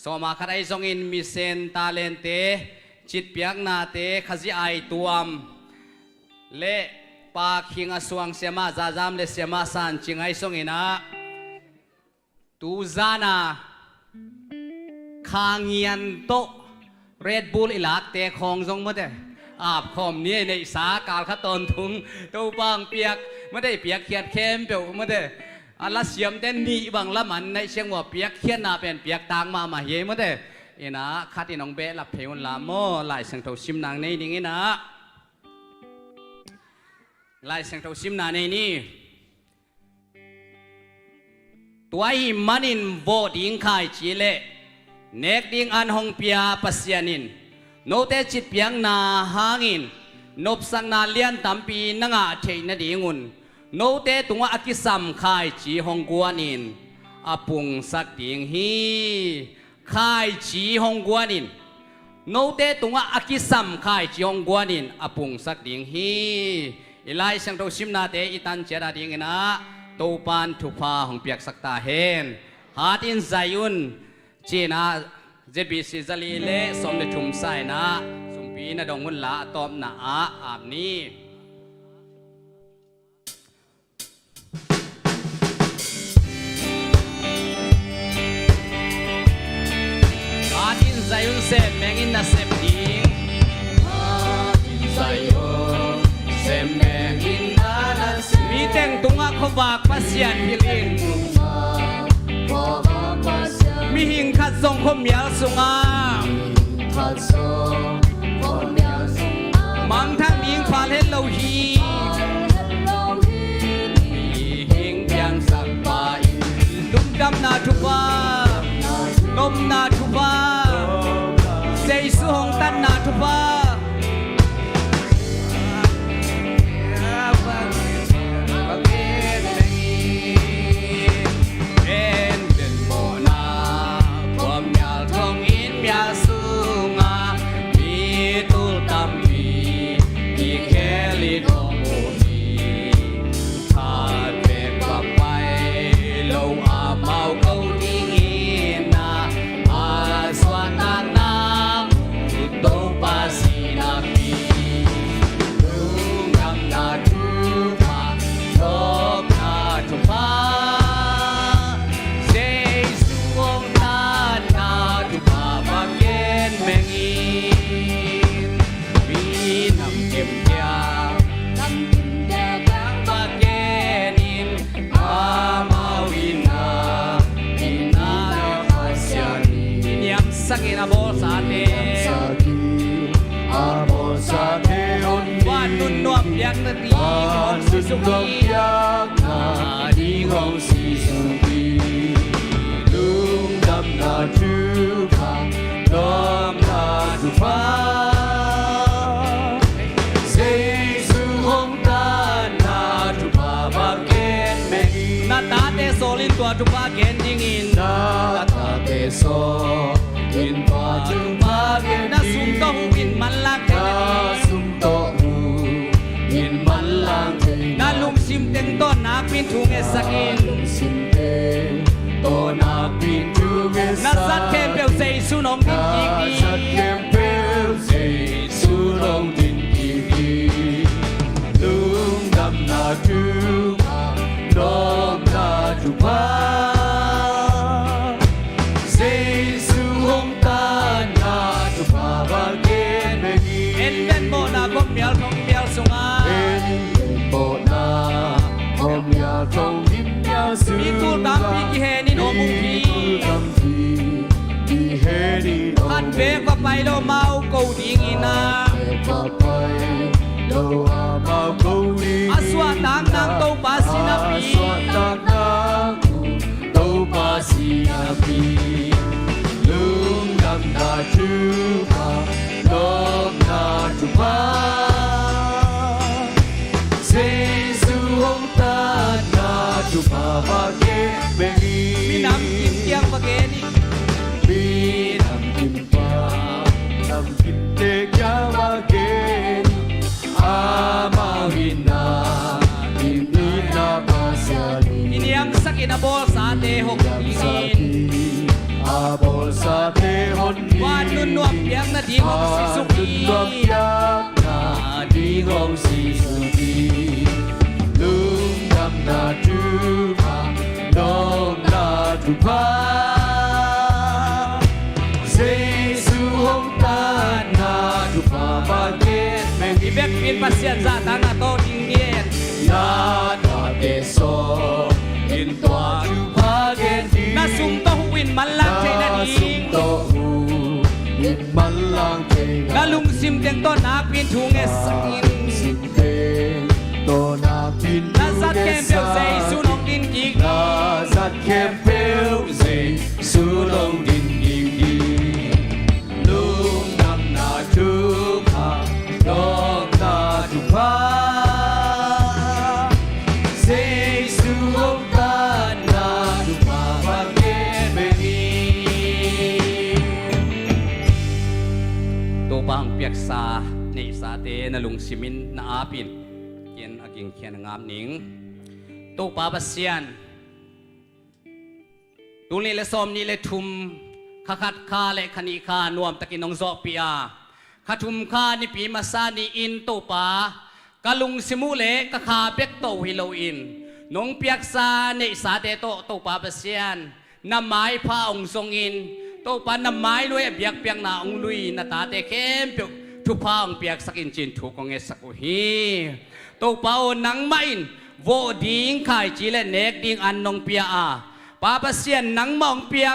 สมาคัดไอซงอินมิเซนตาเลนเตจิตเปียกนาเตขจิไอตัวมเละปาคิงอสวงเสียมาซาจามเลเสียมาสันจิงไอซงอินะตูซานาคางเงียนโตเรดบูลอิลักเตคองซงมาเดอาบคอมนี่ในสากาลขตอนทุงตูปังเปียกไม่ได้เปียกเขียดเข้มเปียวมาเดอัลลเสียมเต้นนี่บางละมันในเชียงว่าเปียกเขียนนาเป็นเปียกตางมาเยมาเดเอนะคัดอินองเบลับเพยุนลาโมลายเสียงเท่าชิมนางในนี่นะลายเสียงเท่าชิมนาในนี่ตัวหิมันอินโวดิงไข่จีเล่เนกดิงอันฮงเปียปัสยานินโนเตจิตเปียงนาหางินนบสังนาเลียนตัมปีนังอาเทนดิงุนโนเตตุงอากิสัมไข่จีฮงกวานินอาปุงสักดิงฮีไข่จีฮงกวานินโนเตตุงอากิสัมไข่จีฮงกวานินอาปุงสักดิงฮีอีไลเสียงเท่าชิมนาเตอิตันเจราดิงนะตูปานทุพาของเปียกสักตาเฮนฮาตินไซยุนจีนาเจบีซิซาลีเลสมเดชุมไซนะสมปีนาดงมุนละตอมนาอาบนี้ฮาตินไซยุนเซมแมงอินนาเซมดิงฮาตินไซยุนเซมแมงอินมีแต่งตุงอักขบากปัสยันพิลินมีหิงขัดทรงคมเมียสุงามังทั้งยิงฟาเลโลฮีมีหิงยังสักบายดุมดำนาทุบานมนาทุบาเซยสุหงตันนาทุบาSakina bolsate, bolsate Wanun nuam yak na di hong sisuki, di hong sisuki. Lung dam na tupa, dam na tupa. Say su hong tan na tupa bagen megi. Natate solin tua tupa gendingin. Natate sol. In pa chung pa gen na sum to hu in man lang te na sum to hu in man lang te na lung sim teng to na pin thung e sakin lung sim te to na pin thung e sa na sat kem pel sei su nong tin ki ki sat kem pel sei su nong tin ki ki lung dam na tu dom na tu paมีตูตามปีกิเฮนิโนมุกีฮันเบกว่าไปโลเมาเกาดิงินาอาสวาตางนางโตปาสินาปีลุงดำนาจูปาลมนาจูปา Pabagin bengi Minam kim tiang bageni Minam kimpa Nam kimte kyawagin Amawina Inina pasyani Ini ang sakinabol sa atehok ingin Abol sa tehon Wanun nuam piang na dingong si Suki Na dingong si Suki Lungam na tupa Nong na tupa Sesu hong tan na tupa Bagit Ibek pin pasyan sa tanga to dingin Na teso Intua tupa geti Nasumto huwin malang chay na ding Malang chay na Nalungsim deng to napin tunges sakin Nazat kempel say sunong din gigi Nazat kempel say sunong din gigi Lungnam na tupa Nong na tupa Say sunong na tupa Bagit bengi Tupang piaksa ni sate nalungsimin na apin Kian aging kian ngam ning Tupa basyan Tuli le som ni le tum Kakat ka le kanika nuam takinong zopia Katum ka ni pi masani in tupa Kalung simule kakabek to hilaw in Nung piaksa ni sate to tupa basyan Namay pa ong zongin Tupa namay luy biyak piang na ong luy na tate kempyo Tupa ang piak sakin chin tukong esakuhi Tupa o nang main Vo ding kai chile nek ding anong pia a Papasyan nang maong piak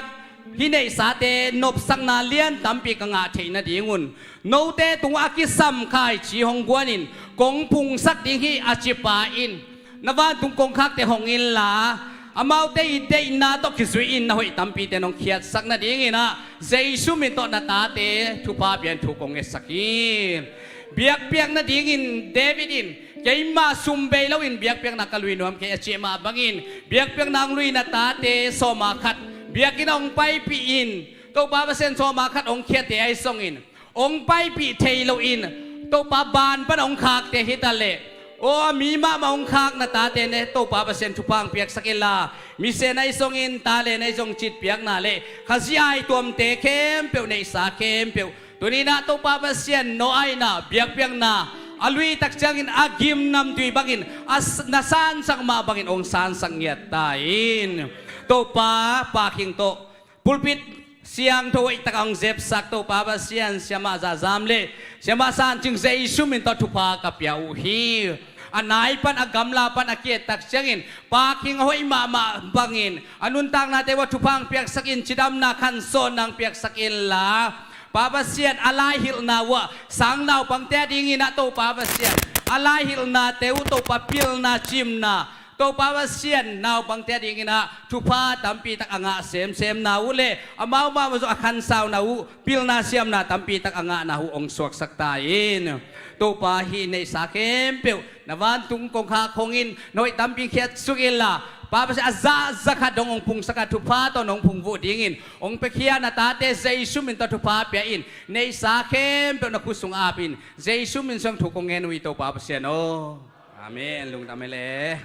Hinay sate nop sang na lian tampi ka nga chay na dingun Note tung akisam kai chi hong guanin Kong pung sak ding hi achipain Navan tung kong kak te hong in la Amaw te ide na to kisuin na hui tampi te nong kiat sak na dingin na Zay sumito na tate tupa biyan tukong esakin Biyak-biyak na dingin Davidin Kay masumbay lawin biyak-biyak na kaluinuam kay achi mabangin Biyak-biyak na ang luy na tate somakat Biyakin ang paipiin To papasen somakat ong kiate ay songin Ong paipi tailawin To paban pa na ong kak te hitale O amima maong kak na tate ne To papasen tupang piyak sakila Mise na isongin tale na isong chit piyak nale Kasi ay tuam te kempyo na isa kempyo Tuni na to papasyan no ay na biyak-biyak na Alwi taksyangin agim nam tuy bangin as nasan sang mabangin ong san sang yatain to pa paking to pulpit siang to itakang zepsak to papasyan siya mazazamle siya masan ching zay sumin to tupa kapyauhi anay pan agamla pan akiet taksyangin paking hoy mama bangin anuntang natin wa tupang piyak sakin chidam na kanson ng piyak sakin la Papasyan alahil na wa sang naw pang te dingin na to papasyan alahil na te to papil na chim na to papasyan naw pang te dingin na tupa tampi tak anga sem na ule amaw maso akan saw na u pil na siam na tampi tak anga na hu ong suak saktain to pa hinay sa kempyo navan tung kong hakongin noy tampi kiat sugila Papa siya azza ka dong ong pung saka tupa to nong pung dingin ong pekia na tate zay sumin to tupa piain nei sakem to nakusung apin zay sumin sang tukong enu ito papa siya no amen lung tamele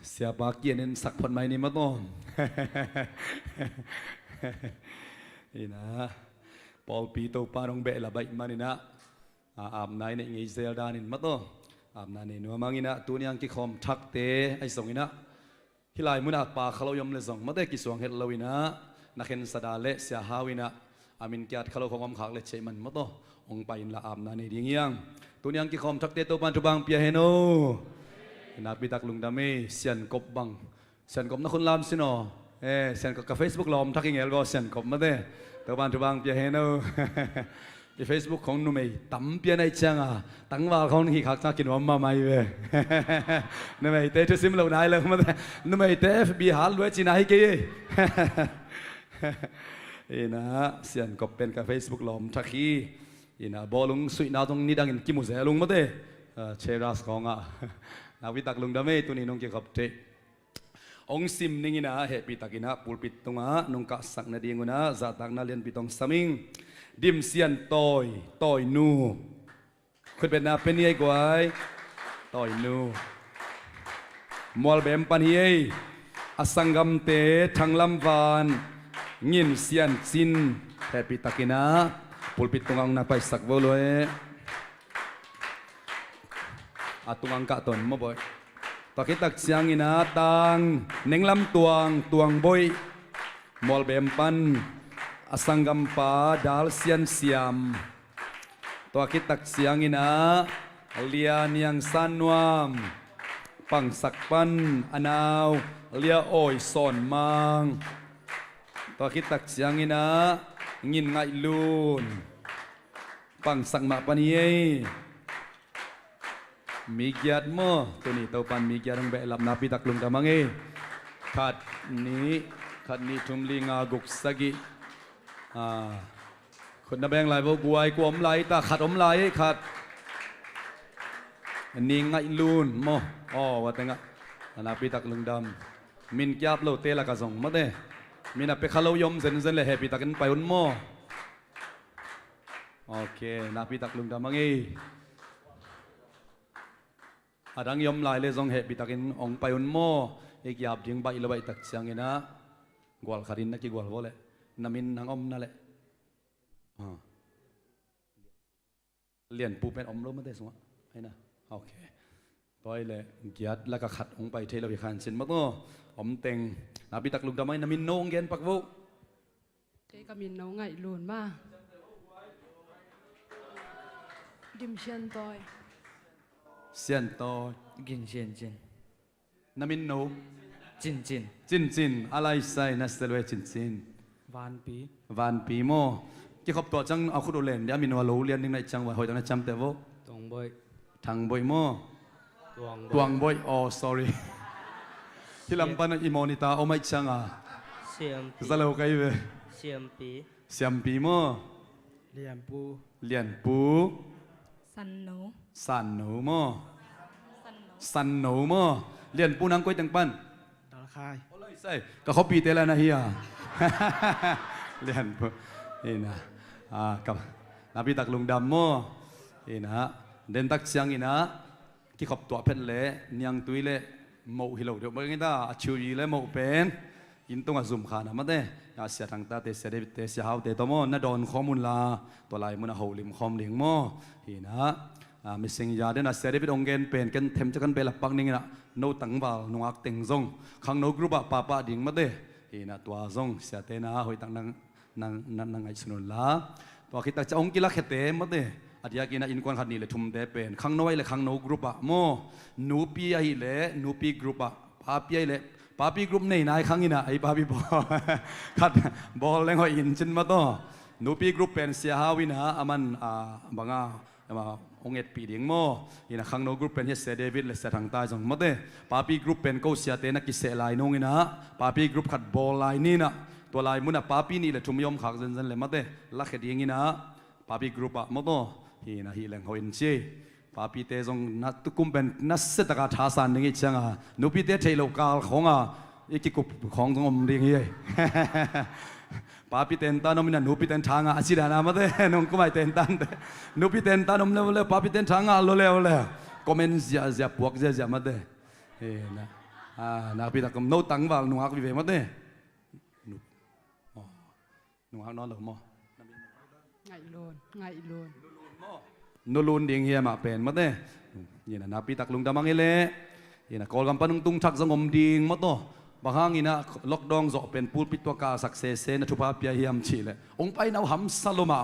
Siapa kianin sakpan main ini mato. Ina, Paul Pito parong be labay manina. Amnay na ingay Zeldanin mato. Amnay no mangina tunyang kikom takte ay songina. Hilay muna pa kalau yom lezong mate kiswang het lawina. Nakin sadale siya hawina. Amin kiat kalau kong kak le man mato. Ong pain la amnay dingyang. Tunyang kikom takte to pantubang piyaheno. Napitak lung dami siyan kop bang siyan kop na kun lam sino เสียนกับ Facebook ลอมทักยังไงก็เสียนกบมาเด้ตัวบ้านตัวบางเปียเห็นเอาที่ Facebook ของนุ่มไอ้ตั้มเปียในเชียงตั้งว่าเขาหิขักจะกินว่ามาไม่เว้ยนุ่มไอ้เตะทุซิมเราได้เลยมาเด้นุ่มไอ้เตะบีหาลวยจีน่าให้กี่นะเสียนกบเป็นกับ Facebook ลอมทักขี้นะบอลลุงสุยนาตรงนี้ดังกินกิมุเสลุงมาเด้เชรัสของนาวิตักลุงดำเมตัวนี้น้องเกี่ยวกับเตองซิมนี่นะเหตุปีตักินะปูลปิดตรงนงกะสักนาดีงนะจัดตักนาเลียนปิดตรงสมิงดิมเซียนตอยนูคุณเป็นนาเป็นยังไงตอยนูมอลเบมปันเฮียอสังกัมเตทังลำวานงินเซียนซินเหตุปีตักินะปูลปิดตรงนาไปสักวอลเลยตรงกะตนมาบ่อยตะกิตักเสียงอินาตังเน่งลำตวงบ่อยมอลเบมปันอสังกัมปาดาลเซียนเสียมตะกิตักเสียงอินาเลียนยังสันวามปังสักปันอนาวเลียโอยสอนมังตะกิตักเสียงอินางินไงลูนปังสักมาปันเยมีเกียรติมั้งตัวนี้ตัวปันมีเกียรติแบบลำนาพิตักลุงตามังเอขัดนี้ทุ่มลิงากุกสกิคนนับแบงไหลพวกกวยกวมไหลตาขัดอมไหลขัดนี่ไงลูนมั้งอ๋อว่าแต่งะนาพิตักลุงดำมินแก้บโลเตละกะส่งมาเด้มินอะไปขลุ่ยมเซนเลยเฮปิตักกันไปอุ่นมั้งโอเคนาพิตักลุงดำมังเอดังยมลายเลยทรงเหตุปิตักินองไปอุ่นโม่อีกหยาบยิงใบละใบตักเสียงเงินะกวลขารินนักกีกวลโวเลยนามินนางอมนั่นแหละเลียนปูเป็นอมรู้ไม่ได้สมะให้นะโอเคต่อยเลยเกียรติแล้วก็ขัดองไปเทลวิคานเส้นมักโน่อมเต็งนาปิตักลุงทำไมนามินโนงเย็นปักวุเกก็มินน้องไงลุนมาดิมเชียนตอยเสียนต่อกินเชียนจินนามินโนจินอะไรใส่นัสเตลเวจินวันปีโมที่เขาตัวจังเอาคุณดูเล่นเดี๋ยวมินว่ารู้เรียนยังไงจังว่าหอยตอนนั้นจำแต่ว่าตองบอยทางบอยโมตวงบอยอ๋อ sorry ที่ลำปันอีโมนิตาโอไม่จังเสียมจะเล่าไงเว้เสียมปีโมเลียนปูสันหนูโมเรียนปูนังก้อยตังปันดาลคายโอ้ยใส่ก็เขาปีเตแล้วนะเฮียเรียนปูนี่นะกับนาพิตักลุงดำโมนี่นะเดินตักเสียงนี่นะที่ขอบตัวเพชรเล่เนียงตุยเล่โมฮิโลเดี๋ยวเมื่อกี้ตาชิวยีเล่โมเป็นยินตรงกับซุ่มขานะมาเด้เสียทางตาเตเสียเดเตเสียหาวเตตโมน่าโดนข้อมูลลาตัวลายมันหาวลิมคอมลิงโมนี่นะมิสิงยาเดนะเสียเดวิดองเกนเป็นกันเทมจะกันไปหลับปังนี่นะโนตังบาลนวักเต็งซงขังโนกรุ๊ปป้าดิ่งมาเด้นี่นะตัวซงเสียเตนะหอยตังนังไอสนุนลาตัวคิดแต่จะองกิลักเตมาเด้อาทิตย์กินอินควันขัดนี่เลยทุ่มเตเป็นขังโนไอเลยขังโนกรุ๊ปโมนูปีไอเลยนูปีกรุ๊ปป้าปีไอเลยป้าปีกรุ๊ปนี่นายขังนี่นะไอป้าปีบอลขัดบอลแรงหอยอินจินมาต่อนูปีกรุ๊ปเป็นเสียหาวินะอามันบังมาองเอ็ดปีดิ่งโม่ยินะขังโนกรุ๊ปเป็นเฮสเซเดวิดและเซทังตายจังมาเต้ป้าปีกรุ๊ปเป็นกูเสียเตนักกิเสลายนงอินะป้าปีกรุ๊ปขัดบอลลายนี่นะตัวลายมุนะป้าปีนี่เลยทุ่มยมขักเซนเลยมาเต้ลักเขดิ่งอินะป้าปีกรุ๊ปอะมาโต้ยินะฮิแรงหอยอินเช่ป้าปีเตจงนัดตุกุมเป็นนัดเซตกาท้าสันดิ่งอิจังนูปีเตเทโลกาลของอีกกุบของตรงอมดิ่งเย่ป้าพิเตนตานอมนี่นูพิเตนทางอาศิดานามาเต้นงก็ไม่เต้นตันนูพิเตนตานอมเลยป้าพิเตนทางโลเลวเลยคอมเมนต์จะพวกจะมาเต้นะนาพิตากมโนตังว่านูฮักวิเวมาเต้นูฮักนอนหรือมั้งไงลูนนูลูนดิ่งเฮียมาเป็นมาเต้ยี่นะนาพิตักลุงดามังเอเล่ยี่นะกอลกำปั้นตุงชักสงมดิ่งมาโตบางครั้งนี่นะล็อกดองจะเป็นปูปิดตัวกาสักเซเซนะทุบพิยาฮิมชีเลยองไปน่าหำสโลมา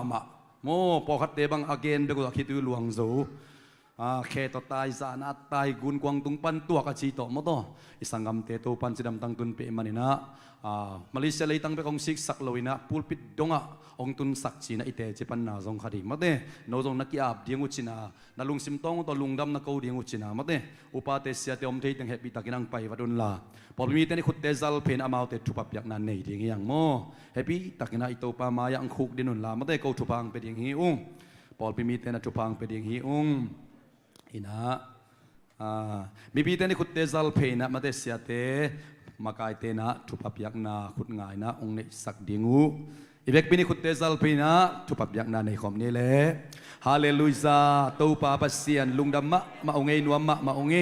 โมพอขัดเตบังอเกนเบกุคิดดูหลวงโซ เคตตายสานาตายกุนกวางตุงปันตัวกะจีโตมโตอิสังกำเตโตปันจิดำตังตุนเปมันินะมาเลเซียเลยตังเปกองซิกสักลอยนะปูลปิดดงะองตุนสักจีนะอิเตจิปันนาจงคดีมาเตโนจงนักยาบเดียงอุจินานาลุงซิมตองตัวลุงดำนักเขาเดียงอุจินามาเตอุปาเตเสียเตอมเทตังเฮปิตากินังไปวัดุนลาพอมีเตนิขุดเตซัลเพนอามาวเตทุบยักนันเนยเดียงยังโมเฮปิตากินาอิโตปามายังคุกดินุนลามาเตเขาทุบังไปเดียงฮีอุงพอมีเตนะทุบังไปเดียงฮีอุงอินะมีปีเตนิขุดเตซัลเพนะมาเตเสียเตมากายเตนะทุบยักนาขุดง่ายนะองเนสักเดียงูอีเบกปีนิขุดเตซัลเพนะทุบยักนาในคอมนี้แหละฮาเลลูยาตูปาปัสเซียนลุงดำมาองเงนัวมาองเง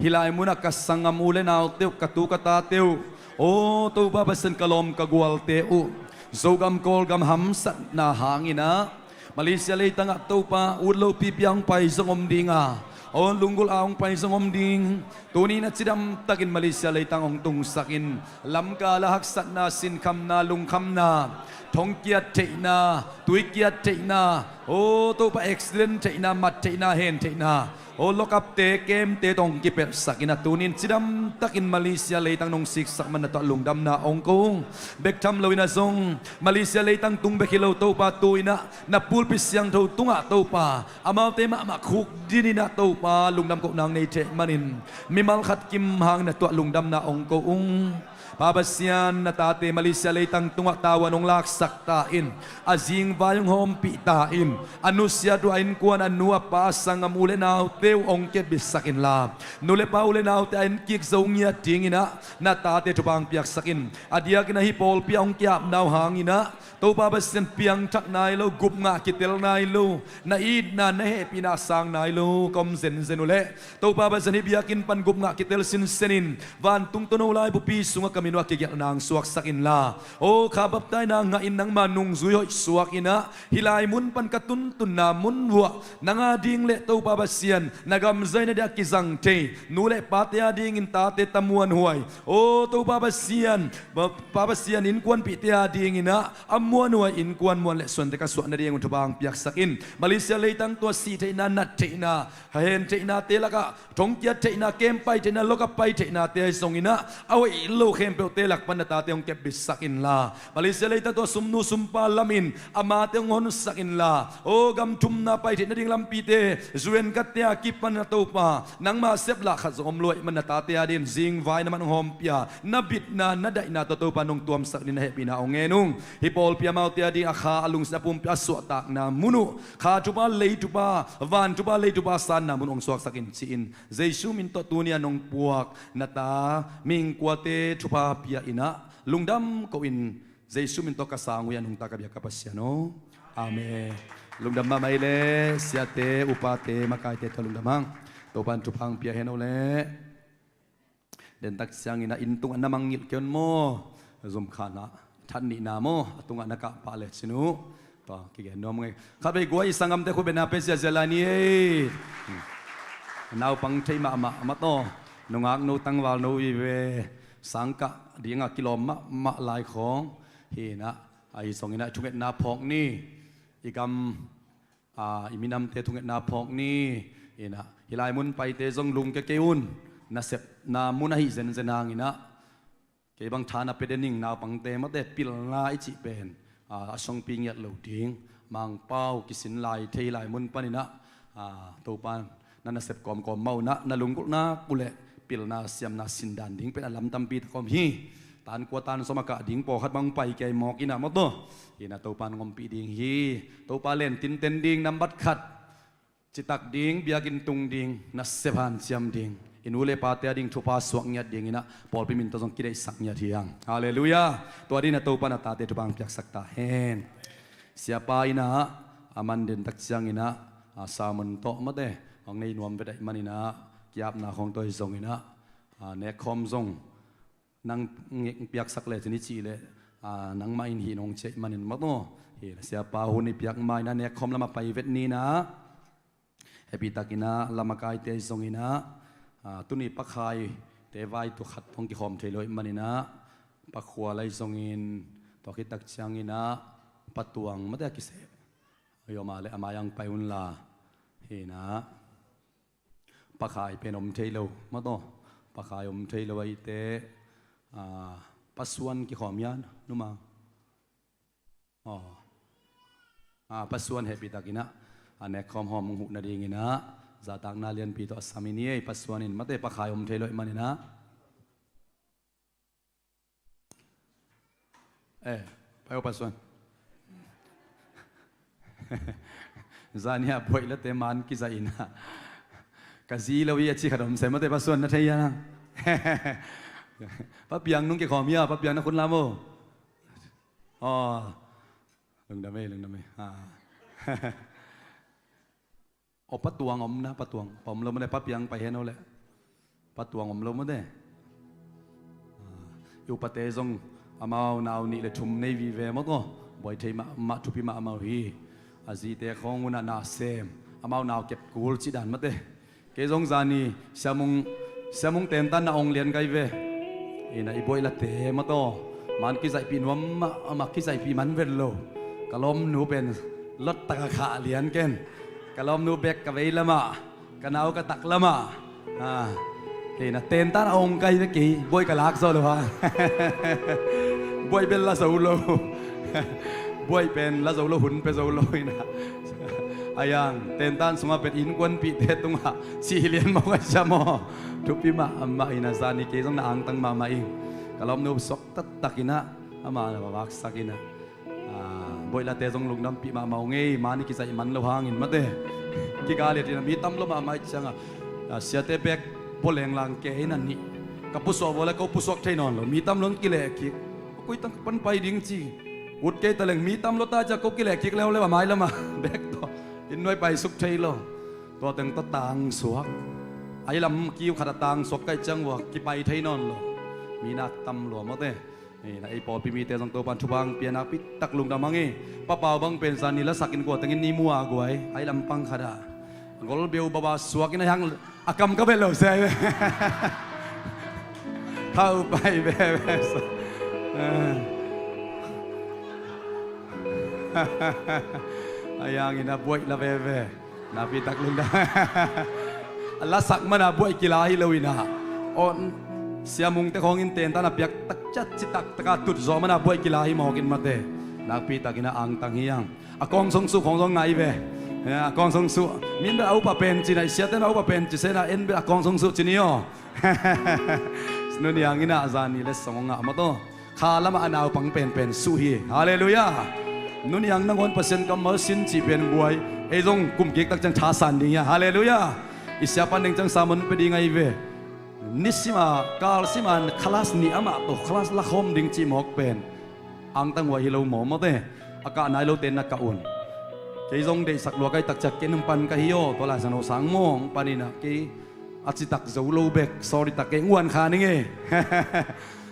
ฮิลายมุนักกัสสังมูเลนาวเตียวกตูกตาเตียวโอ้ตูปาปัสเซียนกลมกกวลเตอุโซกัมโกลกัมหัมสัตนาหางินะมาเลเซียเลยตั้งตูปาอุดโลปีเปียงไปสงมดิงาโอ้ลุงกุลอาองไปสงมดิงตัวนี้นัดจิดำตักินมาเลเซียเลยตั้งองตุงสักินลำกาละหักสัตนาสินคำนาลุงคำนาทงเกียรตินาตุยเกียรตินาโอ้ตัวปะเอ็กซ์เลนเทนามัดเทนาเฮนเทนาโอ้ลกับเตเกมเตตองกิเปสักินตัวนี้จิดำตักินมาเลเซียเลยตั้งนงสิกสักมันตัวลุงดำนาองกงเบกทำเลวินาซงมาเลเซียเลยตั้งตุงเบกิโลตัวปะตุยนะปูลปิเสียงตัวตุงะตัวปะอามาเตมาคุกดินินะตัวปะลุงดำกนางในเจมันินมิมัลขัดกิมหางนะตัวลุงดำนาองกงBabasyan na tate Malaysia leitang tunga tawa nung laksak tain azing vayong hom pitain anusya duain kuan anua pasang amule na teu ongke bisakin la nule pa ule na tain kik zongya tingina na tate tupang piak sakin adia kina hipol piang kiap naw hangina to babasyan piang tak nailo gup nga kitel nailo na id na nehe pinasang nailo kom zen zenule to babasyan hibiakin pan gup nga kitel sinsenin van tungtunaw lai bupi sunga kami minwa kigyak nang suwak sakin la o kabab tay na ngain nang manung zuyo suwak ina hilay mun pan katuntun na munwa nangading le to babasyan nagamzay na dia kizang te nule pati ading intate tamuan huay o to babasyan inkuan piti ading ina amuan huay inkuan muan le son te kaswa na diyang untubang piyak sakin Malaysia leitang tua si te na nat te na hahen te na te laka tongkia te na kempay te na lokapay te na te song ina away ilo kempel te lakpan na tate yung kebis sakin la Malaysia leitang tua sumnu sumpa lamin amate yung hon sakin la o gamtum na pay te na ding lampite zuen kat te akipan na to pa nang masep la khazom loy man na tate adin zing vai naman ng hompia nabit na naday na to pa nung tuam sak ni na hepi na ongenung hipol pia mau te ading akha alung sa pumpia suatak na munu kha tupa lei tupa van tupa lei tupa san na munong suak sakin siin Jesu minto tunia nong puak nata ming kuate tupa pia ina lungdam ko in Jesu minto kasangu yan nung takabya kapasya no amen lungdam mamaile siate upate makaite to lungdamang topan tupang pia henole den tak siang ina intung anamang ngilkyon mo zum khanaท่านนี่นาโมตุงอันนักปะเลสินุต่อกี่แกนน้อมไงข้าไปกวยสังกัมเตคุเบนาเปเซียเซลานีนาวปังเทมาโตนงอักโนตังวาลโนวีเวสังกะดีงะกิโลมะลายของเฮนะไอสองนี่นะทุงเอ็ดนาพอกนี่อีกำอีมินำเตทุงเอ็ดนาพอกนี่เฮนะฮิลายมุนไปเตจงลุงเกอุนนาเซนามุนหิเซนเซนางนี่นะเก็บบังทานาเป็นนิ่งนาปังเตมาเตปิลลายจิเป็นช่องปิงยัดเหลวดิ้งมังเป้ากิสินลายเทลายมุนปานินะตัวปานนั่นเสพกอมเมานะนั่นลุงกุนากุเลปิลนาเสียมนาสินดันดิ้งเป็นอลัมตัมปีตะกอมฮีตานกัวตานสมกะดิ้งปอขัดบังไปแกมอกินะมดโตอีน่ะตัวปานงอมปีดิ้งฮีตัวปาเล่นตินเต็นดิ้งนำบัดขัดจิตักดิ้งเบียกินตุงดิ้งนัสเซพันเสียมดิ้งอินูเลปาเตียดิ่งทุพาสวกเงียดดิ่งนะพอลพิมินตัวจงกิเลสักเงียดที่ยังฮาเลลูยาตัวนี้นะตัวปานาตาเตทุบังเปียกสักตาเฮนเสียปาอินะอามันเดินตักเสียงอินะสามันโตมาเตของในนวมไปได้มันอินะกียบนาของตัวจงอินะเนคอมจงนังเปียกสักเลยชนิดจีเลยนังไม่หินองเชมันอินมาโตเฮเสียปาหุ่นในเปียกไม้นะเนคอมละมาไปเวทนี้นะเอปิตักินะละมากายเตจงอินะตุนีปักไข่เตวายตุขัดทองกิหอมเทลอยมันนะปักขวาไลซงอินตัวคิดตักเชียงอินะปัตวงไม่ได้กิเสยอมาเลยอามายังไปอุนลาเฮนะ ปะขายเป็นอมเทโลมาต่อปะขายอมเทโลไอเตปัสวนกี่ขอมยันนุมาอ๋อปัสวนเฮปิตากินะอันนี้คอมหอมมุนาดีงินะจะต่างนาเลียนปีต่อสามีนี้ปัสวนอินมาเตปะขายอมเทโลมันนะไปเอาปัสวนZania boy la teman ki za ina kazi lo ya chi khadom se mate pason na thaya na pa piang nung ke khom ya pa piang na khun lamo lung da me o patuang om na patuang pom lo mane pa piang pa hen ole patuang om lo mane yu pate zong amao naw ni le thum nei vi ve mo ko boy thei ma thupi ma amao hi azi te khong una na sem amau naw ket kul chi dan mate ke jong zani samung ten tan na ong lian kai ve ina i boi la te ma to man ki zai pi nuam ma ki zai pi man vel lo kalom nu ben lot ta kha lian ken kalom nu bek ka ve lama kanau ka tak lama ina ten tan ong kai ve ki boi ka lak so lo ha boi bel la so loบวยเป็นละโจโลหุ่นเป็นโจโลยนะอายังเต้นตันสมาเป็นอินกวนปีเตตุงะสี่เหรียญมาไว้ชะมอทุบปีมามาอินาซานิเกจงนางตั้งมาอิงกะลอมนูสกตัดตักินะอามาบักสักินะบวยละเตจงลุงน้ำปีมาเมาเงยมานี่กิใส่มันละหางอินมาเตกิกาเลตินะมีตั้มละมาไม่จังเสียเตเบกโบเลงลังเกยนั่นนี่กับผู้สอบแล้วก็ผู้สอบไทยนอนหรอมีตั้มล้นกิเลสกิกุยตั้งปันไปดิ้งจีอุดเกยตะเลงมีตำรถตาจะกุกิเลกิกแล้วเลยว่าไม้แล้วมาแบกต่ออินน้อยไปสุกเทยโลตัวตึงตะตางสวกไอ้ลำกิ้วขัดตางสวกใกล้จังวะกิไปเทยนอนโลมีนักตำหลวงมาเต้นี่ไอ้ปอปีมีเตสังตัวปันชุบังเปียนักปิตักลุงดามังเงป้าเป่าบังเป็นสานิละสักินกวดตึงอินนิมัวกวยไอ้ลำปังขัดกอลเบียวบ้าสวกกินยังอากำก็เป็นเหล่าเซ่เข้าไปแบบayang ina buat la bebe nabi tak lunda Allah sak mana buat kilahi lawina on siamung te khongin ten ta na piak tak chat citak takatut zo mana buat kilahi mokin mate nabi tak ina ang tang hiang akong song su khong song nai be akong song su min ba au pa pen chi nai sia te au pa pen chi se na en be akong song su chi ni yo nu ni ang ina azani le song nga ma to kha lama anau pang pen pen su hi hallelujah nun yang nangon pasien kamal sin ci pen buai e jong kum kek tak chang tha san ding ya hallelujah isya pan ding chang samon pe ding ai ve nisima kal siman khalas ni ama to khalas la khom ding chi mok pen ang tang wa hi lo mo mo te aka nai lo ten na ka un ke jong de sak lo kai tak chak ken pan ka hi yo to la san o sang mong panina ke achi tak zo lo bek sorry tak ke nguan kha ni nge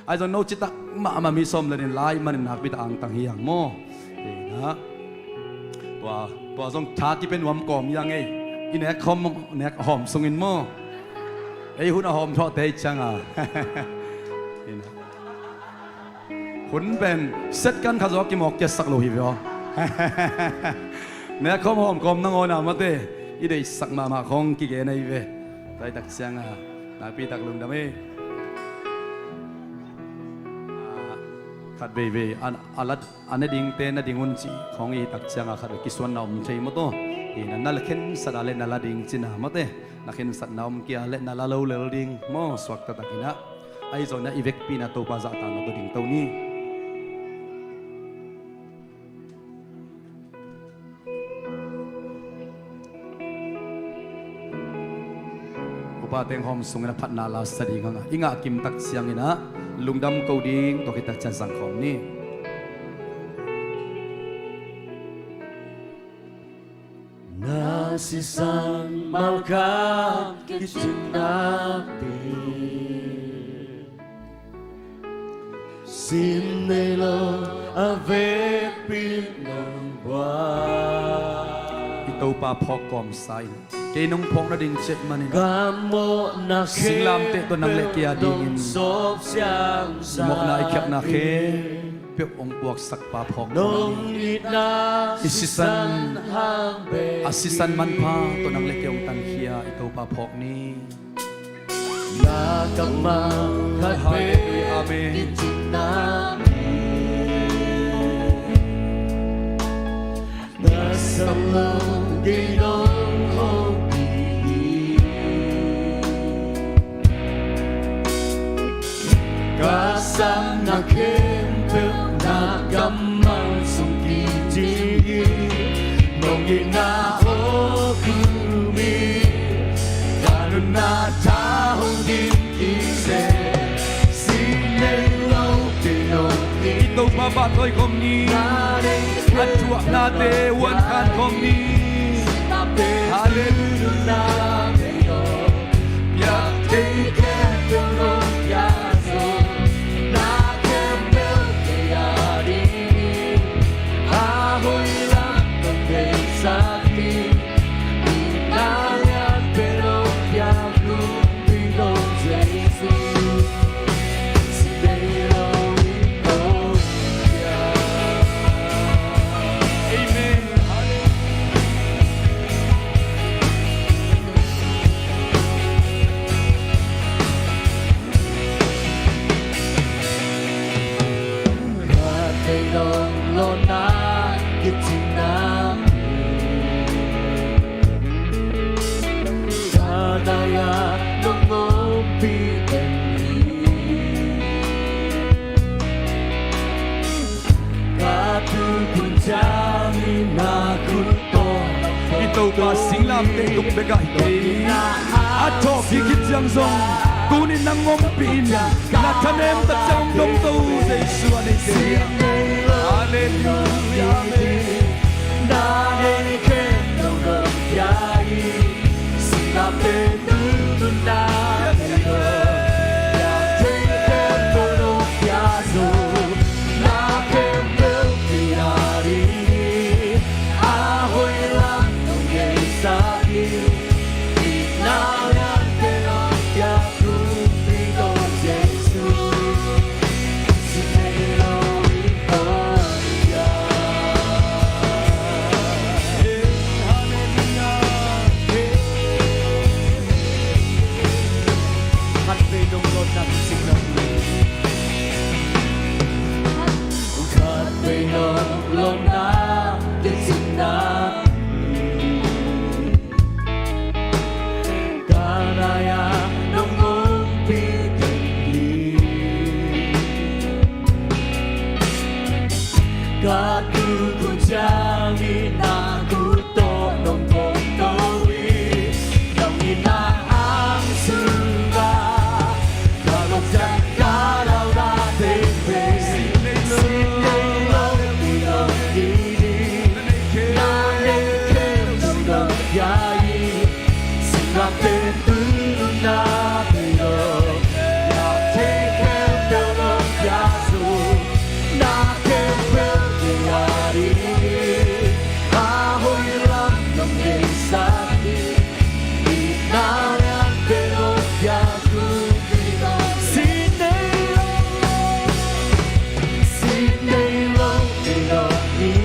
ai jong no chi tak ma mi som le nin lai man na pi ta ang tang hi yang moตัวทรงท้าที่เป็นหวมกอมยังไงอินแอกคอมแอกหอมทรงอินโมไอ้หุ่นหอมทอดเตยจังหุ่นเป็นเซตกันข้าจอกกิมอกเจ็ดสักโลหิวแอกคอมหอมกอมนั่งโอนามาเตอีเดสักมาของกิเกนไอเวไตตักเสียงนาปีตักลุงดำเอขัดเบยอันนี้ดิ่งเตนดิ่งอุ่นจีของอีตักเชียงขัดกิสวนน้ำใช่ไหมตัวอีนั่นนั่นเข็นสัตว์เล่นนั่นละดิ่งจีน่ะมั้งเต้นักเข็นสัตว์น้ำกี่เล่นนั่นละเล่าเล่าดิ่งมั้งสวักตะตะกินะไอ้ส่วนนั้นอีเวกปีน่ะตัวปาจักตาตัวดิ่งตัวนี้อุปาเตงหอมสุงนะพัดนาลาสดีงังอิงะกิมตักเชียงนี่นะลุงดำกูดิ่งตัวกิตักจันสังคมนี่Nasisan malkam kitinapi Sinelo avek pinambwa Ito pa pokom sain Kinong pong na ding chip manin Gamo na Singlam te to nang lekia dingin Sop siyang sa Mok na ikyap na ke เปียกองปวกสักปาพอง nông ít na isisan hang bề asisan man pa to nang leke ong tan khia ito pa phok ni na cầm mang khát bề amen chinh nam na sông lông đi đông hông cả sang na khem phêu na cầm mang sung kỳ chi mong đi na ô kumi kanun na cha hong din ki se sin nei lâu te no ni ito pa ba toy kom ni na nei at chuak na te wan kan kom ni na pe hallelujah na me yo ya te ke te no ya so na ke me te ya di a hoi la to te sa ti na ya pero ya lu vi lo Jesus si te lo ito ya amen và thầy lòng lo na kiếp chính nam ta đây à nông ngô bi tình cả thứ kun cha mi na kun to ito pa singlam te tuk bega hi ato ki kit jang zong kunin nang ngom pin na tanem ta chang dong to jesu ane te hallelujah amen na nên khen nông ngô ya yi xin làm tên tư tu na ya thấy khen nông ngô ya dù na khen nông ya đi a hoi lam nông ye sa đi na ya khen nông ya tu đi do Giêsu xin hãy lo đi ya hát về đông đô nằm sinh lòng hát về đông đô na để sinh na Kanaya đông ngôn phi tình cả tu kun cha mi na ku to nong ngôn to wi nong ni na ang sunga ka lo cha ka lao ra te pe sin nei lo ni lo di di na ne ke nong lo ya yi sin la te tu na pe lo ya te ke te lo ya su na ke pe te ya ri a hoi lam nong ye sa ti ni na ya te lo ya ku ti lo sin nei lo ti lo ni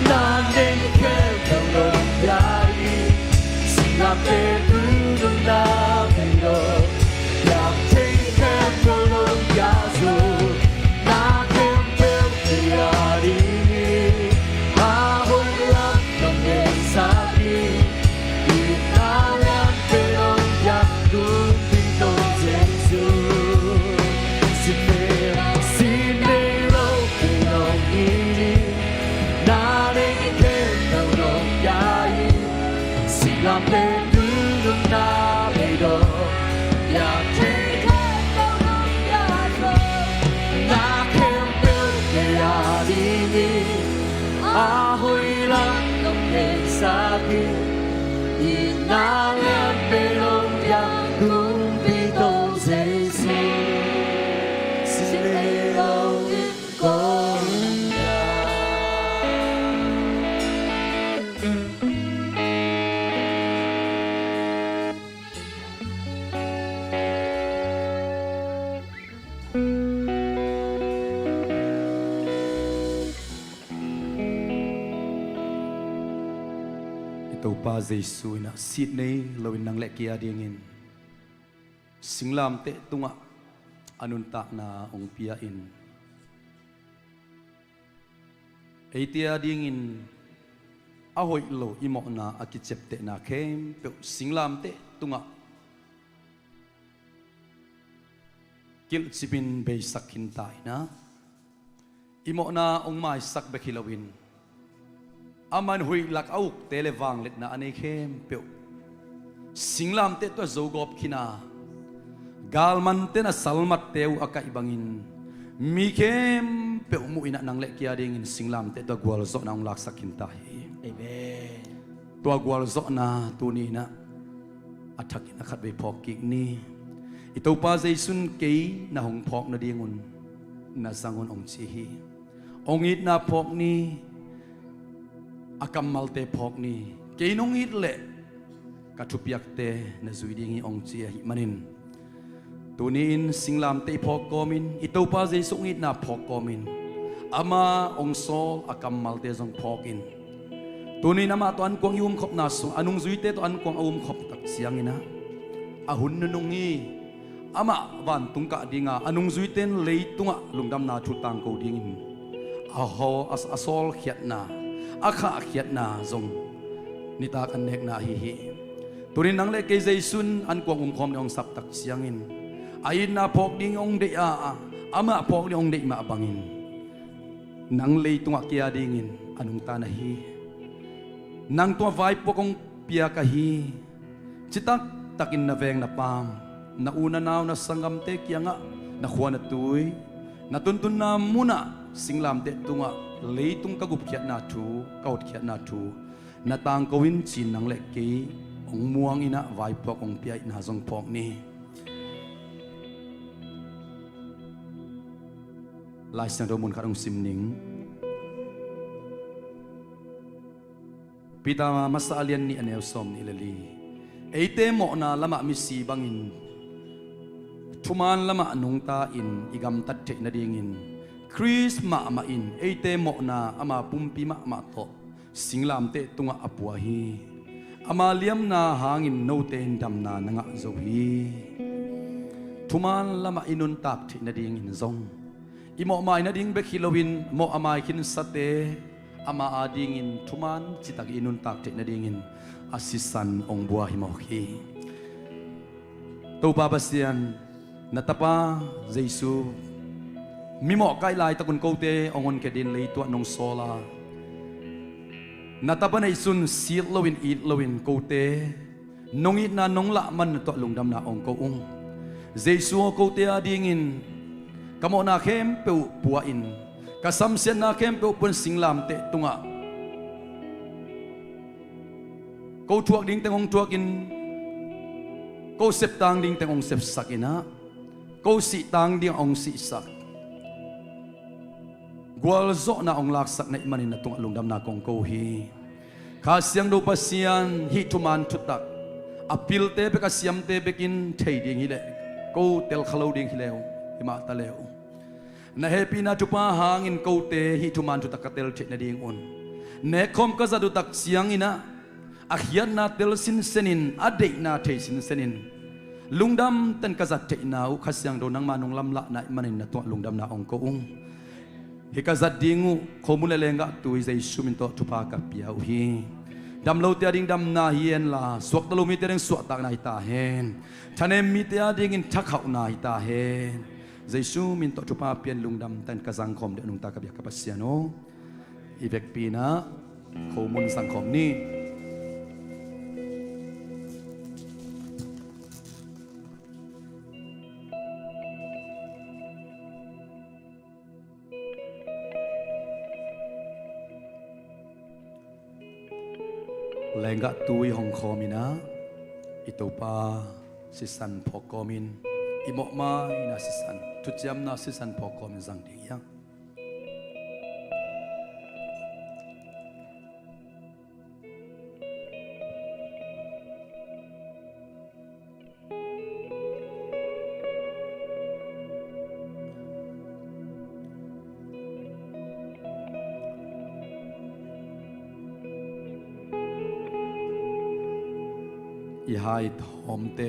na ne ke te lo ya yi sin la te tu na pe lo ya te ke te lo ya su na ke pe te ya ri a hoi lam nong ye sa ti ni na ya te lo ya tu ti do Giêsu sin nei lo ti lo ni na ne ke te lo ya yi sin la te tu na pe do ya te ke te lo ya so na ke pe te ya ri ni a hoi lam nong ye sa ki ni na ya pe lo ya kun pi do Giêsu sin nei lo con ya ito pa Jesu na sit nay lawin nang lekia dingin singlam te tunga anunta na ong piain eitia dingin ahoy lo imo na akichepte na kem pe singlam te tunga kil sipin be sakin tai na imo na ong mai sak bekilawin aman hui lak auk telewang let na ane kem pe singlam te to zogop kina galman te na salmat teu aka ibangin mi kem pe mu ina nang le kia ding singlam te to gwal zo na ong lak sakin tai amen to gwal zo na tu ni na athak na khat be phok ki ni ito pa jaisun ke na hong phok na dingun na zangon ong chi hi ong it na phok ni akam malte phok ni ke nong it le katupiak te na zuidingi ong chi hi manin tunin singlam te phok komin ito pa jaisun it na phok komin ama ong sol akam malte jong phokin tunin ama to an kwang yum khop na su anung zuite to an kwang awum khop tak siang ina ahun nungi ama van tungka dinga anung zuiten leitunga lungdam na thutang ko dingin aho asol khiat na akha khiat na zong nita kan nek na hi hi turin nang le ke jaisun an kwang khom ong sap tak siangin ain na phok ding ong de a ama phok ding ong de ma bangin nang leitunga kia dingin anung ta na hi nang to vai pokong pia ka hi chitak takin na veng na pam na una naw na sangam te kya nga na khuan na tuy na tuntun na muna singlam te tunga leitung kagup khiat na thu kaut khiat na thu na tang kawin chin nang le ke ong muang ina vai pok ong piai na jong phok ni lai sang romun kharong simning pita masa alian ni anel som ni lali eite mo na lama misi bangin thuman lama nung ta in igam tat the na dingin Chris ma ma in eite mo na ama pumpi ma ma to singlam te tunga apua hi ama liam na hangin no ten dam na nga zo hi thuman lama inun tap the na dingin zong imo mai na ding be khilowin mo amai kin sate ama adingin thuman chitak inun tak the na dingin asisan ong bua hi mo hi to babasian natapa Jesu mimo kai lai takun kote ongon ke din lei to nong sola natapa na isun sil lowin it lowin kote nong it na nong la man to lungdam na ong ko ung Jesu kote adingin kamo na khem pe puain kasam sen na khem pe pun singlam te tunga ko thuak ding tengong thuakin ko sep tang ding tengong sep sakina ko si tang ding ong si sak gwal zo na ong lak sak na imanin na tung lungdam na kong ko hi kasyang do pasian hi tuman tutak apil te be kasyam te bekin thei ding hi le ko tel khalo ding hi leo ima ta leo na happy na tupa hangin ko te hi tuman tutak ka tel chet na ding on ne khom ka za du tak siang ina akhian na tel sin senin ade na thei sin senin lungdam tan kazat te na u khasyang do nang manong lamla na manin na to lungdam na ong ko ung hi kazat dingu khomule lenga tu zai sumin to tupa ka pia u hi dam lo tia ding dam na hien la suak talo mi te reng suak tak na ita hen thanem mi tia ding in thakau na ita hen zai sumin to tupa pian lungdam tan kazang khom de nung ta ka bia ka pasiano ivek pina khomun sang khom ni lenga tui hong khomina itopa sisan phokomin imok ma ina sisan tucham na sisan phokomin jang ding yang อีหายทอมเต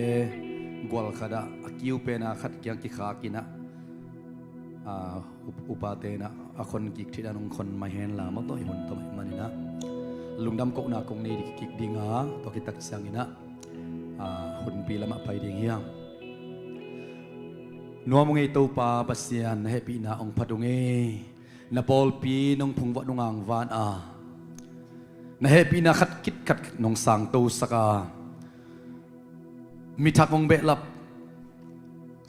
กวลขดาคิวเป็นอาขัดยังกิขากินะอุปาเตนะคนกิกที่ด้านองคนมาเห็นลามาต่อยหุ่นต่อยมันนี่นะลุงดำกกนาคงนี้กิกดิ่งาตัวกิตักเสียงนี่นะหุ่นปีละมาไปดิ่งเฮียงนัวมงไอตัวปาปัสยานเฮปีนาองพัดงเอนาปอลปีนองพุงวัดนงอังวานนาเฮปีนาขัดคิดขัดนองสังตูสกามีทักองเบลับ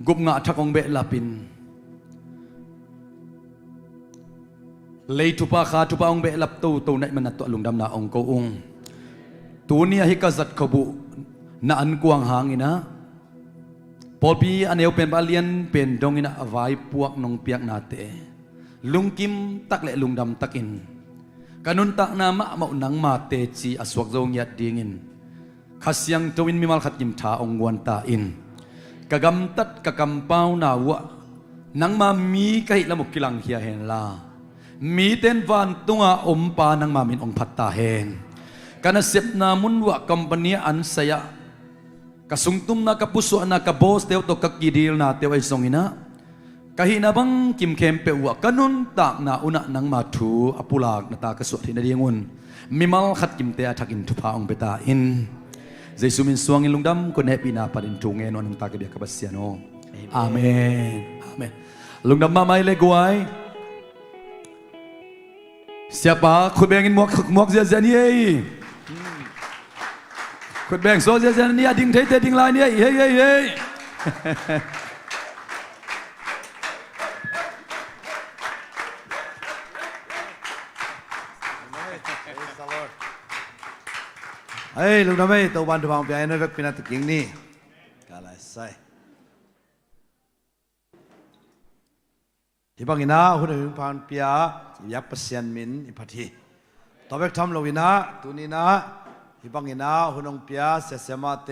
กุบงะทักองเบลับินเลยทุปาขาทุปาองเบลับตูในมันตัวลุงดำนาองโกองตัวนี้ฮิกาจัดขบุนาอันกวางหางอินะพอปีอันเอวเป็นบาเลียนเป็นดงอินะอวัยพวกนองเปียกนาเตลุงกิมตักเละลุงดำตักินกันุนตักนามะมาอุนังมาเตจีอสวกโจงยัดดิ่งินขัดยังตัวอินมีมัลขัดยิมท้าองวนตาอินกะกำตัดกะกำเป้านาวะนังมามีกะหิละมุกิลังเฮียเฮนลามีเต้นวันตัวอมปานังมามินองพัตตาเฮนกันเสพนามุนวะกัมปนีอันเสียกะสุงตุมนักปุสุนักบอสเดียวตกกีดีลนาเตียวไอซงอินะกะหินาบังกิมเคมเปวะกันุนตักนาอุนะนังมาทูอปุลากนาตากะสวดที่นาดีงุนมีมัลขัดกิมเตะทักอินทุพาองเปตาอินเจสุมินสวงอินลุงดำคนเฮปีนาปารินทุงเงินนองตากะเบียกะบัสเซียโนอาเมนอาเมนลุงดำมาไม่เลยกวยsiapa khut beng in muak zia ni ei khut beng so zia ni ding thei te ding lai ni ei hey hey lúc đó mấy tàu ban tàu bang bia nó vek pina tự kinh ni cả lại saiที่บางอินาหุ่นหุ่นพานเปียยักษ์เปอร์เซียนมินอิพัทีต่อไปทำโลวินาตุนีนาที่บางอินาหุ่นองเปียเสเสมาเต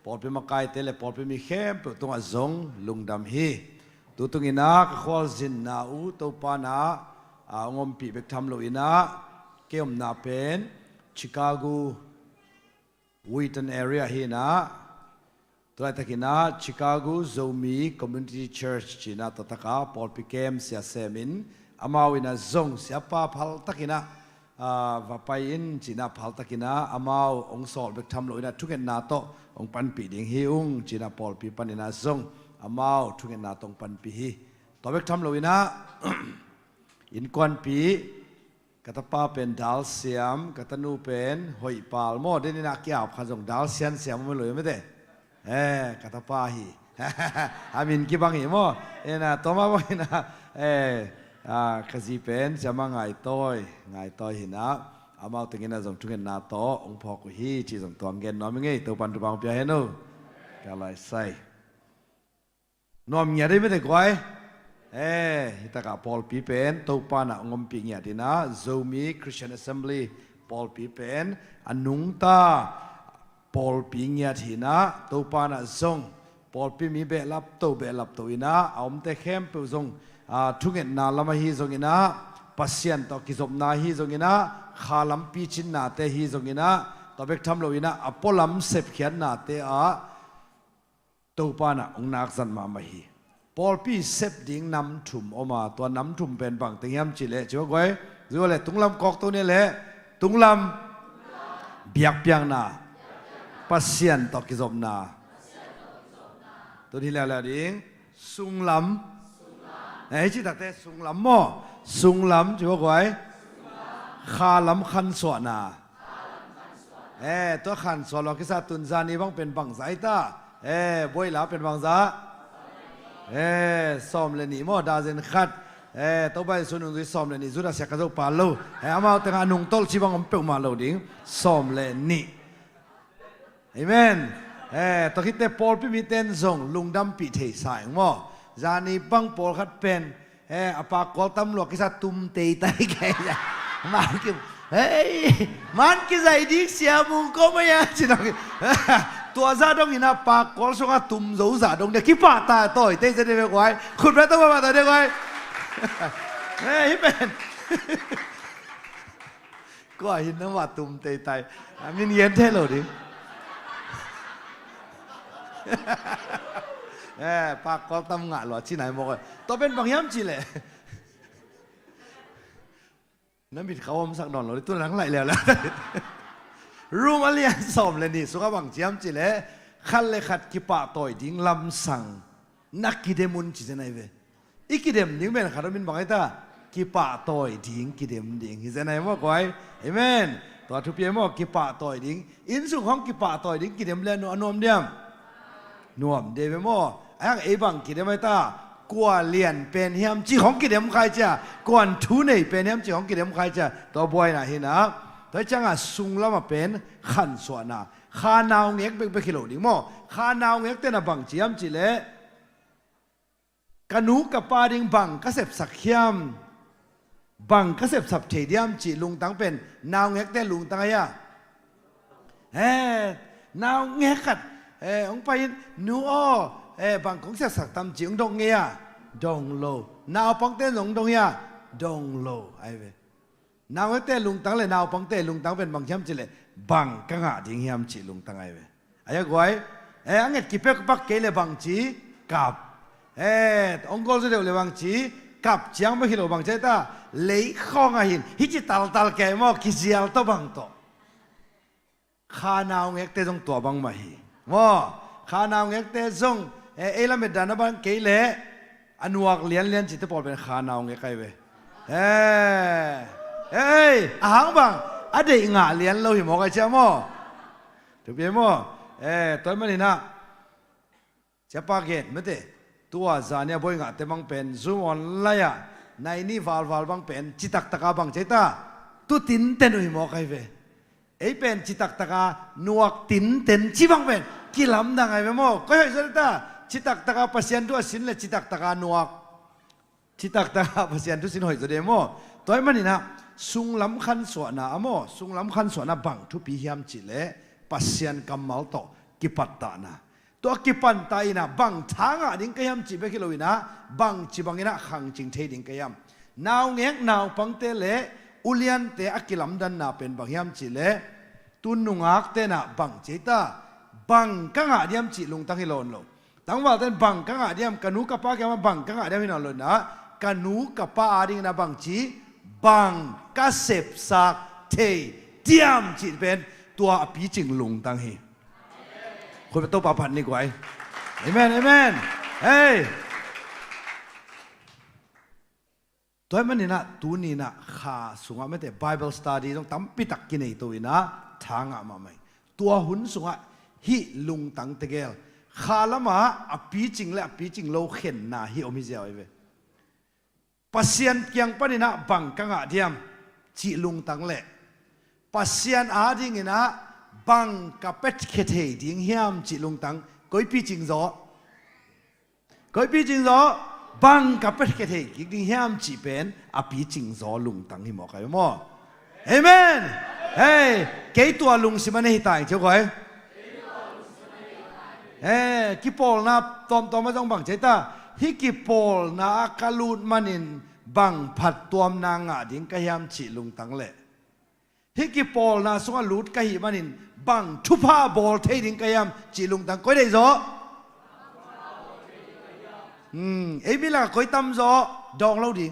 ปอดเป็นมาไกเตเลปอดเป็นมีเข้มตัวงazongลุงดำฮีตัวตุงินาขวาจินนาอูตัวปานาองมปีเบกทำโลวินาเกี่ยมนาเป็นชิคาโกวิตันแอเรียฮีนาตัวตะกินาชิคาโกโซมีคอมมูนิตี้เชิร์ชจีน่าตะตะกาปอลปิเกมเสียเซมินอามาวินาซงเสียป้าพัลตะกินะว่าไปอินจีน่าพัลตะกินะอามาองสอลเบกทำโลอินะทุกเงินนาโตองปันปีดิ่งฮิอุงจีน่าปอลปีปันอินาซงอามาทุกเงินนาตองปันปีฮีตัวเบกทำโลอินะอินควันปีกตป้าเป็นดาลเซียมกตนูเป็นหอยปาลโมเดนินักยาบขันส่งดาลเซียนเสียมไม่เลยไม่ได้กตป้าฮีอามินกี่บางฮีโมนะตัวมาบางฮีนะขจีเป็นจะมาไงต้อยหินะอามาตึงเงินส่งทุกเงินนาโตองพอกุฮีจีส่งตัวเงินน้อยไม่ไงตัวปันตัวบางเปียเฮนูกาลายใส่น้อมเงียได้ไม่ได้กวยฮิตากาปอลปีเป็นตัวปานะงมปีเงียดีนะโซมีคริสเตียนแอสเซมบลีปอลปีเป็นอนุงตาปอลปีเงียทีนะตัวปานะซงปอลปีมีเบลับตัวอินะเอามเตเข้มเปิลซงทุกเงินนาลามาฮีซงอินะปัสยันต่อกิจบนาฮีซงอินะขาลัมปีชินนาเตฮีซงอินะต่อเบกทำโลอินะอปอลัมเซฟเขียนนาเตตัวปานะองนักสันมาฮีปอลปีเซฟดิ้งน้ำถุ่มออกมาตัวน้ำถุ่มเป็นบางติงยมจิเล่จิวก้อยจิวเล่ตุงลำกอกตัวนี้เล่ตุงลำเบียกเปียงนาปัสยันต่อกิจบนาตัวที่แล้วดิ้งสุงลำจิตตักเตสุงลำหม้อสุงลำจิวก้อยขาลำขันสวนาตัวขันสวนเราคิดว่าตุนซานีบ้างเป็นบังสายตาบอยหลาเป็นบังซาซ้อมเลยนี่มอดาเซนขัดตัวใบส่วนหนึ่งที่ซ้อมเลยนี่สุดาเสียกระจกปาโลอามาแต่งานุ่งโตลชีบังอมเปิลมาโลดิ้งซ้อมเลยนี่เอเมนตัวคิดแต่ปอลพิมิเตนซงลุงดำปีเทสายมอจานีบังปอลขัดเป็นอปากอลตำรวจคิดว่าตุ้มเตยไตแก่มันกิมันกินใจดิเสียมุงก็ไม่ยังจินอกตัวซาดงอินาปากกอลส่งอาตุ่มโจซาดงเด็กขี้ปาตาต่อยเต้จะได้ไว้คุณแม่ต้องมาต่อยได้ไว้ฮิเป็นก็หินน้ำว่าตุ่มเตยไตมินเย็นเท่เลยดิ ปากก็ตำงะหรอที่ไหนบอกว่าตัวเป็นบางย้ำจีเลยน้ำบิดเขาอมสักดอนเลยตัวหลังไหลแล้วรู้มาเรียนสอบเลยนี่สุขบางย้ำจีเลยขันเลยขัดกิปะต่อยดิ้งลำสั่งนักกิเดมุนจีจะไหนเว้อีกิเดมดิ้งเป็นขัดมินบางไอ้ตากิปะต่อยดิ้งกิเดมดิ้งจีจะไหนบอกไว้เอเมนตัวทุบเยี่ยมบอกกิปะต่อยดิ้งอินสุของกิปะต่อยดิ้งกิเดมเล่นนวมเดียมนวมเดวิโมไอ้ไอ้บังกิเดมไอ้ตากว่าเลียนเป็นเฮียมจีของกิเดมใครจะกวนทุนเป็นเฮียมจีของกิเดมใครจะตัวบอยนะเห็นนะแต่จังอ่ะสุงแล้วมาเป็นขันสวนาข้านาวเง็กเป็นกิโลดิ้งโมข้านาวเง็กเต้นบังจียมจีเล่กันนูกับปาดิ้งบังก็เสพสักเขียมบังก็เสพสับเทียมจีลุงตั้งเป็นนาวเง็กเต้ลุงตั้งไงอ่ะนาวเง็กกัดองไปนูอ้อบางของเสพสักตำจีองดงเงียดงโลนาวปังเต้ลุงดงเงียดงโลไอ้เว้นาวเง็กเต้ลุงตั้งเลยนาวปังเต้ลุงตั้งเป็นบังเขียมจีเลยบังกังอาดิ้งเฮียมจีลุงตั้งไอ้เว้ไอ้ยังไงอังเง็กกิเปกปักเกลบังจีกับองค์กรจะเดี๋ยวเลยบังจีกับเจียงไม่คิดว่าบังใจตาเลี้ยข้องหินฮิจิตัลแกมอกิเจียลตัวบังโตข้านาวเง็กเตจงตัวบังมาฮีว่าข้านาวเง็กเตจงละเม็ดดานะบังเกลอันวักเลียนจิตตปอลเป็นข้านาวเง็กใครเว้อาหางบังอดีตงาเลียนเราหิมอกไอเจ้ามั่วถูกไหมมั่วตัวมันนี่นะจะปากเกตไม่เตตัวจานเนี่ยบ่อยงาแต่บางเป็นซูมออนไลน์ในนี่วาลบางเป็นจิตักตะกาบางใจตาตุตินเต็นอุยมอกไอเวไอเป็นจิตักตะกานวกตินเต็นชิบางเป็นกิลำดังไอเวโมก็ให้สุดตาจิตักตะกาพัศยันตัวสินเลยจิตักตะกานวกจิตักตะกาพัศยันตัวสินหอยสุดเดโมตัวมันนี่นะสุงลำคันสวนาโมสุงลำคันสวนาบังทุพิยามจิเลพัศยันกัมมัลโตกิปัตตานาตัวกิปันไตนะบังทางอ่ะดิ้งกยามจีเบกิโลวินะบังจีบังอินะขังจิงเทดิ้งกยามนาวเงกนาวปังเตเลอุเลียนเตอกิลัมดันนาเป็นบังยามจีเลตุนนุงักเตนะบังเจตาบังกังอ่ะดิยามจีลุงตั้งฮิโลนโลตั้งว่าเต้นบังกังอ่ะดิยามกันูกับป้าแกมาบังกังอ่ะดิยามฮิโลนนะกันูกับป้าอาดิ้งนะบังจีบังกัสเซปสักเทดิยามจีเป็นตัวปีจิงลุงตั้งฮีคนเป็นโตปาพันนี่กว่าเอเมนเอเมนเฮ้ยตัวมันนี่นะตัวนี้นะข้าสุงอ่ะไม่แต่ Bible study ต้องตั้มปิตักกินไอตัวนี้นะทางอ่ะมาไหมตัวหุ่นสุงอ่ะฮิลุงตังเตเกลข้าละมาอปีจริงและอปีจริงเราเห็นนะฮิอมิเจลไอเวปัสยันเกียงปนินะบังกังอ่ะเดียมจิลุงตังเละปัสยันอาดิ้งนะบังกับเป็ดเขตดิ้งเฮียมจิลุงตังก้อยปีจิงโซบังกับเป็ดเขตดิ้งเฮียมจิเป็นอปีจิงโซลุงตังหิมอกใครมั่วเอเมนเฮ้ยเกยตัวลุงสิมันให้ตายเจ้าก้อยกิปอลนะตอมไม่ต้องบังใจตาฮิกิปอลนะกาลูดมันินบังผัดตัวมนางอ่ะดิ้งกะเฮียมจิลุงตังเละฮิกิปอลนะสงลูดกะหิมันินบังทุพาบอลเทดิ้งกะยามจีลุงตังก้อยได้จ้ะเอ้ยมีละก้อยตั้มจ้ะดองเราดิ้ง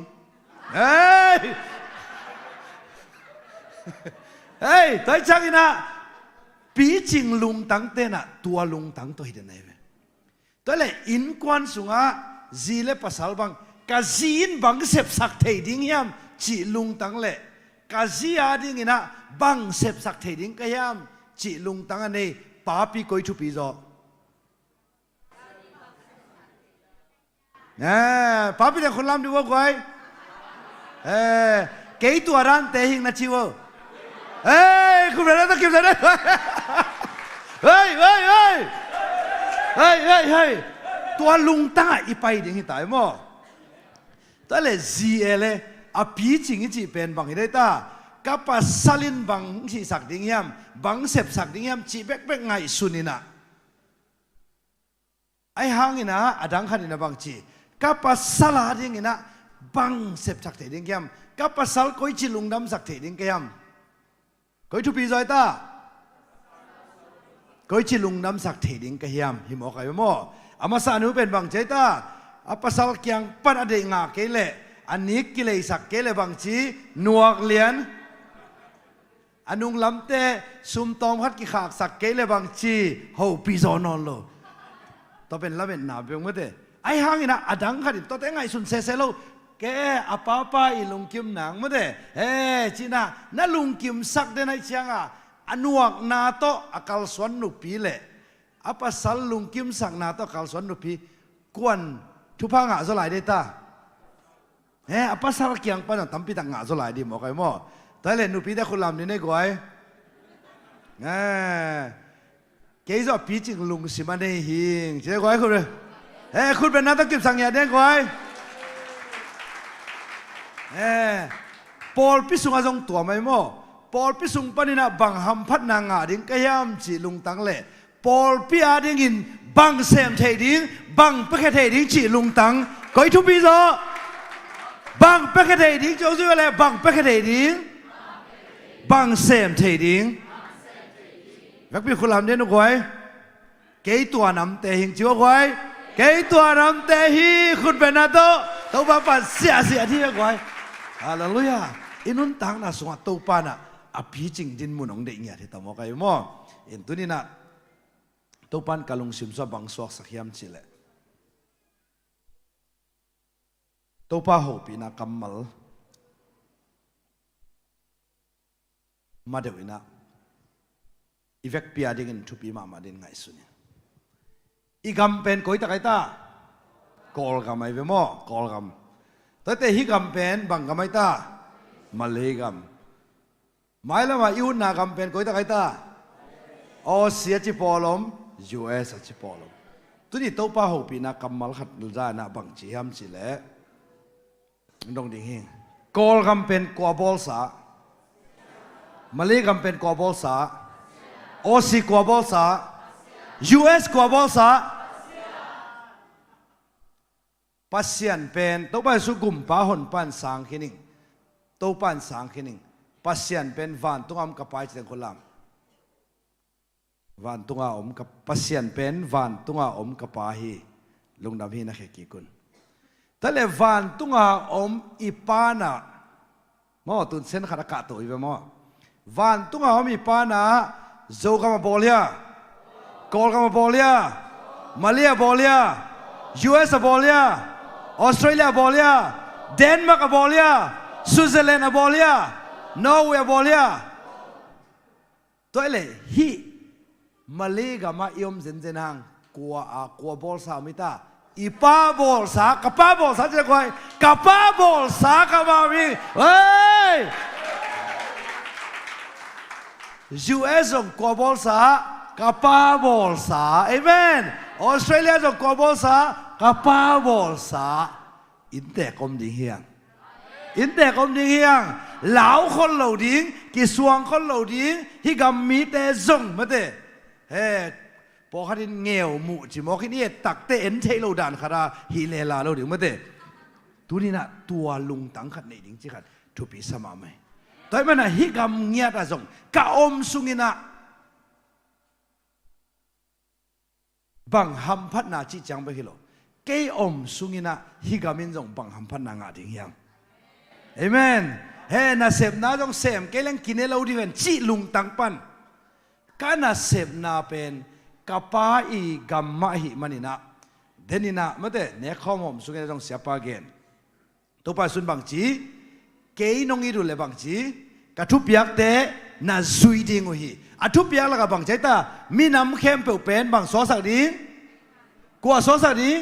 เฮ้ยตัวช่างนะปีจิงลุงตังเต้นะตัวลุงตังตัวเห็นไหนเว้ยตัวเลยอินควันสุงะจีเล่ภาษาบังกะจีนบังเสพสักเทดิ้งยามจีลุงตังเล่กะจีอาดิ้งนะบังเสพสักเทดิ้งกะยามจีลุงตังอันนี้ป้าปีก้อยชุปีจ้ะป้าปีเด็กคนลำดีวะก้อยเกยตัวร้านเตหิงนะชิวคุณเป็นอะไรต้องเก็บใจได้เฮ้ยตัวลุงตังอีไปดิ้งที่ตายมั้งตัวเลยจีเลยอาปีจิงจีเป็นบังที่ได้ตากับปัสสลินบังที่สักดิ้งยามบังเสพสักดิ้งยามจีเบกไงสุนินะไอหางอินะอดังขันอินะบังจีกับปัสสลาดิ้งอินะบังเสพสักเทดิ้งยามกับปัสสลก้อยจีลุงดำสักเทดิ้งยามก้อยทุปีจอยตา ก็จิลุงน้ำสักเทดิงกะเฮียมหิมอกไอ้โมอามาสานุเป็นบางใจตาอปัสสาวะยังปันอเดงาเกเลอันนี้กิเลสักเกเลบางจีนวกเลียนอันุงลำเตซุมตอมฮัดกิขากสักเกเลบางจีหูปีโซนอนโลต่อเป็นละเป็นหนาเพียงเมื่อเดไอ้หางอินะอดังขัดต่อแต่ไงสุนเซเซโลแกอป้าป้าอีลุงกิมหนังเมื่อเดจีน่ะนั่นลุงกิมสักเดนไอเชียงอ่ะอนุวักนาโตอากาลสวนนุปีเล่อปัสสาวะลุงกิมสักนาโตอากาลสวนนุปีกวนทุพังอ่ะสลายได้ตาอปัสสาวะเกียงปันตั้มปีต่างอ่ะสลายดีหมอไก่หม้อแต่เล่นนุปีได้คนลำนี่ได้ก่อยเกี่ยวกับปีจิงลุงสิมันได้หิงใช่ก่อยคุณเลยคุณเป็นนักตะกิบสังเกตได้ก่อยปอลพิสุงอาจงตัวไม่หม้อปอลพิสุงปนินะบังหัมพัดนางาดิ้งกยามจีลุงตังเล่ปอลพิอาดิ้งอินบังเซมเทดิ้งบังเปกเทดิ้งจีลุงตังก่อยทุบีโซบังเปกเทดิ้งโจซุอะไรบังเปกเทดิ้งบังเซมเทดิ้งรักพี่คุณลำเด่นนุก้อยเกยตัวนำเตหิงจิ๋วก้อยเกยตัวนำเตหิคุณเป็นนาโตตัวบ้าปันเสียที่ก้อยฮาเลลูยาอินุนตังน่ะสงตัวปานะอภิจิงดินมุนองเดียที่ตามอกไอ้หม้ออินตุนี่น่ะตัวปานกาลงซิมซาบังสวกสักยามชิเลตัวป้าหูปีน่ะกัมมัลมาเดี๋ยวนี้นะอีเวกปีอาดิ่งทุปีมาดิ่งไงสุนีอีกัมเป็นก้อยตะไคตากอลกัมไอ้เวมอกอลกัมแต่ฮิกัมเป็นบังกัมไอ้ตามาเลยกัมไม่ละมาอิวนากัมเป็นก้อยตะไคตาออสเซียจิปอลมUS จิปอลมตัวนี้ตัวป้าหูปีน่ะกัมมัลขัดลุจานะบังจีฮัมสิเล่ดงดิ่งหิงกอลกัมเป็นกัวบอลสามาเลยกัมเป็นกัวบอลสาออสซีกัวบอลสา US กัวบอลสาปัสเซียนเป็นตัวไปสุกุมป้าหนปันสังขินิงตัวปันสังขินิงปัสเซียนเป็นวันตุงอมกับไปเจริญคนลำวันตุงอมกับปัสเซียนเป็นวันตุงอมกับไปฮีลุงดำฮีนักเขกีกุนแต่เลยวันตุงอมอีปานะมอตุนเซนขัดกะตัวอีเวมอวันตุงอมอีปานะโจกามาบอลเลียกอลกามาบอลเลียมาเลเซียบอลเลีย US บอลเลียออสเตรเลียบอลเลียเดนมาร์กบอลเลียสวิตเซอร์แลนด์บอลเลียนอร์เวย์บอลเลียตัวเล่ฮีมาเลกามาอิมเซนเซนังกัวบอลสามิตาอีป้าบอลสากับป้าบอลสาจะคอยกับป้าบอลสากับมามีเฮ้ย US ส่งกัวบอลสากับป้าบอลสาเอเมนออสเตรเลียส่งกัวบอลสากับป้าบอลสาอินเตะกลมดิ่งเฮียงอินเตะกลมดิ่งเฮียงเหลาคนเหล่าดิ่งกิสวงคนเหล่าดิ่งที่กำมีแต่ส่งมาเตะเฮ้พอเขาดินเงียวหมู่จิมอคินี่ตักเตะเอ็นเทโลดานคาราฮิเลลาเราดิ่งมาเตะตัวนี้นะตัวลุงตังขัดในดิ่งจิขัดทุปีสมาไหมแต่มันนะฮิกำเงียตาส่งกะอมสุงินะบังฮัมพัดนาจิจังไปฮิโลเกยอมสุงินะฮิกามินจงบังฮัมพัดนางาดิ่งยังเอเมนเฮน่าเสพน่าจงเสพเกลังกินเราดิเวนจิลุงตังปันการน่าเสพน่าเป็นกับป้าอีกัมมาหิมันนี่นะเดนินะเมื่อเดเนี่ยข้อมสุงินะจงเสียปาเกนตัวไปสุนบังจีเกยนงอีดูเลบังจีกระทุบยักเตน่าซุยดิ่งหีอาทุบยักละกับบังใจตามีน้ำเข้มเปลวเป็นบังซอสักดิ่งกว่าซอสักดิ่ง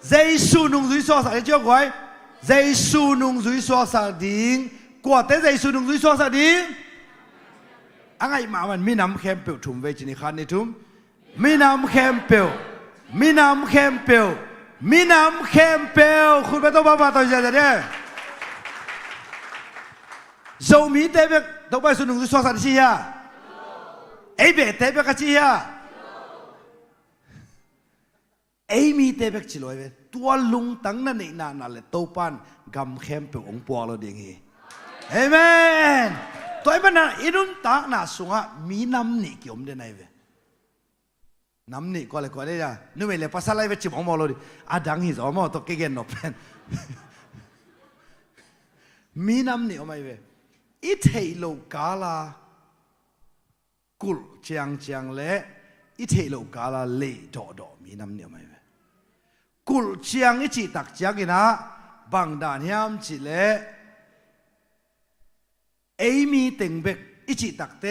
เจสูนุงซุยซอสักเจ้าก้อยเจสูนุงซุยซอสักดิ่งกว่าแต่เจสูนุงซุยซอสักดิ่งอะไรมามันมีน้ำเข้มเปลวทุ่มเวจินิคันนี่ทุ่มมีน้ำเข้มเปลวมีน้ำเข้มเปลวมีน้ำเข้มเปลวคุณไม่ต้องบ้าตัวเจเนี่ยโจมีเตเบกตัวไปสุนุงซุยซอสักที่ยาไอ้เบกเตเบกที่ยาไอ้มีเตเบกชิลอยเวตัวลุงตั้งนั่นเองนั่นแหละตัวปันกำเข้มเปองปัวเราเด้งฮีเอเมนตัวไอ้มันน่ะอินุนตักน่ะสุงะมีน้ำนี่เกี่ยวมเดนไอเว น้ำนี่ก็เลยก็ได้จ้ะนู่นไม่เลยภาษาอะไรไปจิบออกมาเลยอาดังหิสออกมาตัวเก่งๆนบเป็นมีน้ำนี่ออกมาเว้ยอีเทโลกาลากุลเจียงเล่อีเทโลกาลาเล่ดอมีน้ำนี่ออกมาเว้ยกุลเจียงอีจีตักเจียงกินะบางด่านยามจีเล่เอมีเต็งเบกอีจีตักเต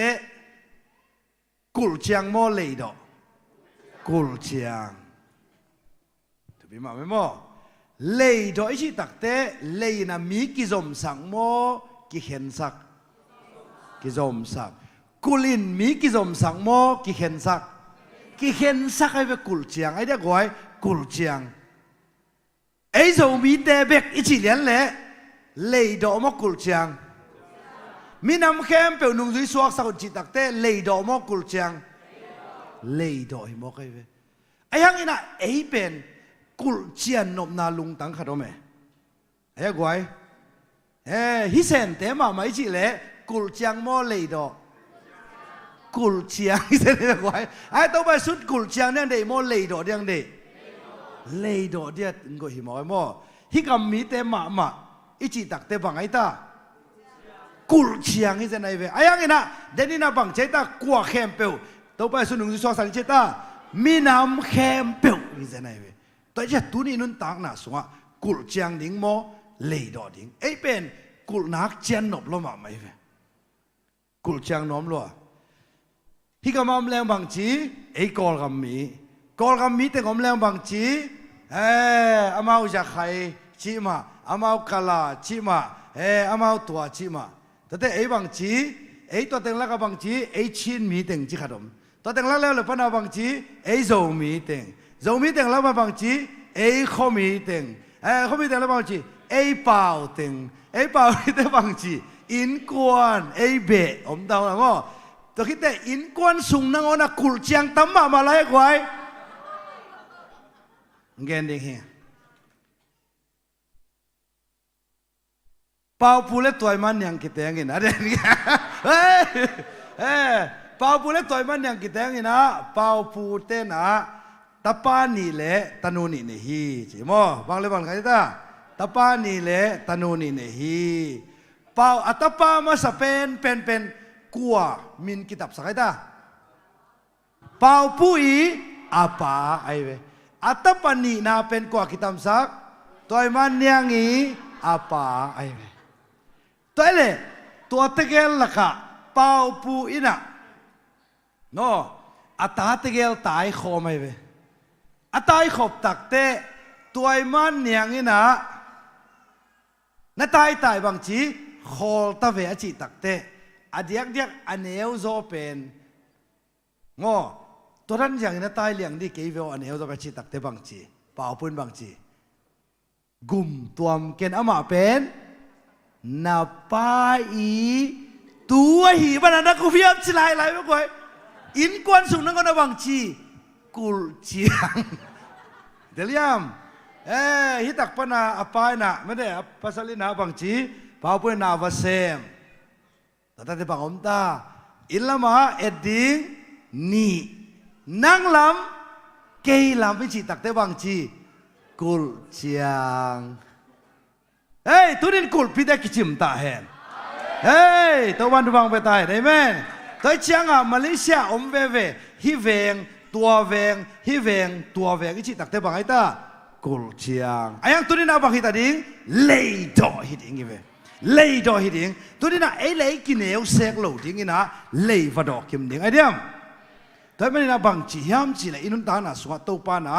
กุลเจียงโมเล่ดอกุลเจียงถูกไหมไม่โมเล่ดออีจีตักเตเล่น่ะมีกิจอมสังโมกิเห็นสักกิจอมสักกุลินมีกิจอมสังโมกิเห็นสักไอ้เวกุลเจียงไอ้เด็กไว้กุลเจียงไอ้เรามีเตเบกอีจีเลียนเล่เล่ดอมกุลเจียงมีน้ำเข้มเปียวนุ่งดุยสวกสักจีตักเตเล่ดอมกุลเจียงเล่ดอหิมอกไอ้เวไอ้ยังอินะไอ้เป็นกุลเจียนนบนาลุงตังขัดอมไอ้ยังไว้ฮิเซนเตมาไม่จีเล่กุลเจียงโมเล่ดอกุลเจียงฮิเซนเตไว้ไอ้ตัวไปสุดกุลเจียงเนี่ยเดโมเล่ดอเดียงเดเล่ดอเดียดงก็หิมอกไอ้โมฮิกามีเตมาอีจีตักเตบังไอ้ตากุลเชียงฮิเซนไอเวไอ้ยังไงนะเดนี่นะบังเจตากว่าเข้มเปียวตัวไปสุนุงสุสสันเจตามีน้ำเข้มเปียวฮิเซนไอเวตัวเจ้าตัวนี้นุ่นต่างนะสงะกุลเชียงดิ้งโมเล่ดอดิ้งไอ้เป็นกุลนักเจียนนบล้มไม่เวกุลเชียงน้อมล้อฮิกามามแรงบังจีไอ้กอลกัมมีแต่กอมแรงบังจีอามาอุจาไข่ชิมาอามาอุกาลาชิมาอามาอุตัวชิมาแต่ไอ้บางจีไอ้ตัวเต็งลักบางจีไอ้ชินมีเต็งจีขัดมตัวเต็งลักแล้วเลยพันเอาบางจีไอ้โจมีเต็งแล้วมาบางจีไอ้ข้อมีเต็งข้อมีเต็งแล้วบางจีไอ้เป่าเต็งมีแต่บางจีอินกวนไอ้เบะผมเดาแล้วก็ตัวคิดแต่อินกวนสูงนั่งอ่ะกุลเจียงตั้มมาไล่ไว้เงินดีเฮียเป่าปูเล็ตัวมันยังกินแต่ยังนะเด็กเป่าปูเล็ตัวมันยังกินแต่ยังนะเป่าปูเต้นะตะปานี่แหละตะนูนี่เนี่ยฮีใช่ไหมบางเลยบางใครตาตะปานี่แหละตะนูนี่เนี่ยฮีเป่าอัตปามาสเป็นกัวมินกิตับสักใครตาเป่าปูอีอาปาไอเวอัตปานี่นาเป็นกัวกิตับสักตัวมันยังอีอาปาไอเวตัวเล่ตัวเตกลละค่ะเป่าปูอินะโนอัตตาเตกลตายขอไม่เวอัตตายขบตักเตตัวมันยังอินะนั่นตายบางทีขอตะเวอจิตักเตอเดียกอันเอวโซเป็นงอตัวนั้นอย่างนั้นตายเลี้ยงดีเกี่ยวอันเอวโซเป็นจิตักเตบางทีเป่าปุ่นบางทีกุมตัวมเกณฑ์อามาเป็นนับไปตัวหีบันนั้นกูพยายามจะไล่ไม่ก่อยอินกวนสูงนั่งก็นับบางทีกุลเจียงเดี๋ยวยามฮิตักปนาอปายนะไม่ได้ภาษาลินาบางทีพาวเพื่อนนาวเซมแต่ที่บางอมตาอินละมาเอ็ดดิ้งนี่นั่งลำเกยลำไม่จีตักแต่บางทีกุลเจียงตัวนี้กุลพิดากิจิมตาเห็นตัววันทุบังไปตายได้ไหมตัวเชียงมาเลเซียอมเวฮิเวงตัวเวงฮิเวงตัวเวงอีจิตักแต่บางไอ้ตากุลเชียงไอ้ยังตัวนี้น่าบางฮิตาดิ้งเล่ดอฮิดิ้งอีเวเล่ดอฮิดิ้งตัวนี้น่ะไอ้เล่กินเอวเสกโลดิ้งอีน่ะเล่ฟดอกคิมดิ้งไอ้เดียมตัวนี้น่ะบางจียามจีเลยอินุนตาน่ะสวัสดิ์ตัวปาน่ะ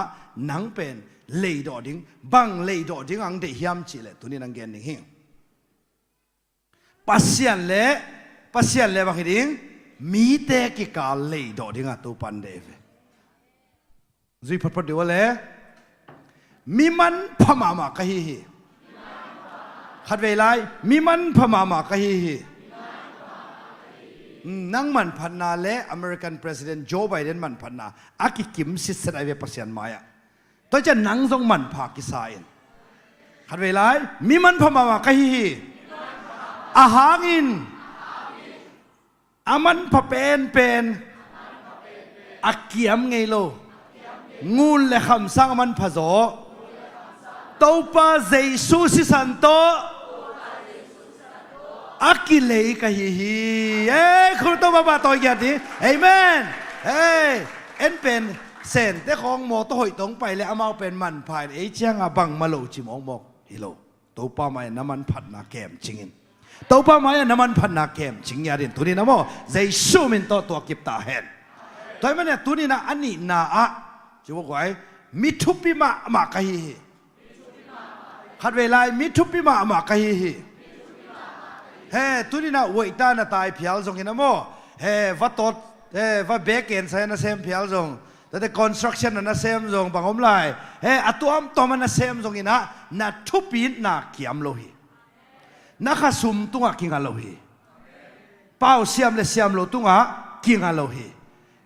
นังเป็นเล่ดอดิ้งบางเล่ดอดิ้งอังเดียมจีเลยตัวนี้นั่งเกณฑ์ดิ้งปัสยันเล่บางฮิดิ้งมีแต่กิกาเล่ดอดิ้งอ่ะตัวปันเดฟจุยพัดเดียวเลยมีมันพม่ามากะฮีขัดเวลามีมันพม่ามากะฮีนั่งมันพันนาเล่อเมริกันประธานาธิบดีโจไบเดนมันพันนาอากิคิมสิสไอเวปัสยันมายะตัวจะนั่งทรงมันพากิสายนขัดเวลามีมันพม่ามากะฮีอาหารินอามันพะเป็นอาเกียมไงโล งูเลคำสังมันพะโจเต้าป้าเจสุสิสันโตอากิเลกะฮีฮีคุณต้องมาต่อยกันดิเอเมนเอ็นเป็นเซนแต่ของหมอต่อยตรงไปแล้วเอามาเป็นมันภายเจียงอาบังมาโลจิมองบอกฮิโลเต้าป้าไม่น้ำมันผัดนาแกมจริงเต้าป้าไม่น้ำมันผัดนาแกมจริงยาดินตัวนี้นะโมเจสุมินโตตัวกิบตาเห็นตัวมันเนี่ยตัวนี้นะอันนี้นาอะจะบอกไว้มิทุปิมากะฮีขัดเวลามิทุปิมากะฮีเฮ้ตัวนี้นะวัยตานะตายเพียวจงเห็นนะโมวัดตดวัดเบกเกนใส่นะเซมเพียวจงแต่ construction นะเซมจงบางอมไลอัตัวมตัวมันนะเซมจงเห็นนะทุปีนะเกี่ยมโลหินะข้าซุมตุงะกิงาโลหิเป้าเสียมเลยเสียมโลตุงะกิงาโลหิ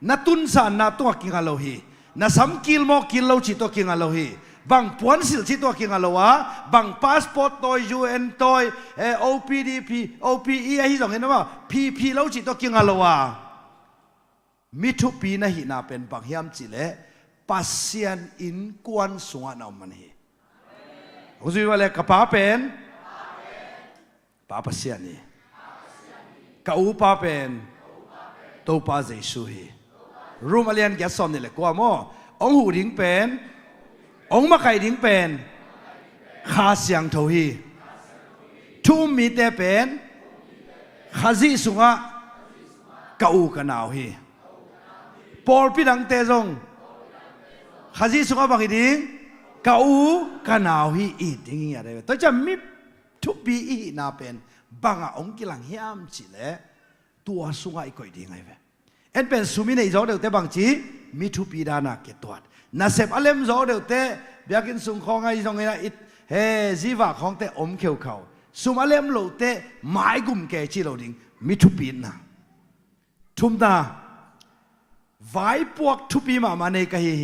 นะตุนสานนะตุงะกิงาโลหินะสัมกิลโมกิลโลจิตโตกิงาโลหิบางปวนสิลจิตโตกิงาโลวะบางพาสปอร์ตตัว UN ตัว OPDP OPE ไอ้ที่สองเห็นไหมว่า PP โลจิตโตกิงาโลวะมิทุปีนะหินาเป็นบางยามจิเลปัสยันอินกวนสวนามันฮีอุซิวะเลกะปาเป็นปาปัสยันนี่กะอูปาเป็นตูปาเจสุฮีรูมาเลียนแกสอมนี่เลยกว่าโมองหูดิ้งเป็นองมาไก่ดิ้งเป็นข้าเสียงทวีทุ่มมีแต่เป็นข้าซีสุงะกะอูกันาวฮีปอลปีดังเตจงข้าซีสุงะบางดิ้งกะอูกันาวฮีอีดิ้งอย่างไรตัวจะมีทุบปีอีน่าเป็นบางองกิลังยามจิเลตัวสุงะอีกอยดิ้งไงเว้เอ็นเป็นสุมินในจอเดียวแต่บางจีมีทุปีดานาเกตตัวน่าเสพอเลมจอเดียวแต่เบียกินสุงของไอ้จงไงนะอิจีว่าของแต่อมเขียวเขาสุมาเลมโลแต่ไม้กุมแก่จีโลดิงมีทุปีนะทุมตาไว้พวกทุปีมาในกะฮี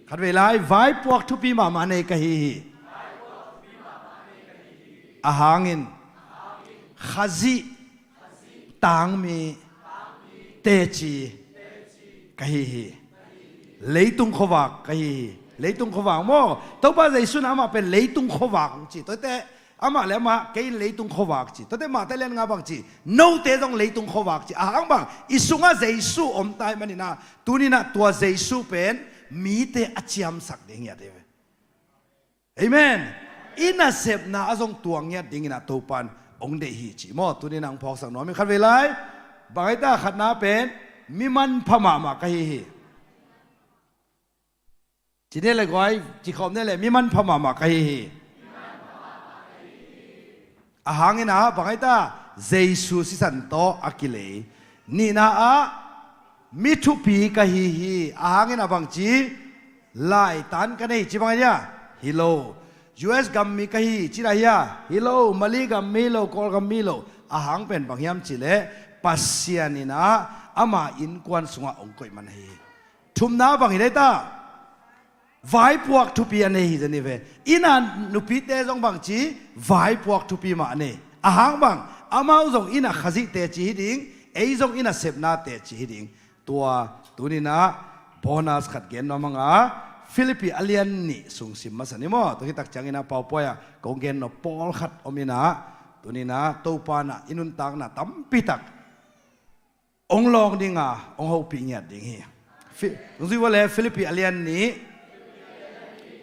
ขัดเวลาไว้พวกทุปีมาในกะฮีอาหางินข้าซีต่างมีเตจีกะฮีเลยตุงขวากกะฮีเลยตุงขวากโม่ตัวป้าใจสุนอามาเป็นเลยตุงขวากจีตัวแต่อามาแล้วมาเกยเลยตุงขวากจีตัวแต่มาแต่เล่นงาบางจีโน้ตเตจงเลยตุงขวากจีอ่างบางอิสุงาใจสุอมตายมันนี่นะตัวนี้นะตัวใจสุเป็นมีแต่อัจฉริยสักเดียร์เดียวเอเมนอินาเสพนาจงตัวเงี้ยดิ่งนะตัวปันองเดฮีจีโมตัวนี้นางพอกสังน้อยมีขัดเวลาบางไอ้ตาขัดนาเป็นมีมันพม่ามากะฮีจีเนี่ยเลยก้อยจีขอมเนี่ยเลยมีมันพม่ามากะฮีอาหารเงินนะบางไอ้ตาเจสุสิสันโตอากิเลนี่นะมิทุปีกะฮีอาหารเงินนะบางจีไล่ตันกันนี่จีบางไอ้เนี่ยฮิโลUS กัมมีกะฮีจีไรยะฮิโลมาลีกัมมีโลกอลกัมมีโลอาหารเป็นบางยามจีเลปัสยานินะอามาอินกวนสุงะองกอยมันฮีทุมนาบางฮิได้ตาไว้พวกทุปีอันนี้จะนี่เวอินันนุปีเตจงบางจีไว้พวกทุปีมาอันนี้อาหารบางอามาจงอินักขจิเตจีดิ่งเอจงอินักเสพนาเตจีดิ่งตัวนี้นะโบนัสขัดเกณฑ์น้องมังฟิลิปปินส์อเลียนนี่ส่งสิมมาสันนิโมตัวที่ตักจังอินาเป่าป่วยกงเกนนปอลขัดอมินาตัวนี้นะตัวปานะอินุนตังนะตั้มปิตักองลองดิ่งองเขาปิญญาดิ่งเฮียตรงที่ว่าเลยฟิลิปปินส์อเลียนนี่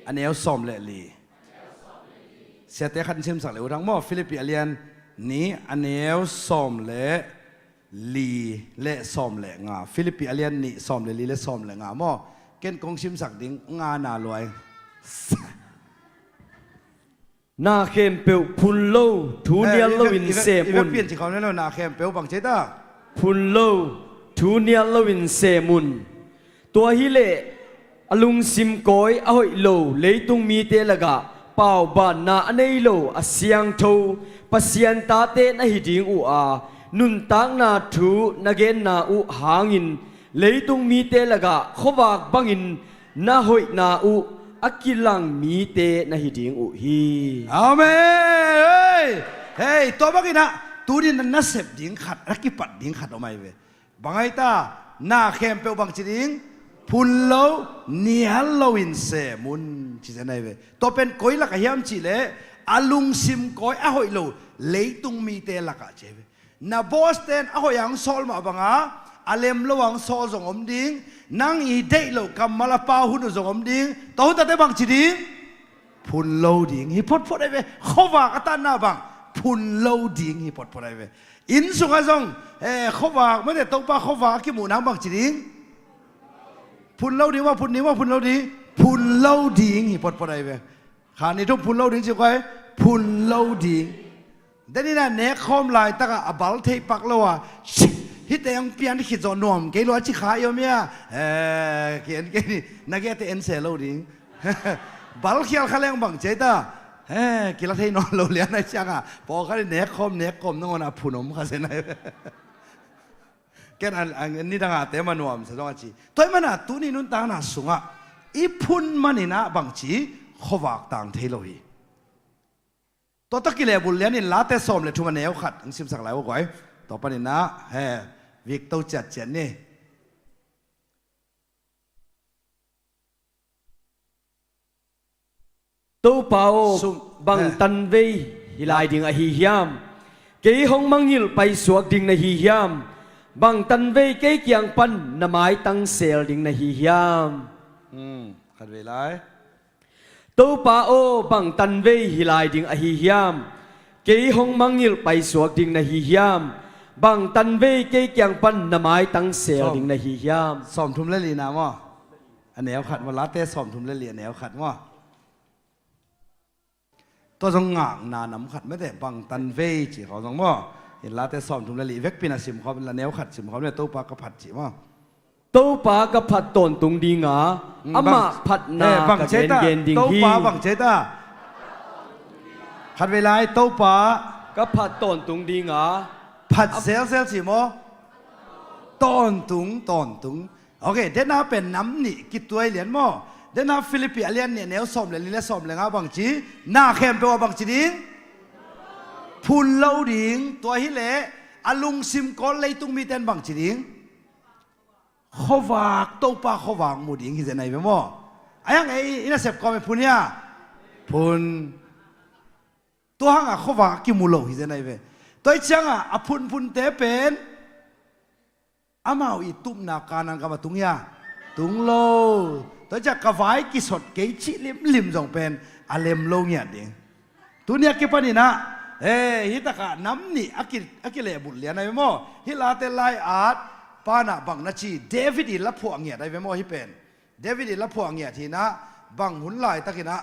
อันนี้เอาสอมเละลีเสียแต่ขันเชื่อมสักเลยทั้งหมดฟิลิปปินส์อเลียนนี่อันนี้เอาสอมเละลีเละสอมเละงาฟิลิปปินส์อเลียนนี่สอมเละลีเละสอมเละงาหม้อเกณฑ์กงชิมสักดิ่งงาหนาลอยนาเข้มเปียวพุนโลทูเนียลวินเซมุนเปลี่ยนสิเขาเนี่ยเรานาเข้มเปียวบางเจต้าพุนโลทูเนียลวินเซมุนตัวฮิเลอลุงซิมโกยอหอยโลเลยตุงมีเตลกะเป่าบานนาอันนี้โลอาเซียงโทปัสยันตาเตนะฮิดิงอูอานุนตังนาทูนาเกนนาอูหางินเลยตุงมีเตลกะขวากบังอินนาหอยนาอูอักกิลังมีเตนะฮิดิงอูฮีอาเมนเฮ้ยตัวบังอินะตัวนี้นั่นนัสเซบดิ่งขัดรักกิปัดดิ่งขัดออกมาเว้ยบางไอ้ตา หน้าเข้มเปลวบังจิริงพุนโลเนียลโลอินเซมุนจิเจนไอเวตัวเป็นก้อยลักเฮียมจิเลอาลุงซิมก้อยอะหอยโลเลยตุงมีเตลักเจเวนาบอสเตนอะหอยังโซลมาบังอาอาเลมระวังโซลจงอมดิงนั่งอีเดโลกัมมาลาปาหุนจงอมดิงตัวตัดได้บังจิริงพุนโลดิงฮิปพอดไอเวข้อว่ากตันนาบังพุนโลดิงฮิปพอดไอเวอินสุขจงข้อว่าไม่ได้ตกปาข้อว่ากี่หมู่น้ำบังจิริงพุนเล่าดีว่าพุนนี้ว่าพุนเล่าดีพุนเล่าดีงี้ปอดไอเวขานี่ทุกพุนเล่าดีจะไงพุนเล่าดีแต่นี่นะเนื้อคอมลายตะกะอับลเทปักแล้วว่าฮิตแต่ยังเปลี่ยนที่ขีดจอนวมเกล้อจิขาอยู่มั้ยเขียนเกนี่นักเกตเอ็นเซลเล่าดีบัลเขียนข้าแรงบังเจตากิลาเทนอนเราเลี้ยงในช่างอ่ะพอเขาได้เนื้อคอมน้องน่ะพุนอมข้าเส้นไหนแกอันนี้ต่างหากแต่มันวมสะดวกจีตัวมันน่ะตัวนี้นุ่นต่างน่ะสูงอ่ะอีพุ่นมันนี่นะบางจีขวากต่างเทโลฮีตัวตะกี้เลยบุญเลี้ยนี่ลาเตสอมเลยทุกมันแนวขัดอังซิมสักหลายว่าไงต่อไปนี่นะวิกตัวจัดเจนนี่ตู้เป่าบังตันเวฮิลายดิ่งอหิยามเกยหงมังยิลไปสวกดิ่งในหิยามบางตันเวเกยเกียงปันนามายตั้งเซลดิ่งในหิยามขัดเวลาตู้ป่าโอบางตันเวฮิลายดิ่งอหิยามเกยหงมังยิลไปสวกดิ่งในหิยามบางตันเวเกยเกียงปันนามายตั้งเซลดิ่งในหิยามสอมทุ่มเล่ลีนะมั้งอันแนวขัดว่าลาเตสอมทุ่มเล่ลีแนวขัดมั้งตัวจงงางนาน้ำขัดไม่แต่บางตันเวจีเขาจงมั้งเห็นลาเตสอมทุ่มเล่ลีเวกปีน่ะสิมเขาเป็นแนวขัดสิมเขาเนี่ยตู้ปลากระผัดจีมั้งตู้ปลากระผัดตนตุงดีงาอามาผัดนากระเกนดิ่งฮีตู้ปลาบังเจตาขัดเวลาตู้ปลากระผัดตนตุงดีงาผัดเซลสิมั้งตอนตุงโอเคเดน่าเป็นน้ำนี่กิตัวเหรียญมั้งเดน่าฟิลิปปินส์เลียนเนี่ยแนวสมเลยนี่แหละสมเลยครับบางจีหน้าเข้มไปว่าบางจีดิ้งพุนเล่าดิ้งตัวฮิเล่อาลุงซิมก้อนเลยตุงมีเต้นบางจีดิ้งขวากตู้ปลาขวากหมูดิ้งที่จะไหนไปมั้งไอ้ยังไงอินาเซฟก็ไม่พุนเนี่ยพุนตัวห่างอ่ะขวากกี่มูโลที่จะไหนไปตัวไอ้ช่างอ่ะพุนเตะเป็นอามาอีตุ้มนาการนังกับตุงยาตุงโลตัวจะกระไฟกิสดเกจิลิมจงเป็นอาเลมโลเนี่ยดิตัวเนี้ยกี่ปนี่นะฮิตากะน้ำนี่อากิเลบุญเลียนไอ้โมฮิลาเตไลอาร์ตปานะบังนาชีเดวิดละพวกเนี่ยได้โมฮิเป็นเดวิดละพวกเนี่ยทีนะบังหุ่นลายตะกินะ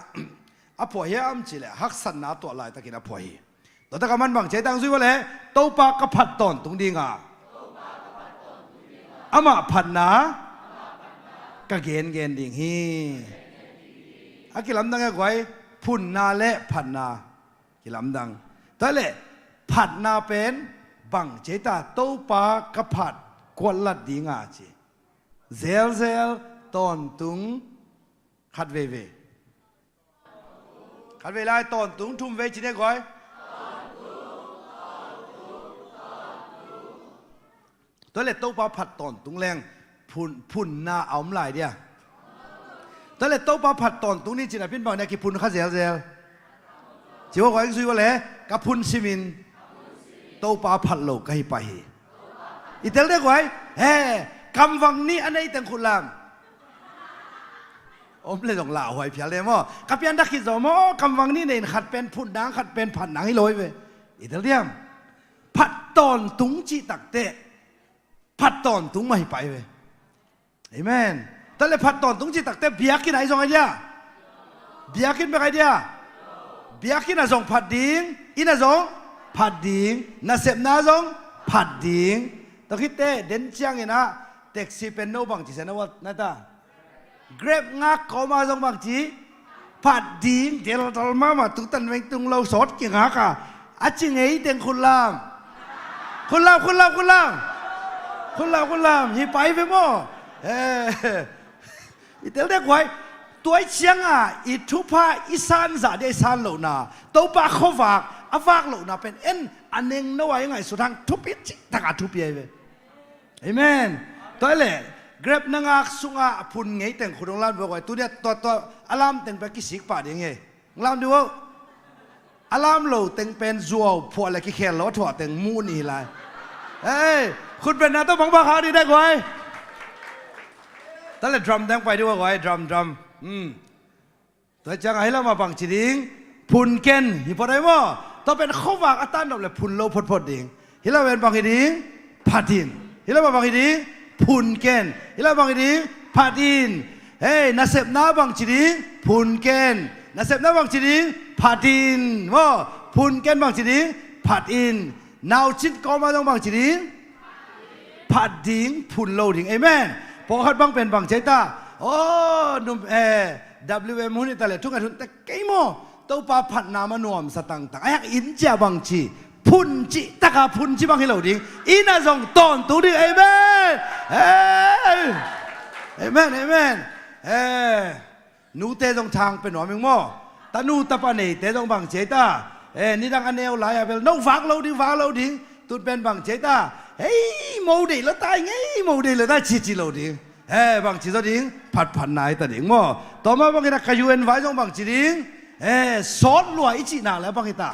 อพวกเฮียมจิเลฮักสันนาตัวลายตะกินะพวกฮีตัวตะกมันบังใจตังซุยว่าเลยตู้ปากกระผัดตอนตุงดีงาอามาผัดนะกะเกนดิ่งฮีอากิลำดังไงไว้พุ่นนาและผัดนากิลำดังแต่เละผัดนาเป็นบังเจตาตู้ปากระผัดกวลัดดีงาจีเซลตอนตุงขัดเวขัดเวลาตอนตุงทุ่มเวจีเนี่ยไว้ตัวเล็กตู้ปลาผัดตอนตุงแรงพุ่นนาเอามลายเดียตัวเล็กตู้ปลาผัดตอนตุงนี่จีน่ะพี่บอกเนี่ยกี่พุ่นข้าเซลจีว่าไว้ซุยว่าเลยกับพุ่นซิมินตู้ปลาผัดโลกให้ไปอีเตลเรียกไว้คำวังนี้อันไหนแต่งคุณลามอมเลยต้องลาหอยเพียเลยมั้งกับยันดักขิดสมอคำวังนี้เนี่ยขัดเป็นพุ่นดังขัดเป็นผัดหนังให้ลอยไปอีเตลเรียมผัดตอนตุงจีตักเตะผัดตอนตุงไม่ไปเว้ยเอเมนแต่เลยผัดตอนตุงจีตักเตะเบียกินไหนส่งไอเดียเบียกินไปไอเดียเบียกินน่ะส่งผัดดิ้งอิน่ะส่งผัดดิ้งน่ะเสพน่ะส่งผัดดิ้งตะคิดเต้เด่นเชียงไงนะแท็กซี่เป็นโนบังจีเซนว่านั่นตาเกร็บงักเข้ามาส่งบังจีผัดดิ้งเดี๋ยวเรามาตุตันเวงตุงเราสดกี่งักอ่ะอาจิงไงเต็งคุณลามยี่ไปไปมั้งอีเตลเด็กไว้ตัวเชียงอ่ะอีทุพาอีสานจ่าได้สานเหล่านาตัวปากเขาฝากอาฝากเหล่านาเป็นอันหนึ่งนว่ายังไงสุดทางทุบอิจิตากาทุบยัยเว้ยเอเมน ตัวเล่เกร็บนังอักสุงะพุนไงแต่งขุดงลานบอกว่าตัวเนี้ยตัวอารามแต่งไปกิสิกป่าอย่างไงลามดูว่าอารามโลแต่งเป็นจัวพวกอะไรกิแค่ล้อถั่วแต่งมูนี่ไรเอ้ยคุณเป็นนาต้องบังบังเขาดีได้กว่าตอนแรกดรัมแต่งไปด้วยว่าดรัมตัวจังให้เรามาบังจีดิงพุนเกนฮิปอะไรมั้งต้องเป็นข้อวางอัตตันดอกเลยพุนโลพดดิงฮิเราเป็นบังจีดิงพาดินฮิเรามาบังจีดิงพุนเกนฮิเราบังจีดิงพาดินเฮ้ยนาเซบนาบังจีดิงพุนเกนนาเซบนาบังจีดิงพาดินว่าพุนเกนบังจีดิงพาดินนาวชิดก็มาต้องบังจีดิงพาดิงพุนโลดิงเอเมนพอขัดบังเป็นบังใจตาโอ้นุ่มWM หุ่นแต่ละทุกอย่างแต่เกมโมตัวปาผัดนามันวมสตังตังไอ้อินเจ้าบังชีพุนจิตะกาพุนจิบังให้เราดิอินาซงตอนตัวดิเอเมนเอเมนนูเตะตรงทางเป็นหนอมิงโมตานูตะปานี่เตะตรงบังเจตานี่ดังอันเนวหลายเป็นน้องฝากเราดิตุดเป็นบังเจตาเฮ้ยโมดีแล้วตายไงโมดีแล้วตายจีเราดิบางทีเราดิ้งผัดนายแต่ดิ้งมั่วต่อมาบางทีนักยูเอ็นไว้ตรงบางทีดิ้งสอนรวยจีน่าแล้วบางทีตา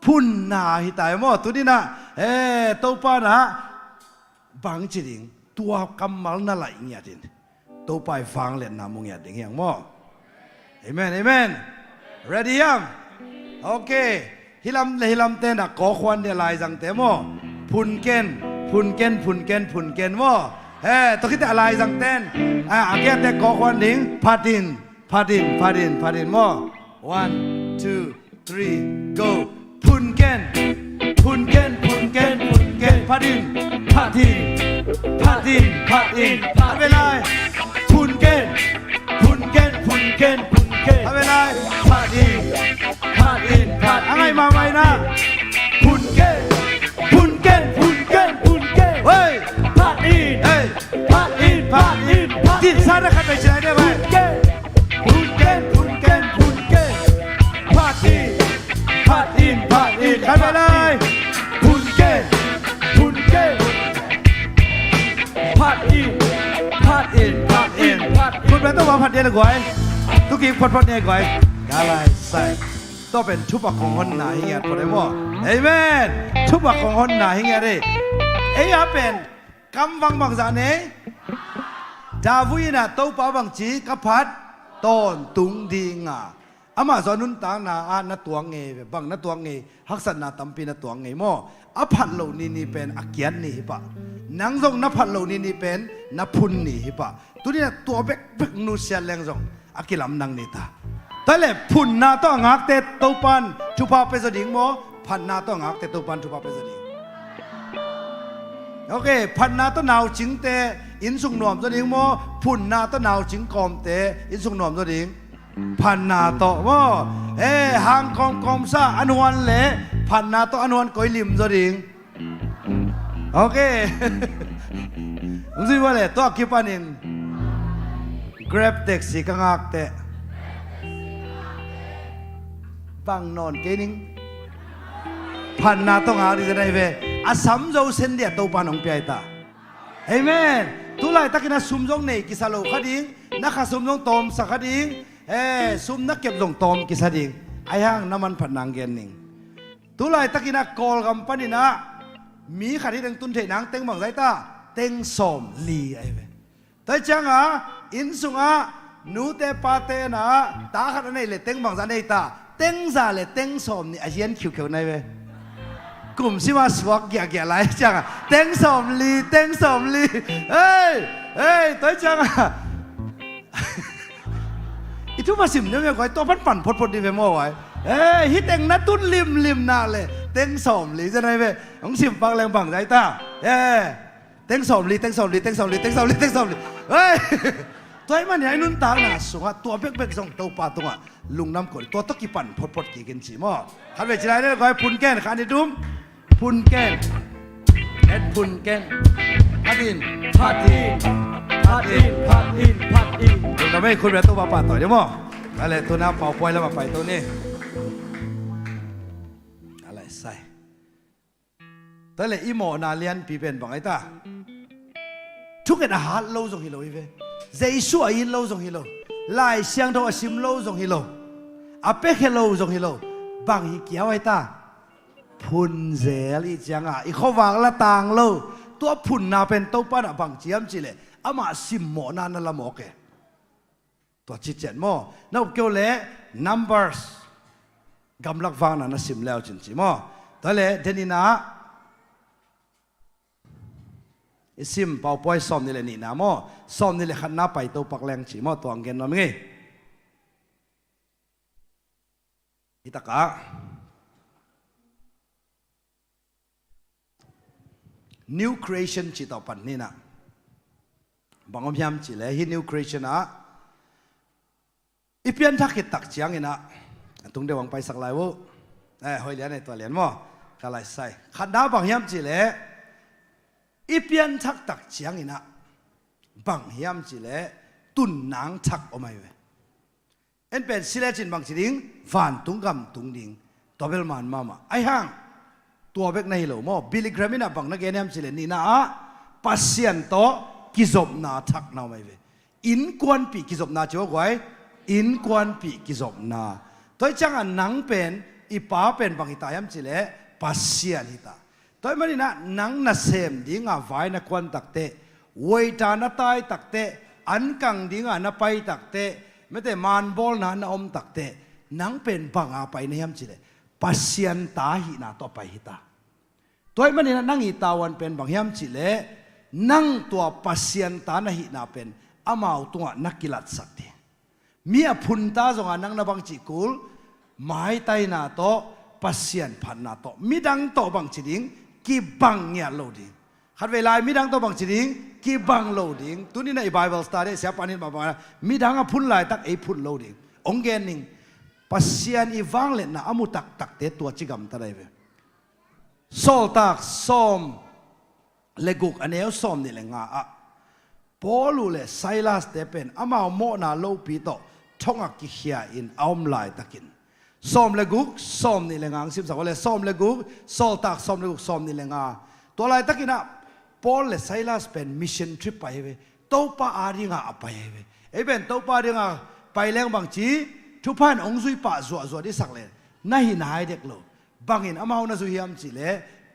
พุ่นนาฮิตายมั่วตัวนี้นะตัวป้านะบางทีดิ้งตัวกำมัลน่าไหลเงี้ยดิ้งตัวไปฟังเล่นน้ำมึงเงี้ยดิ้งอย่างมั่วเอเมน ready ยังโอเคฮิลัมเต้นก่อควันเดียลายจังเต้มั่วพุ่นเกนมั่วตัวคิดอะไรสังเต้นอาเกียแต่ก่อควันดิ้งพาดินมั่ว one two three go พุนเกนพาดินเวลาพุนเกนเวลาพาดินอะไรมาไว้นะพุนเกนเฮ้ยพาดินดินซาดขัดไปเฉยได้ไหมพุนเกนพาดินขัดไปเลยพุนเกนพาดินคุณเป็นต้องมาพัดเดียร์เลยก่อยทุกทีพัดเนี่ยก่อยอะไรใส่ต้องเป็นชุบปักของคนหนาเงี้ยพอได้บ่เอเมนชุบปักของคนหนาเงี้ยดิเอ้ยเป็นกำวังบังซาเน่ดาวุยน่ะโตป้าบังจีกับพัดต้นตุงดิงอ่ะอามาสอนุนต่างนาอาณตัวเงยบังณตัวเงยฮักษณะตัมปีณตัวเงยโมอภันเหล่านี้เป็นอักเกียนนี่ปะนังทรงนภันเหล่านี้เป็นนพุนนี่ปะตัวนี้ตัวเบกนูเซียแรงทรงอักกิลำนังนี่ตาแต่เลยพุนนาต้องงักเตตตัวปันชุบาเปสดิงโมพันนาต้องงักเตตัวปันชุบาเปสดิงโอเคพันนาต้องหนาวจิงเตอินสุงหนวมตัวดิ้งโมพุนนาต้องหนาวจิงกอมเตอินสุงหนวมตัวดิ้งพันนาโตโมหางกอมซาอนุวันเล่พันนาโตอนุวันก้อยลิมตัวดิ้งโอเคมึงสิว่าเลยตัวคิดปานิน Grab taxi กังอักเตบังนอนเกนิงพันนาต้องหาดีจะได้เวอาสัมโจเซนเดียตัวปานองเปียตาเอเมนตุลายตะกินสุมจงเนกิสาโลขดิงนักสุมจงตอมสักขดิงสุมนักเก็บจงตอมกิสาดิงไอ้ห่างน้ำมันพันนางเกนนิงตุลายตะกินกอลกัมปานินะมีขดิงตุนเทนังเต็งบังใจตาเต็งสมลีไอเวแต่จังอินสุงนูเตปาเตนะตาขัดในเลยเต็งบังใจในตาเต็งซาเลยเต็งสมนี่อาเจียนคิวในเวกลุ่มสิว่าสวกแก่ไรจังเต็งสมลีเฮ้ยตัวจังอีทุกมาสิมเนี่ยไม่ก่อยตัวปั่นพดดีไปมั่วไว้ฮิตเต็งนัดตุ้นริมนาเลยเต็งสมลีจะไหนเว้ของสิมปังแรงบังใจตาเต็งสมลีเฮ้ยตัวมันเนี่ยนุ่นต่างนะสุขตัวเป๊กส่งตัวปลาตัวลุงน้ำกดตัวตะกี้ปั่นพดกี่กินสีมั่วขันไปจีไรเนี่ยก่อยพุนแก่นขันดิดุมพุนแก่นพุนแก่นพัดอินลุงทำให้คุณแบบตัวปลาต่อยได้มั้งอะไรตัวน้ำเป่าปล่อยแล้วมาไปตัวนี้อะไรใส่แต่เลยอีโมนาเลียนปีเป็นบอกไอ้ตา ทุกเอ็ดอาหารโลจงฮิโลอีเวเจสุอายินโลจงฮิโลลายเสียงโตอาซิมโลจงฮิโลอาเป็กฮิโลจงฮิโลบางฮิเกียวไอตาพุนเซลีจังอ่ะอีเขาวางละต่างโลตัวพุนนาเป็นตัวปานบางเจียมจิเลอามาซิมโมนานั่นละโมเกตัวจิตเจนโมนับเกี่ยวเล่ numbers กำลังฟังนั่นซิมแล้วจินจิโมตัวเล่เดนินาซิมเป่าป่วยซ้อมนี่เลยนี่นะโมซ้อมนี่เลยขันน้าไปตัวปักแรงจิโมตัวอังเกนน้ำงี้อิตากะNew creation จิตต่อปันนี่นะบางอมยามจิเลยฮิ new creation นะอีเปียนทักขิดตักเจียงอินะตรงเดียววังไปสักหลายวะหอยเลี้ยนในตัวเลี้ยนมั้งกะไรใส่ขันดาบางยามจิเลยอีเปียนทักตักเจียงอินะบางยามจิเลยตุนนางทักออกมาเว้ยเอ็นเป็นสิเลจินบางจิดิงฟันตุงกำตุงดิงตัวเบลมันมาไอห่างตัวเบกในโลมอบิลิกรามินาบังนักเรียนสิเลนี่นะปัสเซียนโตกิจบนาทักนาไม่เวอินกวนปีกิจบนาเจ้าไว้อินกวนปีกิจบนาตัวจังอันนังเป็นอีป้าเป็นบางอิตายมสิเลปัสเซียนฮิตาตัวมันนี่นะนังน่ะเซมดิ้งอ่ะไว้นักวนตักเตะเวทานาตายตักเตะอันกังดิ้งอ่ะนาไปตักเตะไม่แต่มันบอลนะนาอมตักเตะนังเป็นบางอาไปในยมสิเลปัสเซียนตาหินาต่อไปฮิตาตัวมันนี่นะนั่งอีตาวันเป็นบางยามจิเลนั่งตัวปัสเซียนตานะหินาเป็นอามาเอาตัวนักกีฬาสักทีมีอพุนตาจงอานังนะบางจิกุลหมายไตนาโตปัสเซียนพันนาโตมีดังโตบางจิดิงกีบังเนี่ยโลดิงขัดเวลามีดังโตบางจิดิงกีบังโลดิงตัวนี้ในไบเบิลสตาร์ได้เสียปานินมาบอกนะมีดังอพุนลายตักไอพุนโลดิงองเกนิงปัสเซียนอีวังเลนะอามุตักตักเตตัวจิกรรมตะไดเวโซลตักซ้อมเลกุกอันนี้ซ้อมนี่แหละงาปอลูเลไซลัสเดเป็นอามาโมนาโลปีโตท่องอักกิเฮียอินออมไลตะกินซ้อมเลกุกซ้อมนี่แหละงาสิบสองเลยซ้อมเลกุกโซลตักซ้อมเลกุกซ้อมนี่แหละงาตัวไลตะกินอ่ะปอลเลไซลัสเป็นมิชชั่นทริปไปเว้โตปาอาริงาไปเว้ไอเป็นโตปาอาริงาไปแรงบางจีทุกพันองซุยป่าสัวที่สักเลยน่าหินหายเด็กโลบางอินอามาเอานาสุยามจิเล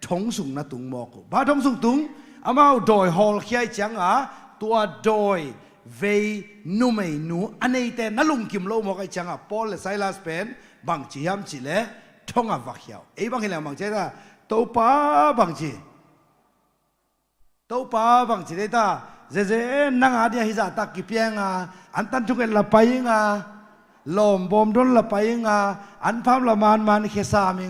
ทงสุงนาตุงมอกบ้าทงสุงตุงอามาเอาโดยฮอลขี้ไอจังตัวโดยเวนุเมนูอันนี้แต่นั่ลุงกิมโลมอกไอจังปอลและไซลัสเป็นบางจียามจิเลทงวักเหี่ยวไอบางอินแล้วบางจีตาตัวป้าบางจีตัวป้าบางจีได้ตาเจนังอาเดียฮิซาตักกิเปียงอันตันทุกเอ็นละไปลมบอมดนละไปอันพามละมันเคสามิ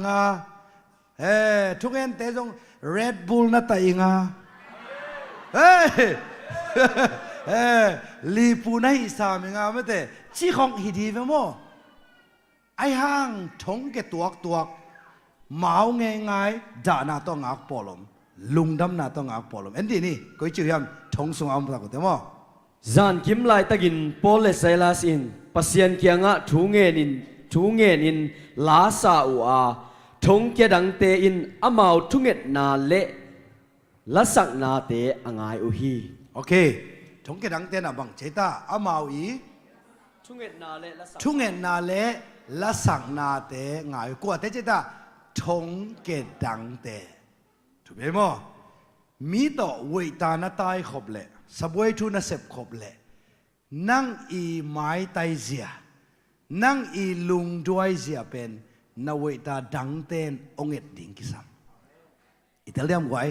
ทุกเอ็นเตจง Red Bull นั่นแต่ลีปูนั่นสามิไม่แต่ชี้ของฮิดีเวโมไอห่างทงเกตัวเมาง่ายด่าหน้าต้องงักปอลมลุงดำหน้าต้องงักปอลมเอ็นดีนี่ก็ชื่อยันทงสงอมตะกุเตมจานกิมไลตะกินปอลเลไซลัสอินปัสเซียนเกียงะทูเงนินลาซาอูอาทงเกดังเตอินอามาวทุเงตนาเลละสักนาเตอ่างายอุฮีโอเคทงเกดังเตนะบังเจตาอามาวอีทุเงตนาเลละสักนาเตงายกัวเตเจตาทงเกดังเตถูกไหมมั้ยมีต่อเวทานาตายขบเละสบวยทุนเสพขบเละนั่งอีไม้ไตเสียนั่งอีลุงด้วยเสียเป็นนเวตาดังเต้นองเอ็ดดิ่งกิสัมอิตาเลียมไว้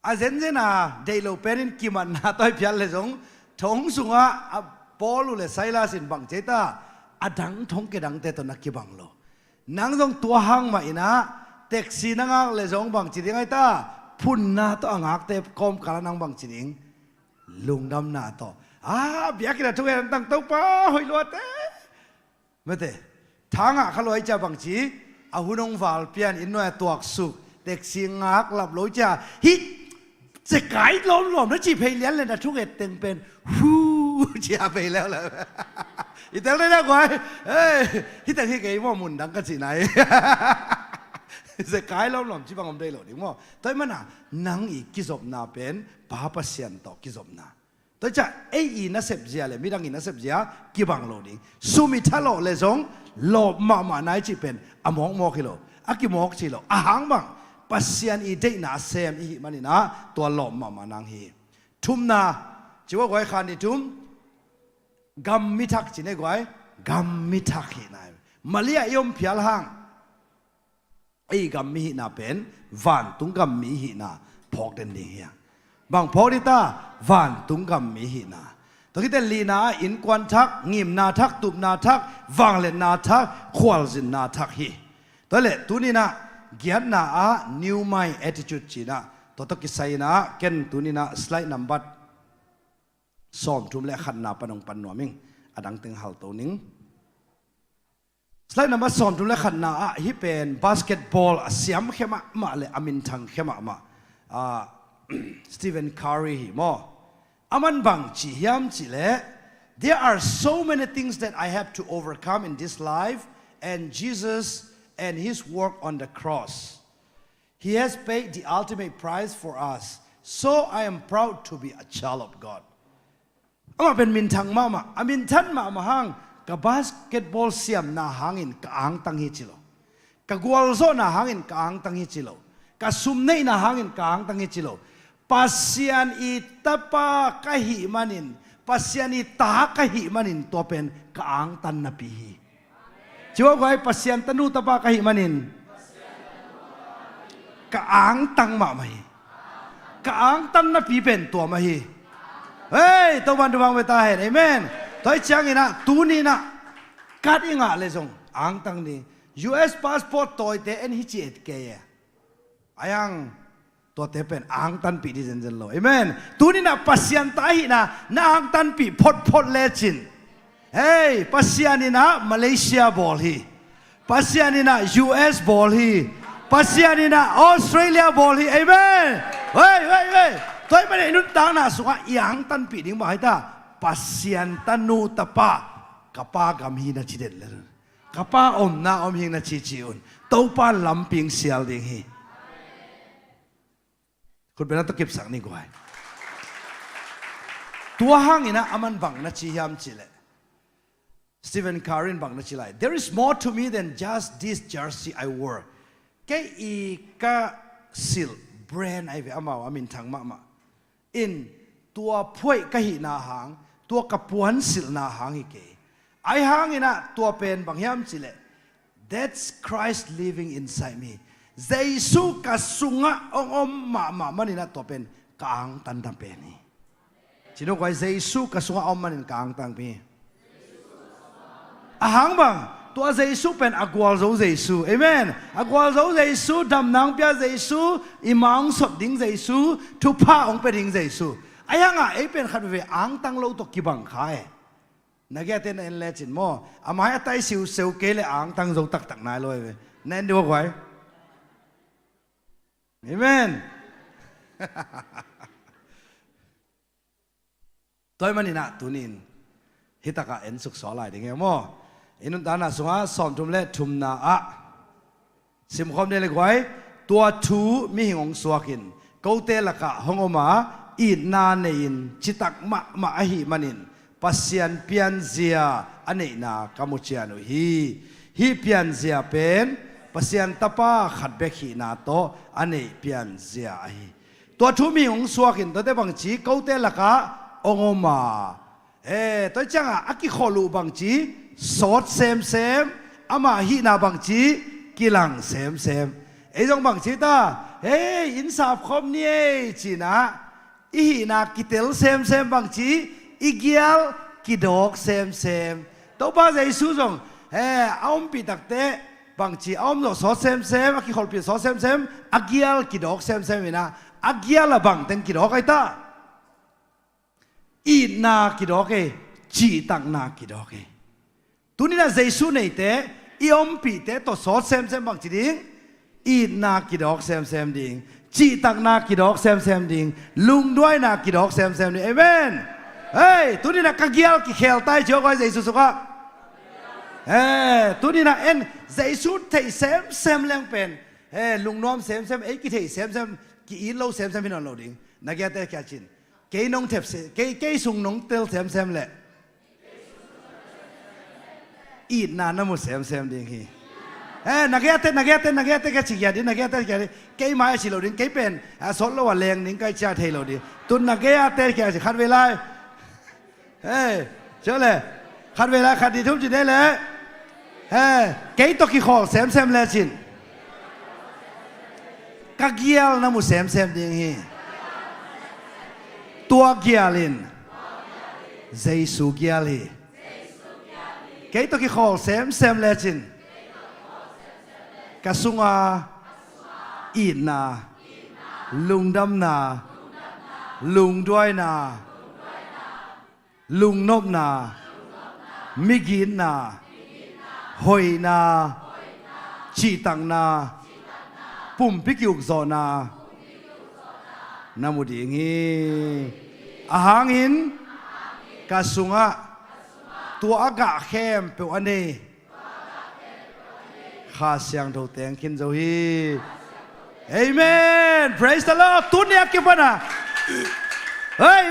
อาเซนเซนาเดโลเป็นกิมันนาต้อยพิลเลสงทงสุงะปอลูเลไซลาสินบังเจตาอดังทงเกดังเตตนักกิบังโลนังทงตัวหังมาอินะเท็กซี่นังอักเลสงบังจิดิงไอตาพุ่นนาตัวอักเตคอมกาลนังบังจิดิงลุงดำนาต่อเบียกินทุกอย่างตั้งเต้าป้าหอยลวดไม่เตะทางขลอยจะบังจีอาหุนงฟัลเปียนอินโนตัวสุกเด็กสิงหักหลับลอยจะฮิจะไก่ล้มแล้วจีเพลเลียนเลยนะทุกอย่างเต็มเป็นฮู้จะไปแล้วเลยอีเตลได้แล้วก่อนฮิแต่ที่ไก่ว่ามุนดังกันสิไหน จะกายล้อมจีบังอมได้หรอดิมั้งแต่มันน่ะนังอีกิจบนาเป็นปาปัสยันต่อกิจบนาแต่จะไอ้อีน่าเสพเสียเลยไม่ดังอีน่าเสพเสียกีบังโลดิสุมิทะโลเลยจงหลบมาไหนจีเป็นอมองมอกิโลอากิมอกชิโลอาหังบังปัสยันอีเดน่าเซมอีมันนี่นะตัวหลบมานังฮีทุมนาจีว่าไว้ขันนี่ทุมกัมมิทักจีเนี่ยไว้กัมมิทักฮีนายมาเลียยมพิลหังไอ้กัมมิฮีนาเป็นวันตุงกัมมิฮีนาพอกเดนนี่ฮะบางพอกดิตาวันตุงกัมมิฮีนาตอนที่เดลีนาอินควันทักงิมนาทักตุบนาทักวังเลนนาทักควอลซินนาทักฮีตอนเล่ตัวนี้นะเกียรตินาอะนิวไมแอทิจูดจีนะตัวตกิสัยนะเก็นตัวนี้นะสไลด์นัมบัดซ้อมทุ่มเล่ขันนาปนงปันหนัวมิงอดังตึงหัลตัวนิงสไลด์นัมบัดซ้อมทุ่มเล่ขันนาอะฮิเป็นบาสเกตบอลเสียมเข้มามาเลยอามินทังเข้มาสตีเฟนคารีฮิมออามันบังจียามจีเล่ there are so many things that I have to overcome in this life and Jesus and his work on the cross he has paid the ultimate price for us so I am proud to be a child of God อามาเป็นมินทังมาอามินทันมาหังกับบาสเกตบอลเสียมนาหังอินกางตังฮิจิโลกับกวลโซนาหังอินกางตังฮิจิโลกับซุมเนยนาหังอินกางตังฮิจิโลปัสยันอิตาปากะหิมันินปัสยันอิตากะหิมันินตัวเป็นกางตันนปีจีว่าไว้ปัสยันตนูตาปากะหิมันินกางตังมาไหมกางตันนปีเป็นตัวมาฮีเฮ้ยตัววันตัววังเวตาเห็นเอเมนตัวไอ้ช่างนี่นะตูนี่นะกัดอิงะเลยจงอ่างตังนี่ US passport ตัวเตะเอ็นฮิจิเอ็ดเกย์อายังตัวเตะเป็นอ่างตันปีที่เจนเจนโลเอเมนตูนี่นะปัสยันตาหินะนะอ่างตันปีพดเลจินเฮ้ยปัสยันนี่นะมาเลเซียบอลฮีปัสยันนี่นะ US บอลฮีปัสยันนี่นะออสเตรเลียบอลฮีเอเมนเฮ้ยตัวมันไอ้นุ่นต่างนะสุขอย่างตันปีดิ้งบอกให้ตาปัสยันตันูตะปะกะปากำฮีนะชิเด็ดเลยกะปาอมนะอมฮีนะชิอุนตัวปานลำปิงเสียลดิ้งฮีคุณเป็นนักตะเก็บสังนี่กว่าตัวห้างนี่นะอามันบังนะชิยามชิเลสตีเฟนคารินบังนะชิไล there is more to me than just this jersey I wore แค่อีกะซิลแบรนด์ไอเวอามาอามินทางมาอินตัวพ่วยกะหินาหางตัวกระปวนสิลนาหางอีกไอหางนี่นะตัวเป็นบางยามสิเล that's Christ living inside me เยซูกะสุงะองมันนี่นะตัวเป็นกางตันตันเป็นนี่จิโนกไว้เยซูกะสุงะมันนี่กางตันเป็นอาหางบังตัวเยซูเป็นอากวาลโซเยซูเอเมนอากวาลโซเยซูดำนางเปียเยซูอิมังสดดิ้งเยซูทุพาองเป็นดิ้งเยซูไอ้ยังไอ้เป็นขัดเวอังตังโลตกิบังขายนักเก็ตเอ็นเลจินโมอามาให้ไตสิวเซลเกลอังตังโลตักนายเลยเว้ยแน่นดีกว่าไว้เอเมนตัวมันนี่นะตัวนี้ฮิตากะเอ็นสุกสอลายดิ้งเงี้ยโมอินุนตานาสงาสอนทุมเล่ทุมนาอะสิมคอมเดลิกไว้ตัวทูมีหิงสวกินกูเตลกะฮงอมาอินนาเนอินจิตักมาอหิมันินปัสยันเปียนเซียอันนี้นากามุเชียนุฮีเปียนเซียเป็นปัสยันตะปาขัดเบขีนาโตอันนี้เปียนเซียฮีตัวทูมีหิงสวกินตัวเตบังจีกูเตลกะองอมาตัวจังอะกิขอลูบังจีสดเซมอามาฮีนาบังจีกิลังเซมไอ้จงบังจีตาเฮ้ยอินสาบคอมนี่จีนะอีฮีนากิเตลเซมบังจีอีเกียลกิดอกเซมตัวบ้าใจสู้จงเฮ้ออมปีตักเตะบังจีอมโลสดเซมอากิขอลปีสดเซมอาเกียลกิดอกเซมนะอาเกียลบังเต็งกิดอกไอ้ตาอีนากิดอกจีตังนากิดอกตัวนี้นะเยซูเนี่ยเตะอีอมปีเตะตัวสอดเซมบางจีดิงอีนากิดอกเซมดิงจีตักนากิดอกเซมดิงลุงด้วยนากิดอกเซมดิงเอเมนเฮ้ยตัวนี้นะกักเกียลกิเคลใต้เจ้าก็เยซูสุขะเฮ้ยตัวนี้นะเอ็นเยซูเทเซมเลี้ยงเป็น เฮ้ลุงน้อมเซมเซมเอ้กิเทเซมเซมกี่อีโลเซมเซมพี่น้องเราดินักเตะแค่จินเกยน้องเทปเซเกยสุงน้องเตลเซมเซมแหละอีน่าน้ำมุเซมเซมดิฮีนักเตะแค่จิยาดินักเตะแค่เกยมาสิเราดิเกยเป็นสอนเราว่าแรงนิ่งใกล้จะเทเราดิตุนนักเตะแค่ขัดเวลาเชื่อเลยขัดเวลาขัดดีทุกจุดได้เลยเกยตกิขอเซมเซมเลยจินกักเกียลน้ำมุเซมเซมดิฮีตัวเกียลินเจสุเกียลีเกยตกิขอเซมเซมเลยจินกสุงาอีนาลุงดำนาลุงด้วยนาลุงนบนามิกินนาหอยนาชีตังนาปุ่มพิกิวกโซนานามุดีงี้อาหางหินกสุงาตัวอากาศเข้มเปอันนี้ข้าเสียงโถแตงขินเจ้าฮีเอเมน praise the Lord ตุนเนียกิบนะเฮ้ย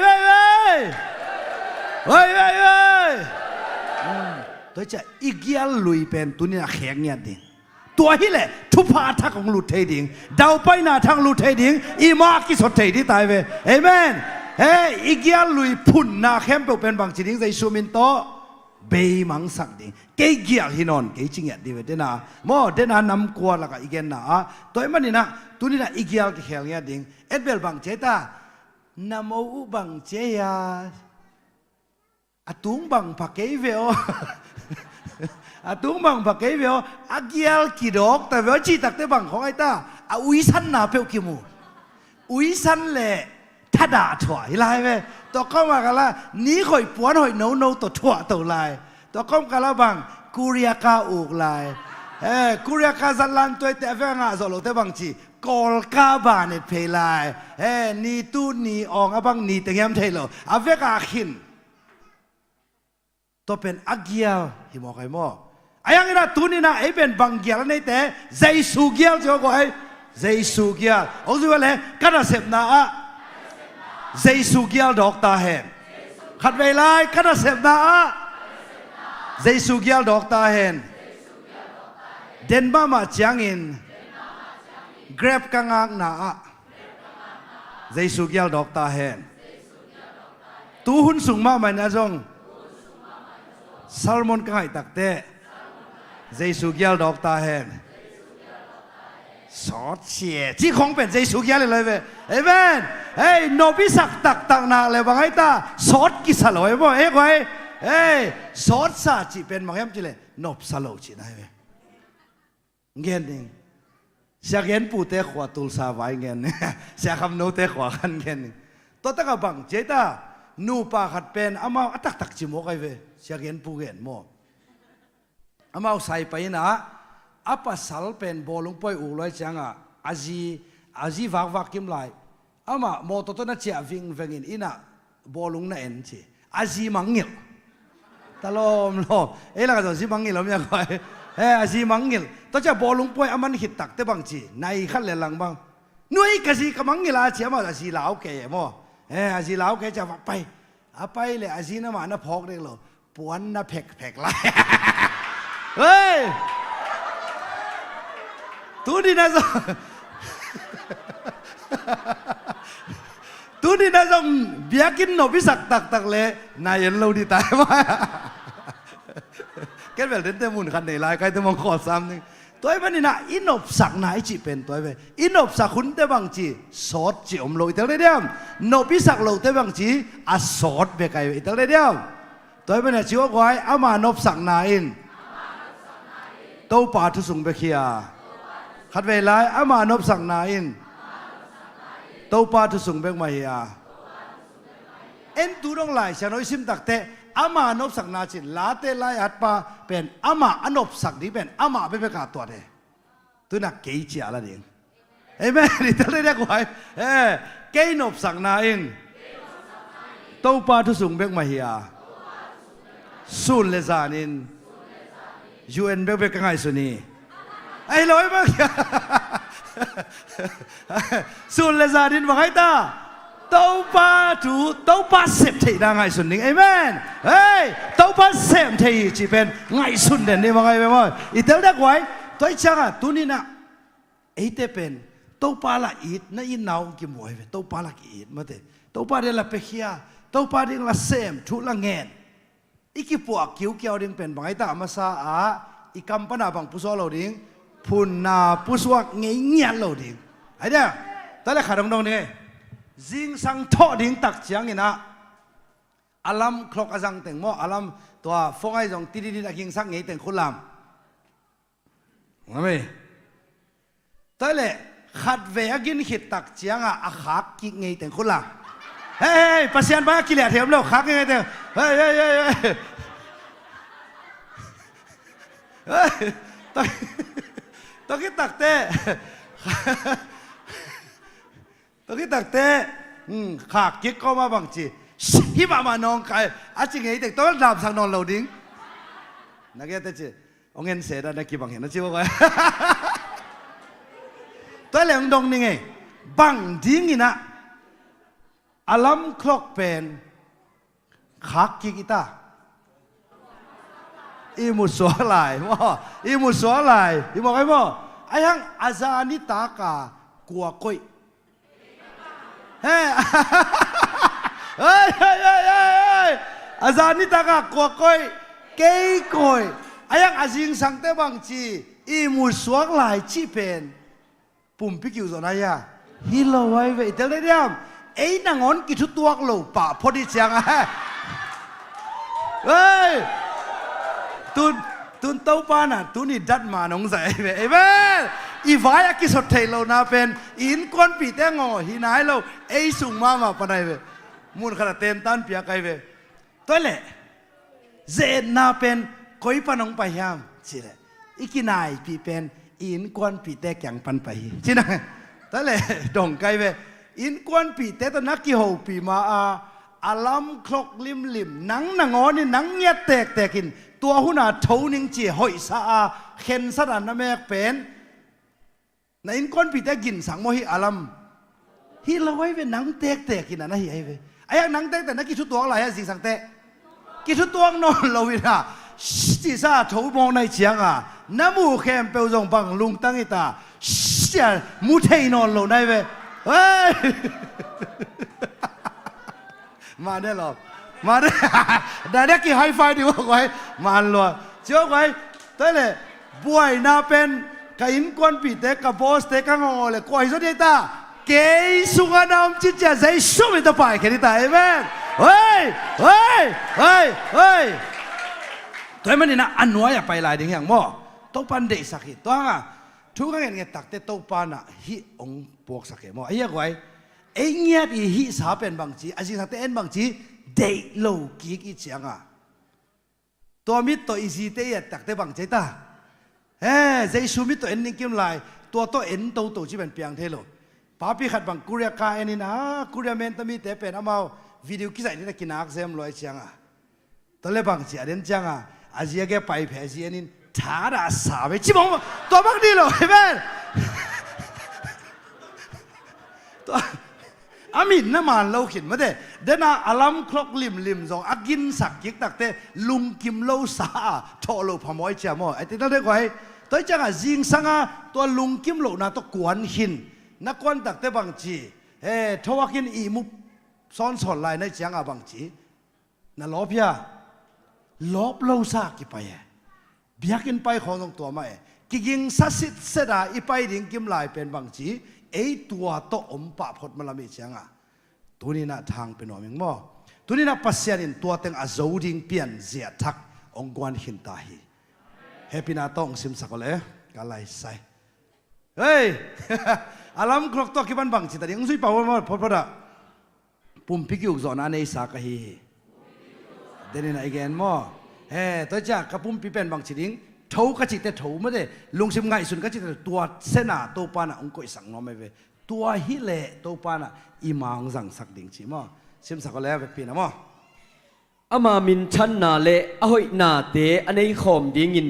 ตัวจะอีกยัลลุยเป็นตุนเนียแข็งเนี่ยดิตัวฮีแหละทุพาทักของลุดเทดิงดาวไปหน้าทางลุดเทดิงอีมากิสดเทดิตายเวเอเมนเฮ้ยอีกยัลลุยพุ่นนาเข้มเป็นบางจีดิงใจชูมินโตเบย์มังสักดิเกยเกียร์ฮินอนเกยจิงเงดีเวเดน่าโมเดน่านำกวาละก็อีกน่ะตัวมันนี่นะตัวนี้นะอีกเกียร์เขียงเงี้ยดิงเอ็ดเบลบังเจตานำเอาบังเจียอาตุงบังพักเกยเวออาตุงบังพักเกยเวออาเกียร์กี่ดอกแต่เวอจีตักเตบังของไอ้ตาอาอุยสันนาเปลกิมูอุยสันเล่ถ้าด่าถอยไรเว้ตัวก็มากันละนี้คอยปวนหอยโนตัวถั่วตัวลายตัวก็กันละบังกุริยากาอุกลายกุริยากาจันลันตัวแต่เวงาสโลแต่บางทีกอลกาบานเพลายนี่ตู้นี่อองบังนี่แต่ยังเทโลอาเวกาขินตัวเป็นอักเกียลหิมอกไอโมไอ้ยังไงนะตู้นี่นะไอ้เป็นบังเกียลในแต่ใจสูเกียลเจ้าก็ไอ้ใจสูเกียลโอ้ยว่าเลยกันนะเสพนาเจสุเกียลดอกตาเห็นขัดเวลาขณะเสพนาเจสุเกียลดอกตาเห็นเดนบ้ามาจางอินเกรบกังอักนาเจสุเกียลดอกตาเห็นตูหุนสุงมาไม่นะจงซาลมอนกังไอตักเตเจสุเกียลดอกตาเห็นสอดเฉียที่ของเป็นใจสุกยาเลยเว้ยเอเมนเฮ้ยโนบิสักตักนาเลยบางไอ้ตาสอดกิสลอยบ่เอ้ไว้เฮ้ยสอดซาจีเป็นบางแห่งจีเลยนบสโลจีได้เว้ยเงี้ยนึงเสียเงินปูเตะขวาตูลสาไว้เงี้ยเสียคำโนเตะขวากันเงี้ยนึงตัวตะกับบังเจตานูปาขัดเป็นอามาตักจิโมกไอ้เว้ยเสียเงินปูเงี้ยโมอามาใส่ไปนะอาปัสสัลเป็นบอลงไปอุลอยจังอาจีวักกิมไลอามาโมโตตัวนั้นเจ้าวิ่งอินะบอลงนั่นเองจีอาจีมังเงลตลอมล่ะก็จะจีมังเงลไม่ยังไงอาจีมังเงลตัวเจ้าบอลงไปอามันหิดตักเตบังจีในขั้นเลหลังบังนุ้ยกะจีกับมังเงลอาเจ้ามาอาจีลาวแก่โมอาจีลาวแก่จะวักไปเลยอาจีน่ะมาน่ะพอกเด็กเลยปวนน่ะแผกไล่เฮ้ยตูนี่นะจงเบียกินโนบิสักตักเลยนายเห็นเราดีตายมาแกแบบเดินเต็มมุนคันในลายใครจะมองขอซ้ำนึงตัวไอ้บ้านนี่นะอินอบสักนายจีเป็นตัวไอ้อินอบสักคุณเตบังจีสอดจีอมโลอิตาลีเดียมโนบิสักโลเตบังจีอาสอดเบกไออิตาลีเดียมตัวไอ้บ้านเนี่ยชื่อว่าไว้อามานอบสักนายอินโตปาทุสุงเบคียขัดเวลาอามานบสังนาอินโตปาทุสุงเบกมาเฮียเอ็นตูร้องไหลฉันเอาซิมตักเตะอามานบสังนาจินลาเตไลอัดปาเป็นอามาอนบสักดีเป็นอามาเป็นประกาศตัวเดตัวนักเกย์เจียละเองเอ้แม่ดิทะเลเรียกไว้เกย์นบสังนาอินโตปาทุสุงเบกมาเฮียสุนเลซานินยูเอ็นเบกไงสุนีไอ้ลอยมาก สุนเลซาดินบอกให้ตาเต้าปาถูเต้าปาเสพที่นางไงสุนนิงเอเมนเฮ้ยเต้าปาเสพที่จีเป็นไงสุนเด่นนี่บอกไงไปมั้งอีเต้าเด็กไว้ตัวจังอ่ะตัวนี้นะไอ้เต้เป็นเต้าปาละอีดนั่นอินนาวกิมวยเว้เต้าปาละอีดมาเต้เต้าปาเดละเปียเต้าปาเดละเสมทุละเงินอีกพวกคิวเกี่ยวดิ่งเป็นบางไอ้ตามาซาอาอีกำปนาบางผู้สาวเราดิ่งพุนนาผู้สวกเงี้ยเราดิ่งไอ้เด้อตอนแรกขาดดงนี่จิงสังทอดิ่งตักเจียงนี่นะอาลัมคลอกอาจังเต็งโมอาลัมตัวฟงไอ้จงตีดีๆนักยิงสังเงี้ยเต็งคุณลำว่าไหมตอนแรกขัดเวกินขิดตักเจียงอ่ะขากิเงี้ยเต็งคุณลำเฮ้ยปัสยานบ้ากิเลสเทียมแล้วขาเงี้ยเต็งเฮ้ยต้องคิดตักเต้ต้องคิดตักเต้ขากกิ๊กก็มาบางจีฮิบะมานองไก่อาจริงไงแต่ต้องดามสังนอนเราดิ้งนักเก็ตจีองเงินเสียได้นักกี่บางเห็นนะจีว่าไงตัวเหลืองดงนี่ไงบางดิ้งนี่นะอาลัมคลอกเป็นขากกิ๊กอีตาอีมุสวาลายว่าอีมุสวาลายอีบอกไอ้บ่ไอ้ยังอาจารย์นิตากากลัวก้อยเฮ้ยอาจารย์นิตากากลัวก้อยเกยก้อยไอ้ยังอาจิงสังเตบังจีอีมุสวาลายจีเป็นปุ่มพิกิวส่วนไหนอะฮิโลไว้เว้ยเดี๋ยวเดี๋ยวไอ้นางอนกิทุตัวกโลป่าพอดีเชียงอะเฮ้ยตุนเต้าปานะตุนี่ดัดมาหนองใส่เว้ยเว้ยอีวายกิสดเทโลนาเป็นอินคอนปีเตงอหินายโลไอสุงมาปะไหนเว้ยมุนขนาดเต็มตันเปียกไอเว้ยตัวเล่เจนนาเป็นคอยปนองไปยามสิเล่อีกินายปีเป็นอินคอนปีเตแกงปันไปสินะตัวเล่ดงไกเว้ยอินคอนปีเตตนักกี่หูปีมาอาลัมคลอกลิมหนังนางอนี่หนังเงียแตกกินตัวหุ่นอาทูนิงจีหอยสาเข็นสระน้ำแม่เป็นในอินก้อนปีแต่กินสังโมหิอาลัมฮิเราไว้เป็นหนังแตกกินนะฮิไอ้เว้ยไอ้หนังแตกแต่นักกินชุดตัวอะไรฮะสิสังเตะกินชุดตัวนอนเราวินาจีซ่าทูมองในเชียงน้ำมูแคมเปลจงบังลุงตั้งอิตาเสียมูเทนอนเราได้เว้ยเฮ้ยมาได้หรอมาได้ได้เด็กกี่ไฮไฟดีวะไว้มาหรอเจ้าไว้แต่เลยบวยน่าเป็นกับอินคอนปีเตกับบอสเตกังอเลยกวยสุดที่ตาเกยสุงานามจิตใจใจสุ่มตัวไปแค่นี้ตาเอเมนเฮ้ยตัวมันนี่นะอันนัวอย่าไปหลายเดือนอย่างมั่วต้องปันเด็กสักทีตัวทุกอย่างเงี้ยตักเตต้องปันอ่ะฮิองปวกสักทีมั่วไอ้ยังไงไอ้เงี้ยอีฮิสาเป็นบางทีอาจจะสักแต่เอ็นบางทีเด็กโลกิกอีเชียงตัวมิตรตัวอีซีเตยตักแต่บางใจตาใจชูมิตรตัวเอ็นนี่กิมไลตัวเอ็นตัวที่เป็นเปียงเทโลป้าพี่ขัดบางกุเรียกาเอ็นนี่นะกุเรียเมนตมีแต่เป็นอามาวิดีโอกิจนี่ตะกินนักเซมลอยเชียงตัวเล็บบางเสียเด่นจังอาเจียแกไปแผลเสียนี่ท้าด่าสาไปชิบงตัวบางดีเลยเห็นไหมตัวอามินน้ำมันเราขินมาเด้เดน่าอาลัมคลอกลิมจงอากินสักกิกตักเตลุงกิมโลสาทอโลพมอยเชียมอไอ้ที่นั่นเรียกว่าตัวจังจิงสังตัวลุงกิมโลน่าตัวกวนหินนักกวนตักเตบางจีทว่ากินอีมุซ้อนสอนลายในเชียงบางจีน่าลบยาลบโลซากี่ไปเบียกินไปของตรงตัวมากิยิงสัสิตเสดาอีไปดิ่งกิมลายเป็นบางจีไอ้ตัวโตอมปะพดมาละมีเชียงตัวนี้น่ะทางเป็นหน่อยมั้งมั่วตัวนี้น่ะปัสยานินตัวเต็งอาโจดิงเปลี่ยนเสียทักองกวนหินตาฮีเฮปินาต้องซิมสักเลยกาไลใส่เฮ้ยอาลัมครอกตัวกี่บันบังจิตแต่ยังสุยเป่าว่าพอดะปุ่มพิกิวจอนาในสากฮีเดนิน่ะอีกแกนมั่วตัวจากกับปุ่มพิเป็นบังจิติงทูกจิตแต่ทูไม่ได้ลุงซิมไงสุนกจิตตัวเสนาตัวปานะองค์ก็สั่งน้องไม่เวตัวฮิเลตัวปานะอีมังสั่งสักดิ่งชิมอซิมสักแล้วเป็นนะมั่วอามามินชันนาเลอหอยนาเตอันในขอมดิ่งิน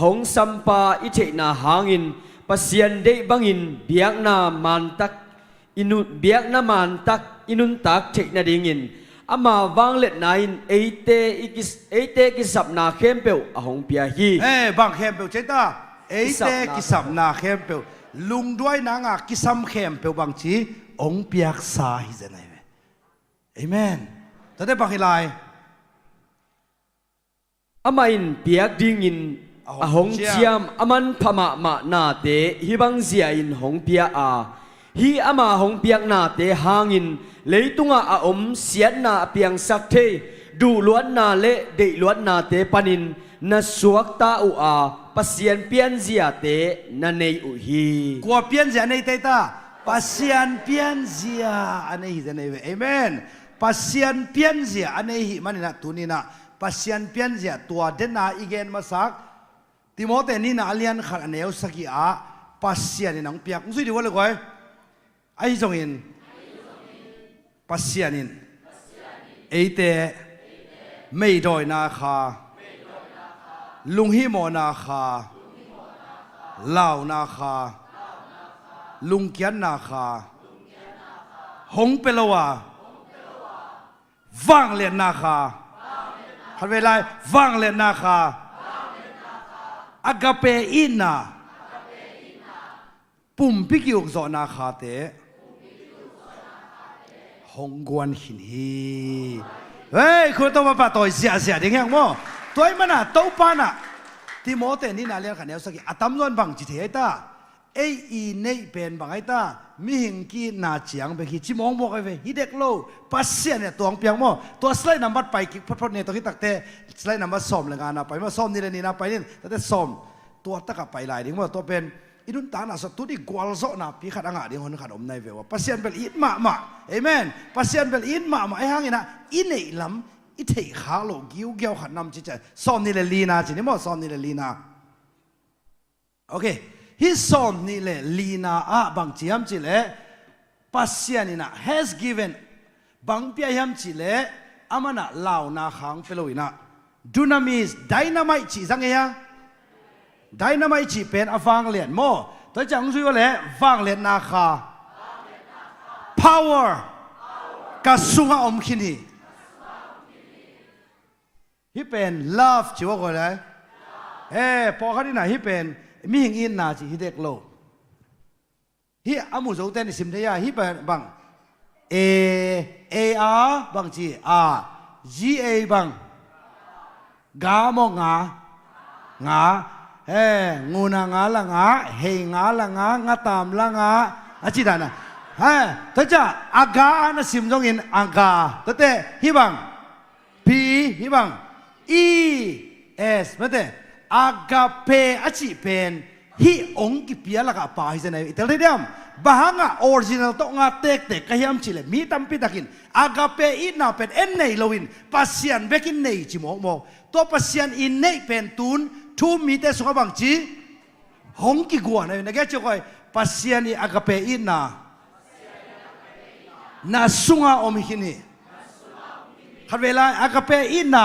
หงสัมปาอิเจนาหางิน pasien de bangin biak na mantak inu biak na mantak inun tak thek na dingin ama wanglet nain eite kisap na khempeu ahong pia hi เอ้บางเข้มเปลวเจตาเอ้เตกิสับนาเข้มเปลวลุงด้วยนางกิสัมเข้มเปลวบางทีองเปียกสาฮิเจนัยเวเอเมนแต่ได้บางทีไร amain piak dingin ahong chiam aman phama ma na te hibang zia in hong pia a hi ama hong piak na te hangin leitunga a siat na piang sak the du luan na le de luan na te panin na suak ta u a pasien pian zia te na nei u hi กลัวเปลี่ยนเสียในเตต้าปัสยานเปลี่ยนเสียอันนี้ฮิเจนัยเวเอเมนปัสยานเปลี่ยนเสียอันนี้ฮิมันนี่นะตัวนี้นะปัสยานเปลี่ยนเสียตัวเดนนาอีเกนมาสักติโมเตนี่นะอเลียนขัดอันเอวสักกี่อาปัสยานนี่น้องเปียกสุดที่ว่าเลยก้อยไอ้จงอินปัสยานินเอเตไม่ดอยนาคาลุงฮิโมนาคาลาวนาคาลุงเกียนนาคาหงเปลวาวังเลนนาคาฮันเวลาวังเลนนาคาอากาเปอินนาปุ่มพิกิวกโซนาคาเตหงกวนหินฮีเฮ้ยคุณต้องมาปะต่อยเสียดิ้งยังมั้งตัวมันอ่ะตัวปานะที่โมเตนี่น่าเลี้ยงขันเอวสักกี่อัตมนวนบังจิตเฮต้าเออีเนเป็นบังไอต้ามีหิงกีนาเจียงไปขี้จิมองบอกไอ้เว้ยฮิเด็กโลปัสเซียเนี่ยตัวเปียงมั้งตัวสไลด์นัมบัดไปกิพอดเนี่ยตัวที่ตักเตะสไลด์นัมบัดซ้อมเลยงานนะไปมาซ้อมนี่เลยนี่นะไปนี่แต่ซ้อมตัวตะกับไปหลายดิ้งมั้งตัวเป็นอินุนตาหน้าสตุดิกวลโซนาพิขัดอ่างดิ้งคนขัดอมในเวว่าปัสเซียนเป็นอินมาเอเมนปัสเซียนเป็นอินมาไอ้ห่างนี่นะอินเอลำอิเทขาโลกิ้วเกี่ยวขัดนำจิตใจซ้อมนี่เลยลีนาจินี่มั้งซ้อมนี่เลยลีนาโอเคฮิซ้อมนี่เลยลีนาบางจีฮัมจิเลยปัสเซียนี่นะ has given บางปีฮัมจิเลยอามันนะลาวนาขังเปโลอินะดูนามิสไดนาไมจิสังเกตไดนาไมจิเป็นอฟังเลียนโมตัวจังซุยว่าเลยฟังเลียนนาคา power กระสุงอมขินีฮิเป็น love จิว่าก็เลยพอเขาที่ไหนฮิเป็นมีหิงอินนาจิฮิเด็กโลฮิอามุโซเตนสิมเทียฮิเป็นบังA R บังจี R G A บังกามงงางูนางาละงาเฮงาละงางาตามละงาอาจิดานะแต่จะอากาอันสิมจงอินอากาแต่เตฮิบัง P ฮิบัง E S ไม่เตอากาเปอาจิเป็นฮิองกิเปียละกะปาฮิเซนอิตาลีเดียมบางอ่ะออริจินัลต้องงาเตกกะยามชิเลมีตัมปิตากินอากาเปอินนาเป็นเอ็นเนโลวินปัสเซียนเบกินเนจิโมตัวปัสเซียนอินเนเป็นตูนทูมีเตสุขบังจีหงกิกัวนะนะแกจะคอยปัสเซียนอากาเปอินนาสุงาอมิคินีขัดเวลาอากาเปอินน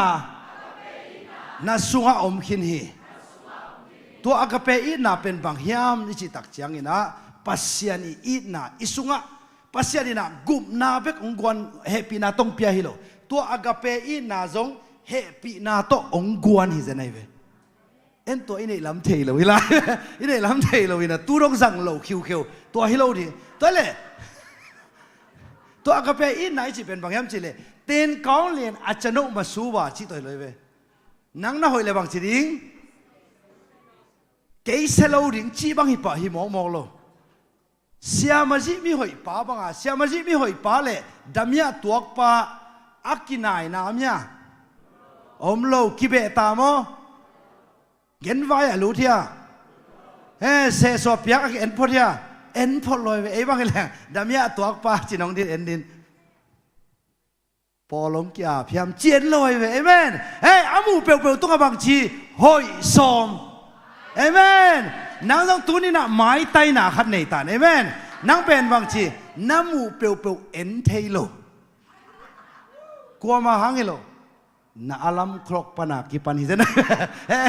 าสุงาอมคินีตัวอากาเปอินาเป็นบางยามนี่จิตักจังอินะปัสยานีอินาอิสุงะปัสยานีนะกุมนาเบกองกวนเฮปีนาตงเปียฮิโลตัวอากาเปอินาจงเฮปีนาโตองกวนฮิเจนัยเวเอ็นตัวอินี่ลำเทโลวิลาอินี่ลำเทโลวินะตูรงสังโลคิวตัวฮิโลดีตัวเล่ตัวอากาเปอินาจิเป็นบางยามจิเลเต้นกองเลียนอาจจะโนมาสูบาจิตัวเลยเวนังน่าหอยเลยบางจิดิงเกยเซโลดิงจีบังฮิปะฮิมองโลเสียมาจิมีหอยป้าบังอ่ะเสียมาจิมีหอยป้าเลยดำยาตัวป้าอักกินายน้ำยาอมโลกิเบตามอเงินไว้อะรู้เทียเสสอบยักษ์เอ็นพอดีเอ็นพอลอยไปไอ้บ้างไงดำยาตัวป้าจีน้องดินเอ็นดินพอลงกี่พยายามเจียนลอยไปเอเมนอามูเปลวต้องบางทีหอยซอมเอเมนนังต้องตัวนี้นะไม้ไตนาขัดในตาเอเมนนังเป็นบางทีน้ำมูเปลวเอ็นเทโลกลัวมาหังเฮโล na alam krok pa na kipan hizen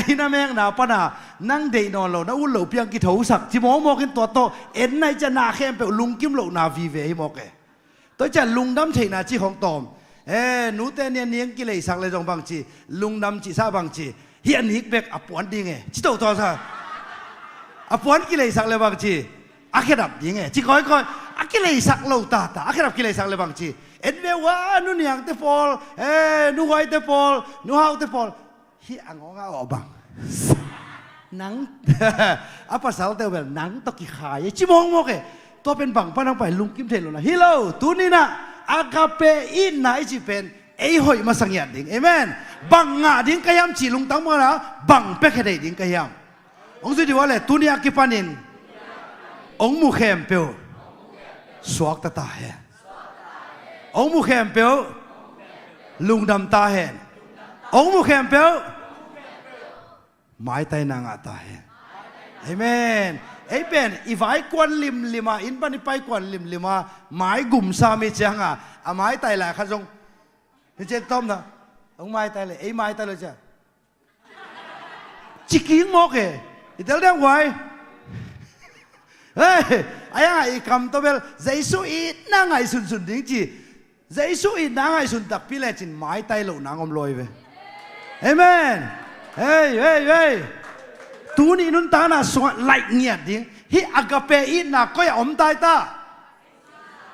hina meng na pa na nang de no lo na ulo piang ki thau sak chi mo mo kin to to en nai cha na khem pe lung kim lo na vi ve hi mo ke to cha lung dam thei na chi khong tom nu te nian niang ki lei sak le jong bang chi lung dam chi sa bang chi hian hik bek apon ding e chi to to sa apon ki lei sak le bang chi a khedap ding e chi koi koi a ki lei sak lo ta ta a khedap ki lei sak le bang chi en ve wa nu niang te pol nu hoi te pol nu hau te pol hi angong a o bang nang apa sal te bel nang to ki khai chi mong mo ke to pen bang pa nang pai lung kim the lo na hello tu ni na agape in na chi pen ei hoi ma sang ya ding amen bang nga ding kayam chi lung tang ma na bang pe khe dei ding kayam ong zu di wa le tu ni a ki panin ong mu khem pe suak ta ta he ông mu khem péo lung đam ta hen ông mu khem péo mái tay nàng ta hen amen ấy bên ivai quan lim lima in ban pai quan lim lima mái gum sa mi chang à mái tay là khăn rong thì trên tom đó ông mái tay là ấy mái tay là chưa chỉ kiến mò kì thì tao đang hoài ai cầm tao bel giấy số ít na ngày sun sun tiếng chi giấy số ít na ngày sun đặc pi lệ chín mái tay lộ nang om lôi về amen hey tu ni nun ta na so lại nhiệt tiếng hi agape ít na coi om tai ta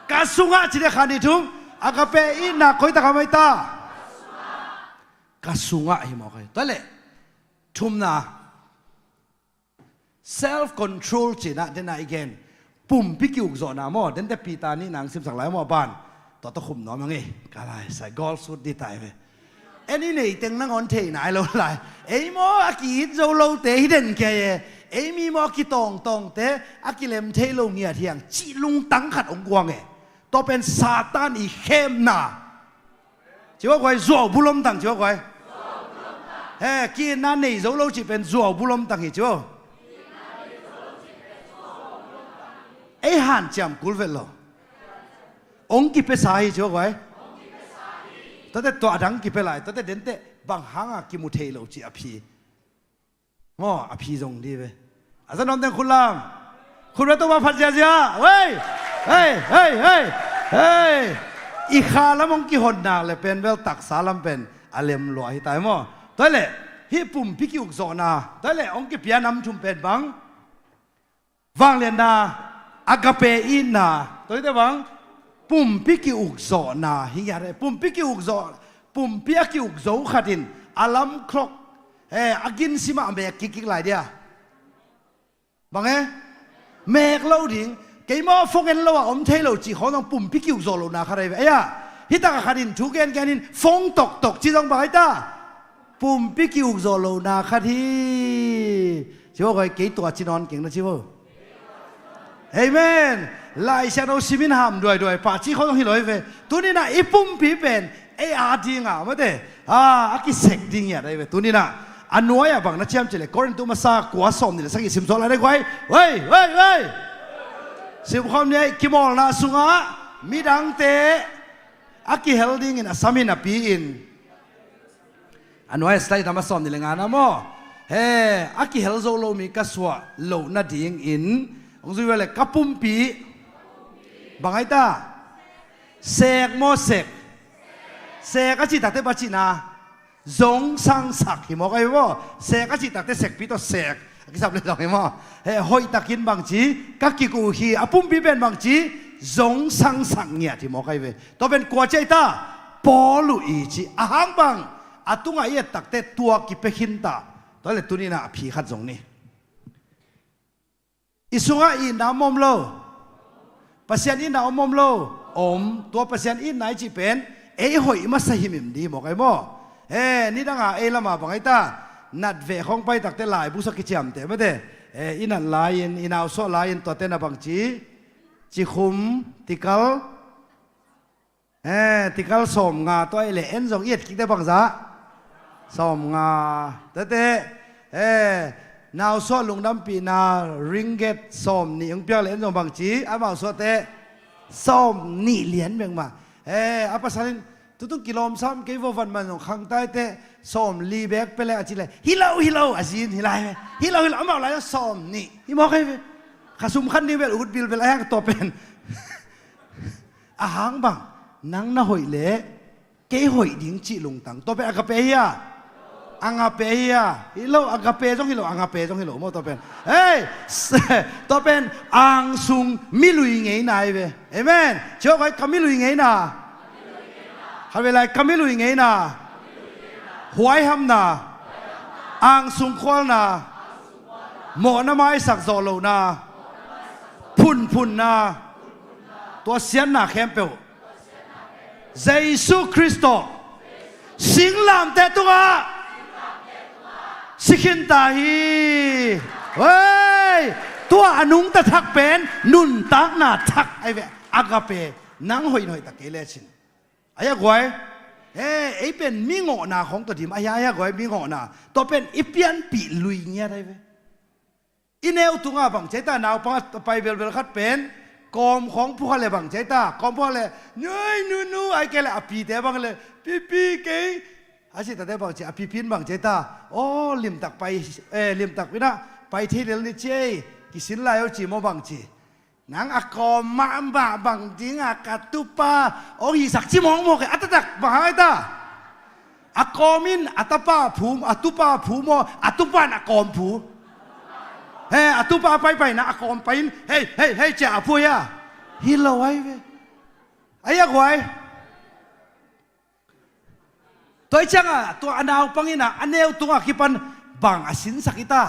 cả sunga chỉ để khăn đi chung agape ít na coi ta kamai ta cả sunga hi mo kai ta lệ thum na self control chỉ na den na againปุ่มพิกิวจอนะมอเดินแต่ปีตานี่นางซิมสักหลายมอบ้านต่อตะคุมน้อยมั้งไงกะไรใส่กอลสุดดีตายไปเอ็นี่นี่เต็งนั่งออนเทนายเราไรเอ้มออากีโจโลเตฮิเดนแกเอ้มีมอกีตองเตอากิเลมเทโลเงียเทียงจีลุงตั้งขัดองกวางไงต่อเป็นซาตานอีเข้มนาจีว่าใครจัวบุลมตังจีว่าใครกินนั่นนี่โจโลจีเป็นจัวบุลมตังจีว่าไอ้หันจำกุลเวลองกิเปสายจ้าไว้ตอนแต่ตัวดังกิเปลายตอนแต่เดินเตะบางหังกิมุเทโลจีอภิง้ออภิจงดีเว้ยอาจารย์นนท์แต่คุณลามคุณว่าต้องมาพัดเสียเว้ยอีขาแล้วมองกิหดนาเลยเป็นเวลตักสาลัมเป็นอาเลมลอยตายมั้งตัวเล่ฮิปุ่มพิกิอุกโซนาตัวเล่องกิเปียนำชุมเป็นบังวางเลียนนาอากาเปอินนาตัวนี้บังปุ่มพิกิอุกโซนาฮิยาเรปุ่มพิกิอุกโซปุ่มพิกิอุกโซขัดินอาลัมครกอากินซิมาเมกกิกไหลเดียบังเมกเล่าดิ่งเกี่ยมอฟงเงินเราอมเทเราจีเขาต้องปุ่มพิกิอุกโซโลนาขัดอะไรเอ้ยฮิตาขัดินทุกแกนินฟงตกจีต้องไปตาปุ่มพิกิอุกโซโลนาขัดที่ชิวะใครเกี่ยตัวจีนอนเก่งนะชิวะเอเมนไล่ฉันเอาชีวิตหามด้วยป่าชีเขาต้องหิลอยเวตัวนี้นะอีปุ่มผีเป็นไออาดิงอ่ะไม่ได้อากิเสกดิงอย่างไรเวตัวนี้นะอันน้อยอ่ะบางนักเชี่ยมเจริญก่อนตัวมาซากกัวสมนี่แหละสักกี่สิบโซลอะไรไว้เว้ยสิบคนเนี่ยกิมอลนะสุงะมีดังเตะอากิเฮลดิ้งอินอาสามินาปีอินอันน้อยสไลด์ธรรมสมนี่แหละงานนะมั้งอากิเฮลโซโลมีกัสวะโลนาดิงอินองค์สุวรรณกับปุ่มปีบางไอ้ตาเสกโมเสกก็จิตตักเตปจินาจงสังสักหิมอกไอ้บ่เสกก็จิตตักเตเสกปีต่อเสกกิสับเลยสองหิมอหอยตักกินบางจีกักกิกูฮีอาปุ่มปีเป็นบางจีจงสังสักเนี่ยที่มอกไอ้เวตัวเป็นกัวใจตาปอลุอีจีอาหังบางอาตุงไอ้ตักเตตัวกิเปหินตาตัวเล็กตัวนี้นะผีขัดจงนี่อิสุงะอินน้ำมอมโลปัสยันอินน้ำมอมโลตัวปัสยันอินไหนจีเป็นหอยมาใส่หิมดีบอกไอ้บ่นี่ดังอ่ะละมาบอกไอ้ตานัดเวของไปตักเตลายบุษกิจามเตไม่ได้อินันลายอินเอาโซลายตัวเตนะบางจีคุมติกัลสมงาตัวไอ้เล่นจงเอียดคิดได้บางซะสมงาเตนาวสวดลุงดำปีนาริงเกตส้มนี่ยังเปียกเหรียญจงบางจีอาบ่าวสวดเตส้มนี่เหรียญเมืองมาอาภาษาลิน ตุ้งกิโลมซ้ำเกี่ยววันมันของข้างใต้เตะซ้อมลีแบกไปแล้วจีเลยฮิโลอาซินฮิไลฮิโลเอามาอะไรซ้อมนี่ฮิบอกให้ข้าซุ่มขันนี่เวลอุดบิลเวลาแห้งตัวเป็นอาหางบังนังน่าหอยเละเกี่ยหอยดิ้งจีลงตังตัวเป็นอากาเปียอังอาเปียฮิโลอากาเปียจงฮิโลอังอาเปียจงฮิโลโมตัวเป็นเฮ้ยตัวเป็นอังซุงมิลุยไงนายเว้เอเมนเจ้าไว้คำมิลุยไงน่ะเขาเวลาคำมิลุยไงน่ะหวยหำน่ะอังซุงควอลน่ะหมอน้ำไม้สักโซโลน่ะพุ่นน่ะตัวเสียนน่ะแคมเปลเยซูคริสต์สิงลามเตตัวสิขินตาฮีเฮ้ยตัวอนุงตะทักเป็นนุนตักนาทักไอเวอากาเปนังหอยหน่อยตะเกเลชินอายะกวยไอเป็นมิงอนาของตัวทีมอายะกวยมิงอนาตัวเป็นอีเปียนปีลุยเงี้ยได้เวอินเอวตุงอาบังใจตาหนาวปังไปเบลคัดเป็นกอมของพวกอะไรบังใจตากอมพวกอะไรเนื้อนูไอเกลอปีแต่บังเลยปีเก่งอาชีพแต่บางทีอภิพินบางใจตาโอ้ลิมตักไปลิมตักวินะไปที่เรลนิเจกิสินลายเอาจีโมบางจีนางอากอมมาอัมบะบางจิงอากาตุปาโอ้ยสักจิมองโมกอัตตักบางไอตาอากอมินอัตปาภูมอัตุปาภูโมอัตุปานอากอมภูอัตุปาไปนะอากอมไปเฮ้ยเจ้าพูยะฮิโลไอเวไอ้ยังไงตัวจังอ่ะตัวอนาวปังอินะอันเนวตัวคิปันบังอาสินสักิตา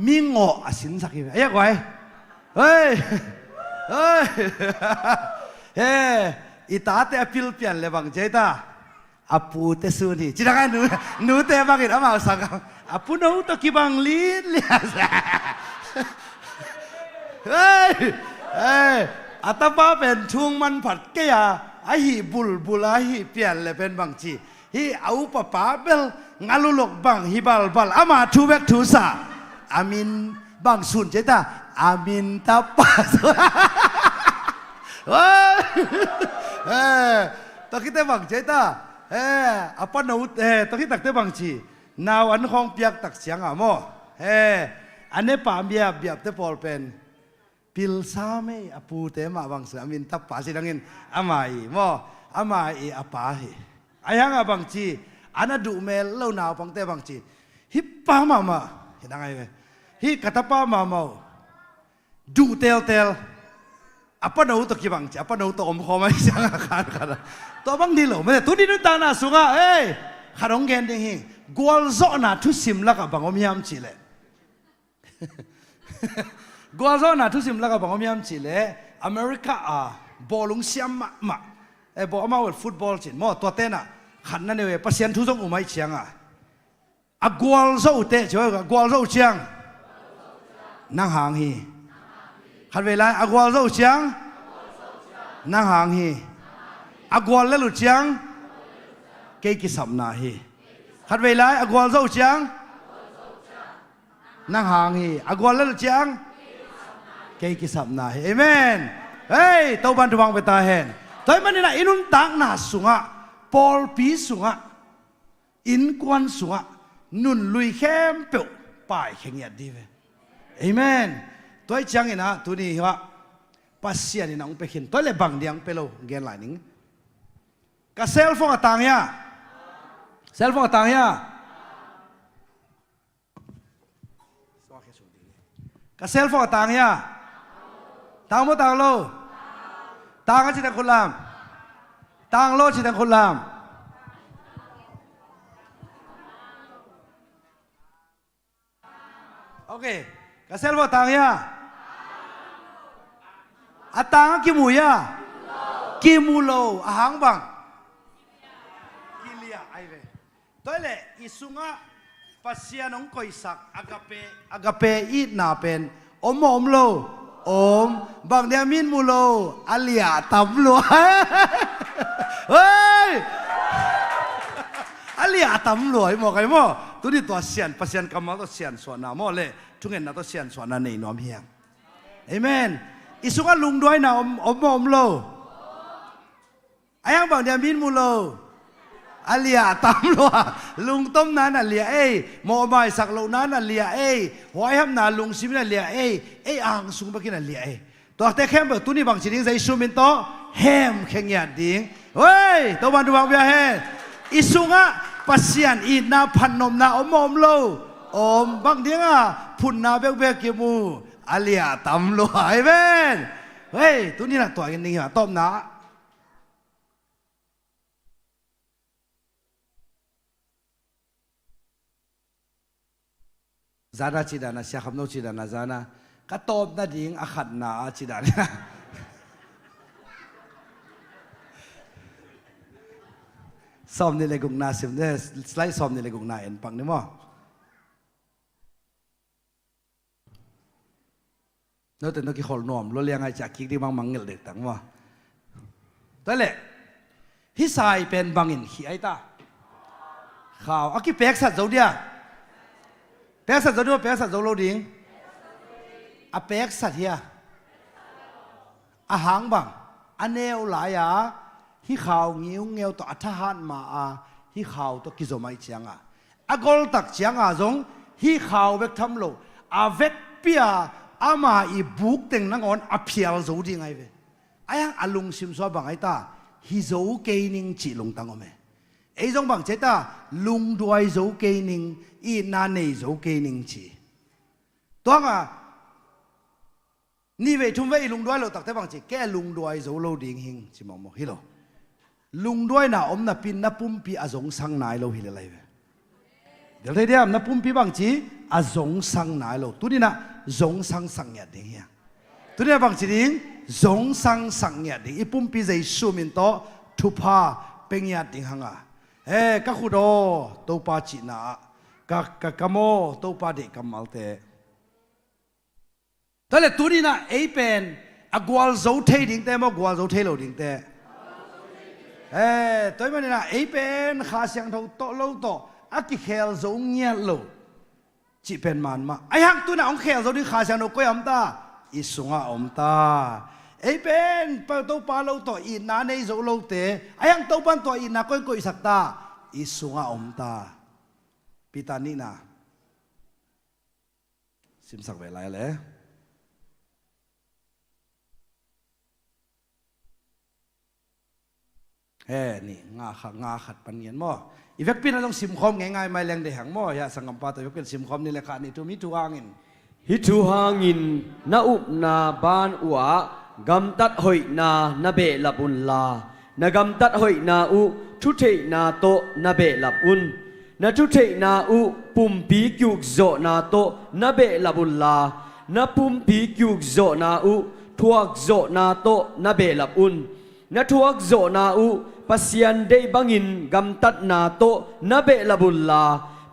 มิงโออาสินสักิไอ้ยังไงเฮ้ยอิตาเตอพิลเปียนเลยบังเจตาอาปูเตสุนีจิตากันหนูเตบังอินะมาสักอาปูนูตัวคิบังลีนเลียสเฮ้ยอัตป้าเป็นช่วงมันผัดเกียไอฮีบุลไอฮีเปลี่ยนเลยเป็นบางทีฮีเอาป้าเบลงาลุลกบังฮีบาลอามาทูเวกทูซาอามินบางสุนเจตาอามินตาป้าตะกี้แต่บางเจตาอาปนูตะกี้ตักแต่บางทีนาวอันของเปียกตักเสียงอ่ะโมอันนี้ป่าเบียบแต่พอเป็นพิลซาไม่อปูเตมาบางสามินทับป่าสิดังเงินอามาอีโมอามาอีอาป่าฮีอายังบางทีอันนั้นดูเมลเล่านาวบางแต่บางทีฮิปป้ามาเห็นยังไงไหมฮิกระป้ามาดูเตลapa nau to kibang apa nau to om khoma isang kan to bang dilo me tu di ta na sunga kharong gen ding hi gol zo na thu sim la ka bangom yam chile gol zo na thu sim la ka bangom yam chile America bolung siam ma bo ma wel football chin mo to te na khan na ne we pasien thu jong umai chiang a gol zo te choi gol zo chiang nang hang hiขัดเวลาอากวาลเจ้าเชียงนั่งห่างฮีอากวาลเล่ลุเชียงเกยกิสับนาฮีขัดเวลาอากวาลเจ้าเชียงนั่งห่างฮีอากวาลเล่ลุเชียงเกยกิสับนาฮีเอเมนเฮ้ยตัวบันทุบังไปตาเห็นตัวมันนี่นะอินุนตักนาสุงะปอลปีสุงะอินควันสุงะนุนลุยเข้มเปียวป่ายเข่งยัดดีเว้เอเมนตัวจังเห็นนะตัวนี้ว่าปัสเซียนี่น้องไปเห็นตัวเลยบังเดียงไปโลเกนหลายนึงกับเซลโฟนต่างยาเซลโฟนต่างยากับเซลโฟนต่างยาต่างโมต่างโลต่างกันจิตคนลามต่างโลจิตคนลามโอเคกับเซลโฟนต่างยาatang kimuya kimulo ahang bang kilia aive toile isunga pasianong koisak agape i na pen omlo bang diamin mulo alia tamlo hey alia tamlo mo kai mo tu di to sian pasian kamal to sian sona mo le tungen na to sian sona nei nom hiang amen อิสุกลุงด้วยนะอมโล ayang bang dia min mulo alia tam lo lung tom nan alia mo mai sak lo nan alia hoi ham na lung sim na alia ang sung bakin alia to te khem ba tu ni bang chining zai sumin to hem khengya ding oi to ban du bang bia he isunga pasian i na phanom na omom lo om bang dinga phun na bek bek ki mu alia tam lo hai ben ฮ้ยตัวนี้นะตัวกันนี่ฮะต้มนะซาดาจิดานะเสียคำโนจิดานะซานะก็ต้มนะดิ่งอาขัดนาจิดานะซ้อมนี่เลยกุงนาสิมเนี่ยสไลด์ซ้อมนี่เลยกุงนาเอ็นปังนี่มั้งนั่นแต่นักกีฬาหนุ่มเราเลี้ยงไอ้จากคิกที่มังเงลเด็กต่างว่าแต่แหละฮิสายเป็นบางอินขี้ไอ้ตาข่าวอากิเป็กสัตว์เจ้าเดียเป็กสัตว์เจ้าเดียเป็กสัตว์เจ้าเราดิ่งอาเป็กสัตว์เฮียอาหางบางอันเนวหลายฮิข่าวงิ้วเงวต่ออัฐหันมาฮิข่าวต่อกิโซไม่เชียงอากอลตักเชียงจงฮิข่าวเวกทำโลอาเวกเปียอามาอีบุกเต็งนังอ่อนอภิลสูดีไงเว้ไอ้ยังอลุงซิมซอบางไอ้ตาฮิโซเกนิงจีลงตังอเมไอ้จงบางเจตาลุงด้วยโซเกนิงอีนาเนโซเกนิงจีตัวงะนี่เวทุมเวลุงด้วยเราตักแต่บางจีแกลุงด้วยโซโลดิงหิงจิมองมองฮิโลลุงด้วยน่ะอมน่ะปินน่ะปุ่มปีอาจงสังนายเราฮิเลอะไรเว้เดี๋ยวเดี๋ยวน่ะปุ่มปีบางจีอาจงสังนายเราตัวนี้น่ะจงสังสังเงียดิ่งเฮียตัวนี้บางทีจงสังสังเงียดิ่งอีปุ่มปีใจสูมินโตทุพาเป็นเงียดิ่งหังก็ขุดโอตัวปาจีน่ะก็โมตัวปาเด็กกัมมัลเตแต่ละตัวนี้น่ะเป็นกวาลโซเทดิ่งเตมกวาลโซเทโลดิ่งเตตัวมันนี่น่ะเป็นข้าเสียงเท่าโตโลโตอากิเคลโซเงียโลจีเป็นมันมาไอ้ฮังตัวน่ะองเขลเราดิขาเสียงนกก้อยอมตาอิสุงะอมตาเป็นเปิดตัวปลาเราต่ออินนาในโซโลเตไอ้ฮังตัวปันต่ออินนาก้อยก้อยสักตาอิสุงะอมตาปิตานี่นะซิมสักเวลาเลยนี่งาขัดปันเงียนมั่วอีเวกเป็นต้องซิมคอมง่ายๆไม่แรงเดือดหังมั่วยาสังกัมปาแต่เวกเป็นซิมคอมนี่แหละค่ะนี่ตัวมิทูหางินฮิทูหางินนาอุบนาบานอัวกำตัดหอยนาเบลับอุนลานากำตัดหอยนาอุทุเทนาโตนาเบลับอุนนาทุเทนาอุปุ่มปีกิวโซนาโตนาเบลับอุนลานาปุ่มปีกิวโซนาอุทวกโซนาโตนาเบลับอุนนาทวกโซนาอุpasien dei bangin gam tat na to na be labulla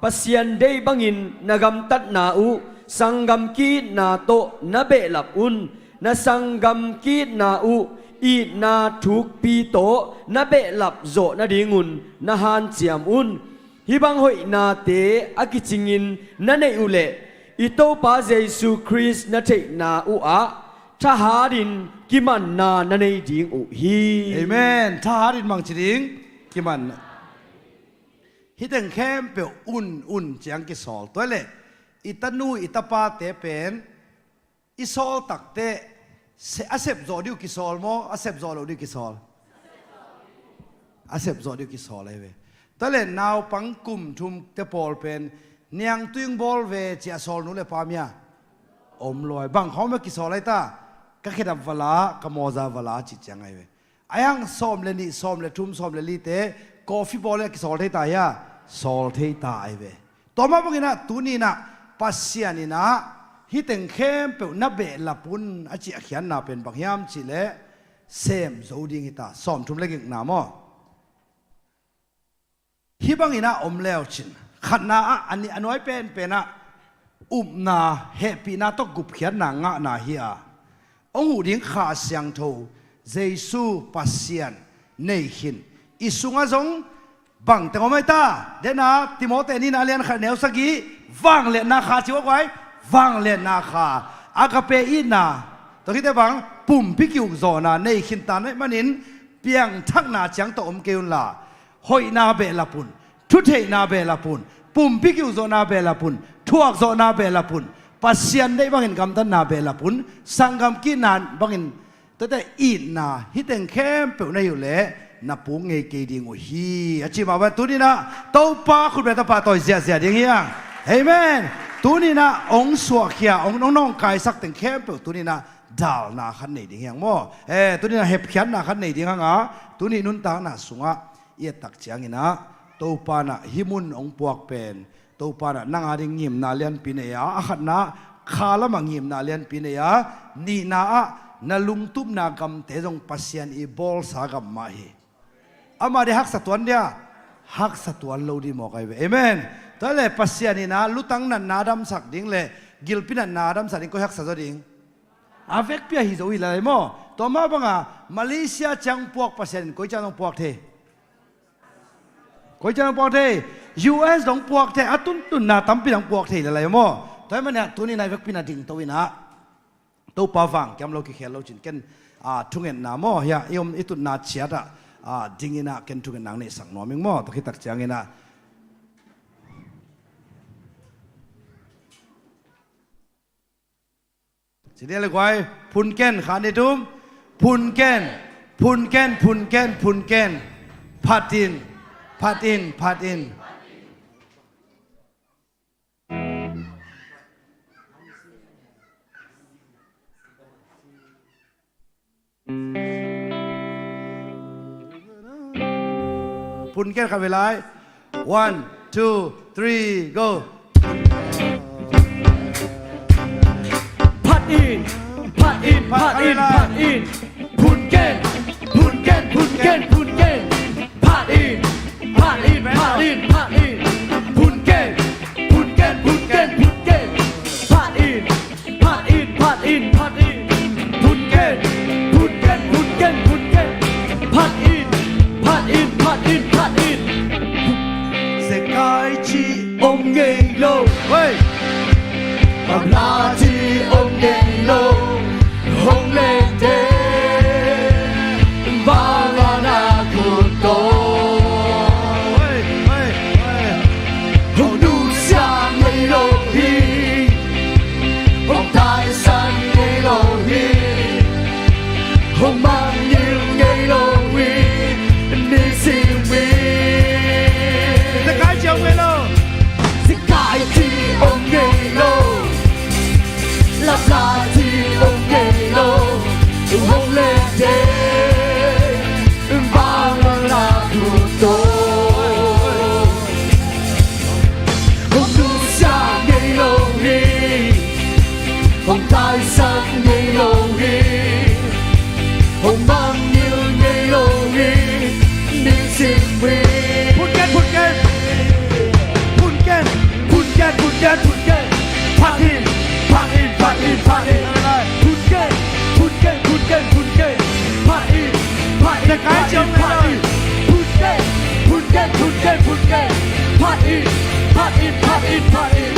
pasien dei bangin na gam tat na u sangam ki na to na be lab un na sangam ki na u i na thuk pi to na be lab zo na dingun na han chiam un hi bang hoi na te akichingin na nei ule ito pa jesu christ na thei na u aทหารินกิมันนาในดิ่งอุฮีเอเมนทหารินบางดิ่งกิมันฮิตังแคมเปลอุ่นเจียงกิสอลตัวเล่อิตานูอิตาปาเตเป็นอิสอลตักเตอาเซบจอดิวกิสอลโมอาเซบจอลดิวกิสอลอาเซบจอดิวกิสอลเลยเว้ตัวเล่นาวปังกุมทุมเตปอลเป็นเนียงตุงบอลเวเจียสอลนู้นเลยปามียอมลอยบางเขาไม่กิสอลเลยตาก็แค่ดับเวลาก็มอซาเวลาจิตยังไงเว้ไอ้ยังซ้อมเลยนี่ซ้อมเลยทุ่มซ้อมเลยลีเต้กอฟิบอลเลยกิสอลเทตายะสอลเทตายเว้ต่อมาพวกนี้นะตัวนี้นะปัสยานี่นะฮิตังเข้มเปนับเบลปุนอาจิอาเขียนนาเป็นบางยามจิเลเซมโซดิ้งฮิตาซ้อมทุ่มเล็กหนามอฮิบังอินะอมแล้วจินขัดนาอันนี้อันน้อยเป็นนะนาเฮปีนาต้องกุบเขียนนางะนาเฮียองหูดิ้งขาเสียงโทเจสูปัสยานในหินอิสุงะจงบังแต่ก็ไม่ตาเดนะติโมเตนี่นาเลียนขัดเหนียวสักีวังเลียนนาคาจิวกไว้วังเลียนนาคาอากาเปอินาตัวที่ได้บังปุ่มพิกิวโซนาในหินตานไม่มันินปี ปียงทักนาจังโตอมเกยุนลาหอยนาเบลาปุนทุเทนาเบลาปุนปุ่มพิกิวโซนาเบลาปุนทวกโซนาเบลาปุนปัสยันได้บังเห็นกำตันนาเบลาปุนสังกำกินนานบังเห็นแต่อีนาฮิตเองเข้มเปล่าในอยู่เลยนับปุงเงยกีดิงโอฮีอาชีมาวันตุนี้นะเต้าป้าคุณเบต้าป้าต่อยเสียดิ่งเฮียเอเมนตุนี้นะองสวกเฮียองน้องๆกายสักแต่งเข้มเปล่าตุนี้นะดาลนาขันในดิ่งเฮียงมั่วตุนี้นะเห็บขันนาขันในดิ่งเฮียงอ่ะตุนี้นุนตานะสุงะเอียตักเจียงอินะเต้าป้านะฮิมุนองปวกเป็นเต้าป้านะนั่งอาดิงยิมนาเลียนปีเนียอาขันนะขาละมังยิมนาเลียนปีเนียนี่นะนาลุงตุ้มนากำเตจงปัสยันอีบอลสากำมาฮีอามาได้ฮักสัตวันเดียฮักสัตวันโลดีหมอกไอเวเอเมนตอนเล่ปัสยันนี่นะลุตังนันนาดำสักดิ่งเล่กิลปินันนาดำสักดิ่งก็ฮักสัตดิ่งอาเวกเปียฮิโซวิลาเลโมตัวมาบังอ่ะมาเลเซียจังพวกปัสยันก็จะต้องพวกเทก็จะต้องพวกเท US ต้องพวกเทอาตุนตุนนาตั้มปีต้องพวกเทอะไรโมตอนมันเนี่ยตัวนี้นายเวกปินันดิ่งตัวนะตัวปาฟังแกมเราคิดแค่เราจินกันทุ่งเงินนาโมเฮียยมอิตุนาเชียดดิ่งนะเกันทุ่งเงินนางนี่สั่งน้อมิงโมตะคิดตักเจียงนะสิ่งนี้เลยกว่าพุนเกนขานิดุมพุนเกนพุนเกนพุนเกนพุนเกนพัดอินพัดอินพัดอินพุนเกนขับเวลา 1 2 3 go พัดอินพัดอินพัดอินพัดอินพุนเกนพุนเกนพุนเกนพุนเกนพัดอินพัดอินพัดอินพัดอินพุนเกนพุนเกนพุนเกนพุนเกนพัดอินพัดอินพัดอินพัดอินพุนเกนพุนเกนพุนเกนพุนเกนพัดอินพัดอินพัดอินพัดอิน世界之องเกโล เฮ้ย อำนาจที่องค์เดโลองเลเดบาลานาคุโตองดูสามในโลกีองตายสันในโลกีองมันยิงในโลวีนี่สิวี世界之องเวโล 世界之องเกโลลาลาที่องเกโลองเลเดบาลานาคุโตองดูสามในโลกีองตายสักในโลกีองมันยิงในโลกีนี่สิวี พุนเกนพุนเกนพุนเกนพุนเกนพุนเกนพุนเกนพัดอินพัดอินพัดอินพัดอินพุนเกนพุนเกนพุนเกนพุนเกนพัดอินพัดอินพัดอินพัดอินพุนเกนพุนเกนพุนเกนพุนเกนพัดอินพัดอินพัดอินพัดอิน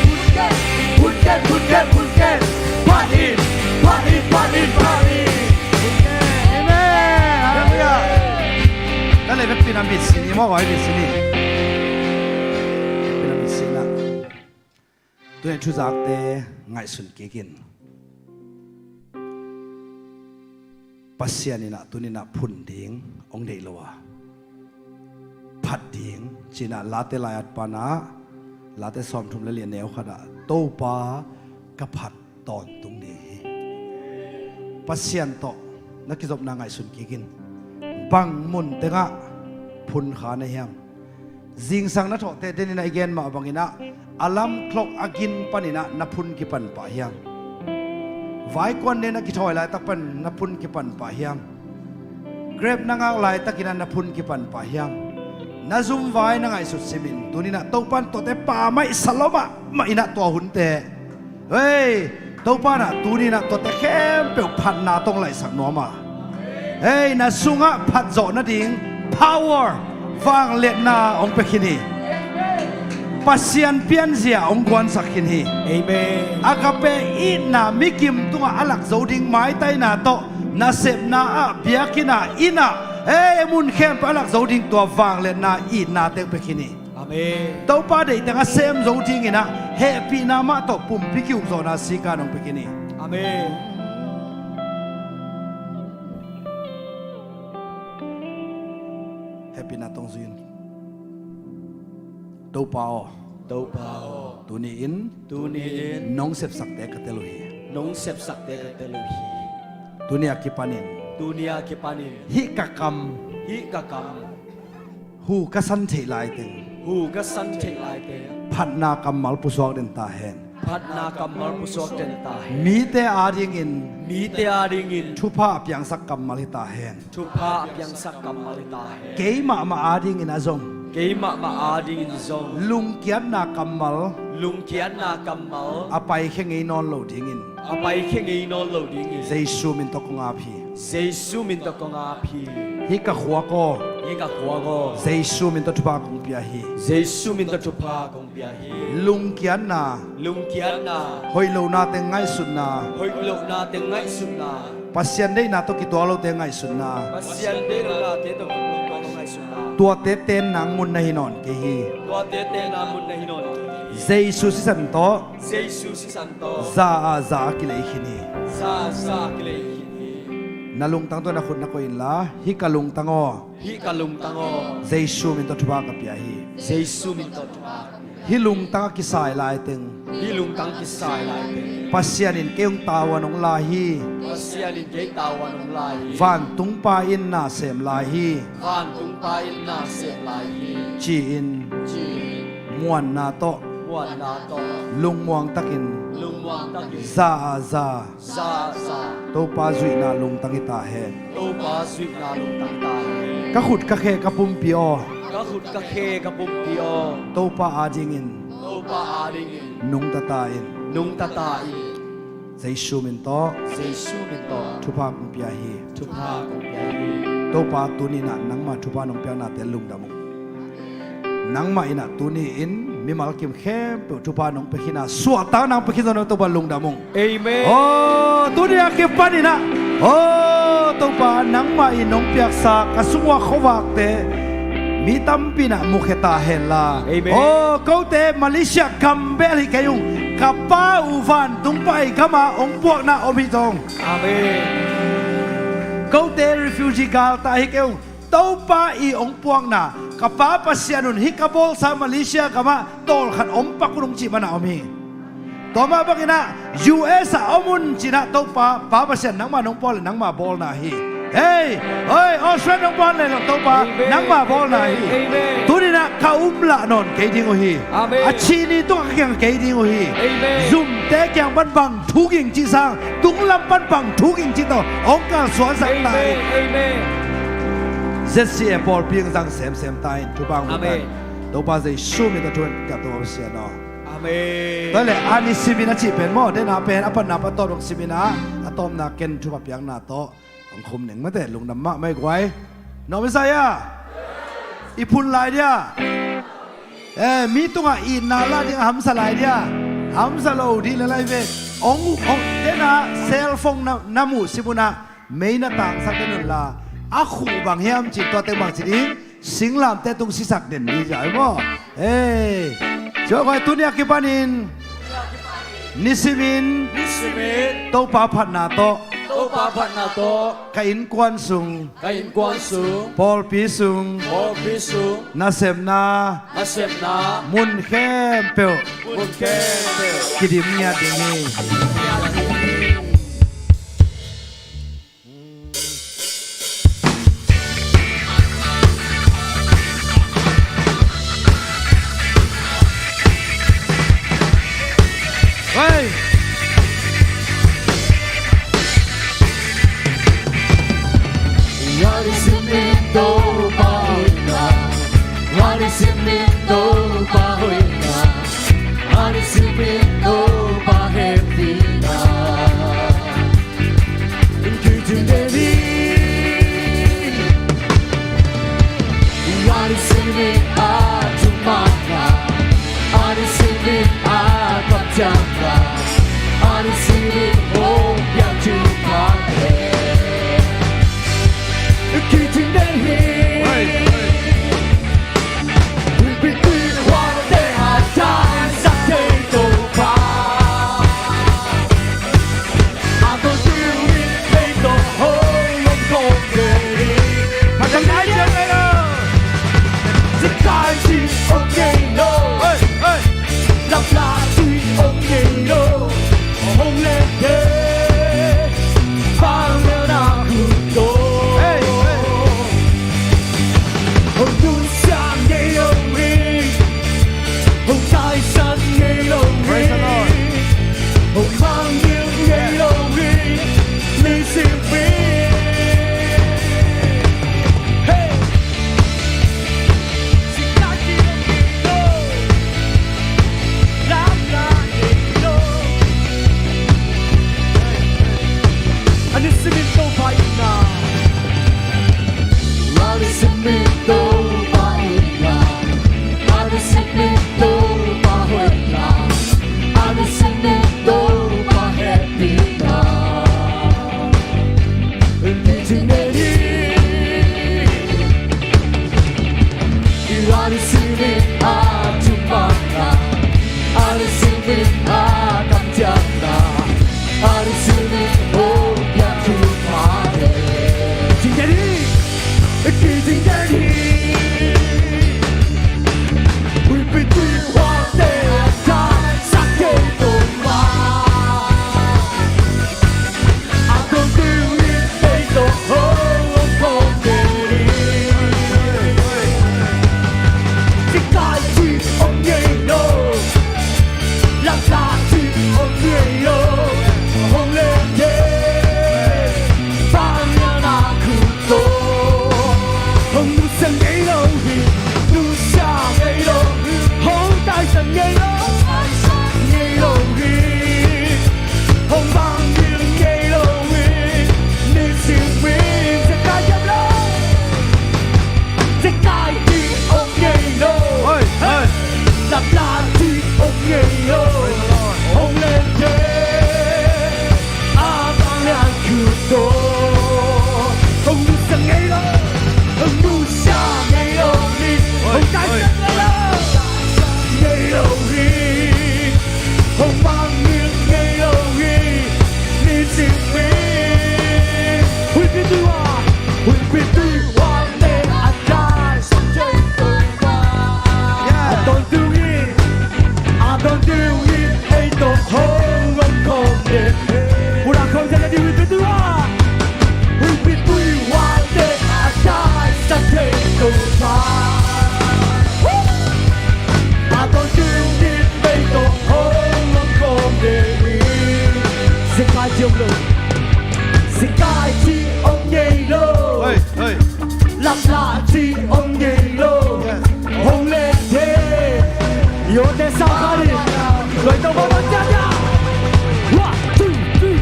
พุนเกนพุนเกนพุนเกนพัดอินพัดอินพัดอินพัดอินเอเมนฮาเลลูยานั่นเลยเป็นพีระมิดสินี่มองไว้เป็นสินี่พีระมิดสินะตัวนี้ชุดจากเตะไงสุนเกินปัสยานี่นะตัวนี้นะพุ่นดิ่งองเดลวะพัดดิ่งจีน่าลาเตลายปานะลาเตซ้อมทุ่มและเรียนแนวขนาดโตปากระพัดตอนตรงนี้ปัสยันโตนักกิจบนางไงสุนกินบังมุนเตงะพุนขาในเฮียงจิงสังนัทโตเตเดนินาอีเกนมาบังอินะอาลัมคลอกอากินปานินะนับพุนกิปันป่าเฮียงไว้กวนเนนักกิถอยลายตะปันนับพุนกิปันป่าเฮียงเกรบนางเอาลายตะกินันนับพุนกิปันป่าเฮียงนาซุมไว้นางไอสุดเซมินตัวนี้นะตัวปันตัวเตป่าไม่สลบะไม่อินะตัวหุ่นเตเฮ้ยตัวปันนะตัวนี้นะตัวเตเข้มเปลวพันนาตรงไหลสักนัวมาเฮ้ยนาซุงะพัดโจนาดิ่ง power ฟังเลียนาองเปคินีปัสยันเปียนเสียองกวนสักคินีเอเมนอากาเปอีนามิกิมตัวอลักโจดิ่งไม้ไตนาโตนาเซบนาเบียกินาอินา เอ้ยมุนเข้มไปหลักโจดิ้งตัววางเลยนาอีนาเต็งไปขี้นี่ อาเมน ตัวป้าเด็กแต่ก็เซมโจดิ้งนะเฮปีนามาตบปุ่มพิกิวโซนาสิกาน้องไปขี้นี่ อาเมน เฮปีนาตรงซินตัวป้า เต้าเปล่า ตัวนี้อิน ตูนีเอ็น น้องเสพสักแต่กเตลุฮี น้องเสพสักเตกเตลูฮี ตัวนี้กิปานิน ตูเนียกิปานิน ฮิกะกัม ฮิกะกัม หูกะสันเทลายเต็ง หูกัสันเทลายเต พัดนากัมมัลปุสวกเดนตาเฮน พัดนากัมมารพุสวกเตนตาเฮ มีแต่อาดิงอิน มีเตียดิงิน ทุภาพยังสักกัมมัลิตาเฮน ทุพายังสักกัมมาลิตาเฮ เกยมาอาดิงอินอาซง เกยมาอาดิงินซง ลุงเกียนนากัมมัล ลุงเขียนนากัมมัล อาไปแค่ไงนอนโลดิงอิน อาไปแค่ไงนอนโลดิงิน เจสูมินตกงาพี เซซูมินตะกงอาพี ฮิกะขัวโก ยิงกับหัวโก เจสูมินตทุภาคงเปียฮี เซซูมินตะทุพากงเปียฮี ลุงเกียนนา ลุงเขียนนา หอยโลนาเต็งไงสุนนา หอยลูกนาเต็งไงสุนนา ปัสยันได้นาตกิตัวเราเต็งไงสุนนา ปัสยันเดนาเตตกุลงไงสุนนา ตัวเตเตนนางมุนในนอนเกฮี ตัวเตเตนามุนในนน เจสูสิสันโต เซซูสิสันโต ซาอาซากิเลหินี ซาซากิเลหินี นาลุงตังตัวนักคนนักอินละฮิกะลุงตังอ ฮิกะลุงตังโอ เจสูมินตทุภากับเปียฮี เซซูมินตะทุพา ฮิลุงตังกิสายลายเต็ง ฮิลุงตังกิสายลายเต ปัสยันอินเกยงตาวานองลาฮี ปัสยันเกตาวันงลาย ฟานตุงปาอินนาเสมลาฮี ฟานตุงปาอินนาเซลายฮี จีอิน จี มวนนาโต วันนาโต ลุงมวงตักอิน ลุงวางตักอิ ซาอาซา ซาซา โตปาจุยนาลุงตังอิตาเฮน โตปาสวิกนาลุงตังตาย กะขุดกะเคกะปุมปิโอ ก็ขุดกะเคกะปุมปิโอ โตปาอาจิงอิน โตปาอาดิงิน นุงตาตาอิน นุงตาตาอิ เจสูมินโต เซซูมินโต ทุภาคงเปียฮี ทุพากุยาฮี โตปาตุนีนะนังมาทุพานองเปียนาเตลุงดามุนังมาอินะตุนีอินมีมาลกิมเข้มเปทุพานองเปขินาสวตานางเปขินอนตัวบาลุงดามุง เอเมน โอ้ตุนีอากิปานินะโอ้ตัวปานังมาอินองเปียกสากะสุงวะขวากเตมีตัมปีนะมุขตาเฮลาโอ้เขาเตมาเลเซียกัมเบลิกยุงกับป้าอูฟันตุงไปขมาองพวกนาอมิจง อาเมน เขาเตะ refugee กาลตาฮิกเอวเต้าป้าอีองปวงน่ะกับป้าปัสยานุนฮิกาบอลซามาเลเซียกับมาโตลขันอมปักกุนงจีมันเอามีต่อมาบักนะ US อมุนจีน่ะเต้าป้าปัสยานังมาน้องบอลนังมาบอลน่ะฮีเฮ้ยเฮ้ยออสเตรเลียน้องบอลเลยเต้าป้านังมาบอลน่ะฮีตัวนี้นะเขาอุ้มละนนเกดิงโอฮีอาชีนี่ต้องแข่งเกดิงโอฮีซุ่มแต่แข่งบันบังทุกยิงจีซังตุ้งลำบันบังทุกยิงจีโตองค์การสวนสัตว์ตาย เอเมน ZCA Paul piang sang sem tai tu bang Amen. to pa zai su mi ta tuan ka to sia no อาเมน to le ani simina chi pen mo de na pen apan na pa to dong simina atom na ken tu pa piang na to ong khum neng ma te lung nam ma mai kwai no me sa ya ipun lai dia mi tunga i na la ding ham sa lai dia ham sa lo di la lai ve ong de na cell phone na mu simuna me na tang sa den la a khu bang hiam chi to te bang chi ding sing lam te tung si sak den ni jai mo cho khoi tu nia ki panin nisimin นิสเมน to pa phat na to โตปาพันนาโต ka in kwan sung กาอินกวนสู Paul pi sung โอปิสู na sem na อาเซมนา mun khem pe บุญเคเบล kidim nia ding ni Hey! Warisimiento pahuina, warisimiento pahuina, warisimiento pahepina. paina Ani simito paina Ani simito pahoina Ani simito pahepina Ditineri Ani simit atumana Ani simit akamtiana Ani simit obiatumane Ditineri Ditineri We between one day and time Sakendo ma I don't do it they don't hold on Chỉ cai chỉ ông nhảy lô Làm ra chỉ ông nhảy lô Hông lên thế Bao nhiêu là khu tô Hông nu sang nhảy lô Nu xa nhảy lô Hông tai sang nhảy lô Nhảy lô Hông bao nhiêu nhảy lô Nên xin mình sẽ cai chấp lô Sẽ cai chỉ ông nhảy lô Làm ra chỉ ông nhảy lô Hông lên thế Bao nhiêu khu tô Hông nu sang nhảy lô Hông nu xa nhảy lô Hông tai sang nhảy lô Nhảy lô Hông bao nhiêu nhảy lô Nên xin mình We can do one day I die someday I don't do it I don't do it Ain't no home I'm coming What I come to do we can do one day I die someday I don't do it Ain't no home I'm coming Sẽ cai chiều lưng Sẽ cai chi ông nhảy lô Làm lạ chi ông nhảy lô Hông lên thế Yo te sao khá đi Rồi tao vào đón cha nha One, two, three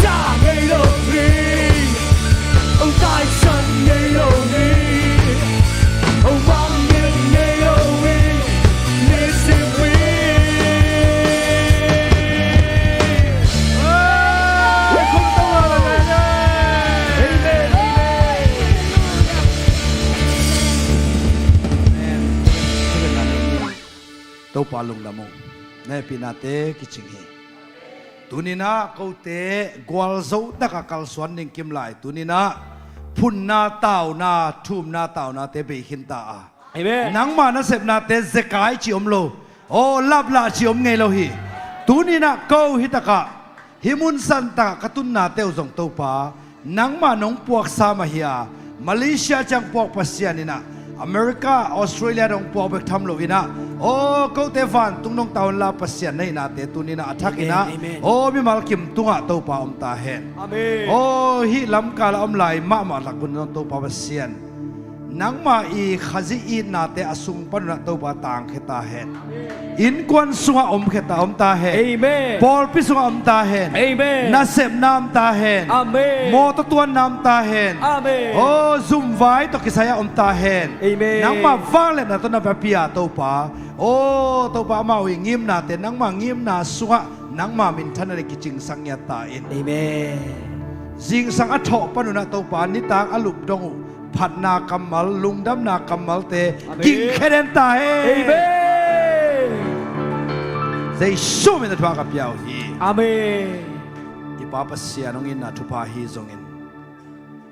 Xa nhảy lô đi Ông tai sân nhảy lô đi Ông vang miệng nhảy lô đi Nên xin quý Không tao là mẹ nha Amen Tau palung lamo ne pinate kichingi tunina kote gwal zo daka kal swan ning kim lai tunina punna tau na thum na tau na te be hinta a Amen nang ma na sep na te zekai chi omlo o lap la chi om ngei lo hi tunina ko hitaka himun san ta katun na te zong to pa nang ma nong puak sa ma hiya Malaysia chang puak pasianina America Australia dong puak bek tham lo ina o ko te van tung nong taun la pasian nei na te tunina athak ina o mi mal kim tunga to pa om ta hen Amen o hi lam kala om lai ma ma lak bun to pa pasian nang ma I khazi I na te asung panuna to pa tang kheta hen in kwan sunga om kheta om ta hen Amen Paul pi sunga om ta hen Amen na sep nam ta hen Amen mo to tuan nam ta hen Amen o zum vai to kisaya om ta hen Amen nang ma wang le na to na pa pia to pa o to pa ma wi ngim na te nang ma ngim na sunga nang ma min thana le kiching sangya ta in Amen jing sang a tho panuna to pa ni tang alup dong phat na kamal lungdam na kamal te king kheden ta he Amen they show me the twa ka piao hi Amen ipapa sia nong in na thupa hi zongin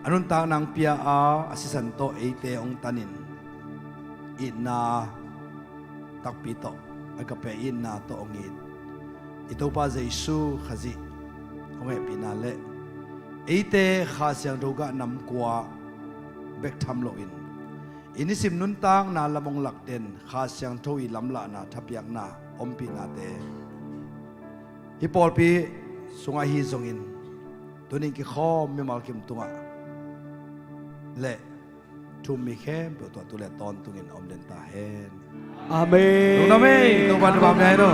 anun tang nang pia a asisan to eite ong tanin ina takpi to agape ina to ongin ito pa jesu khazi ong e pinale eite kha siang roga nam kwa bek tham lo in inisim nun tang na lamong lakten kha siang thoi lamla na thapyak na ompi na te hi pol pi sunga hi zongin tuning ki khom mi mal kim tunga le thum mi khem pe to tu le ton tungin om den ta hen Amen Đúng không ấy? Tôi quan trọng này đâu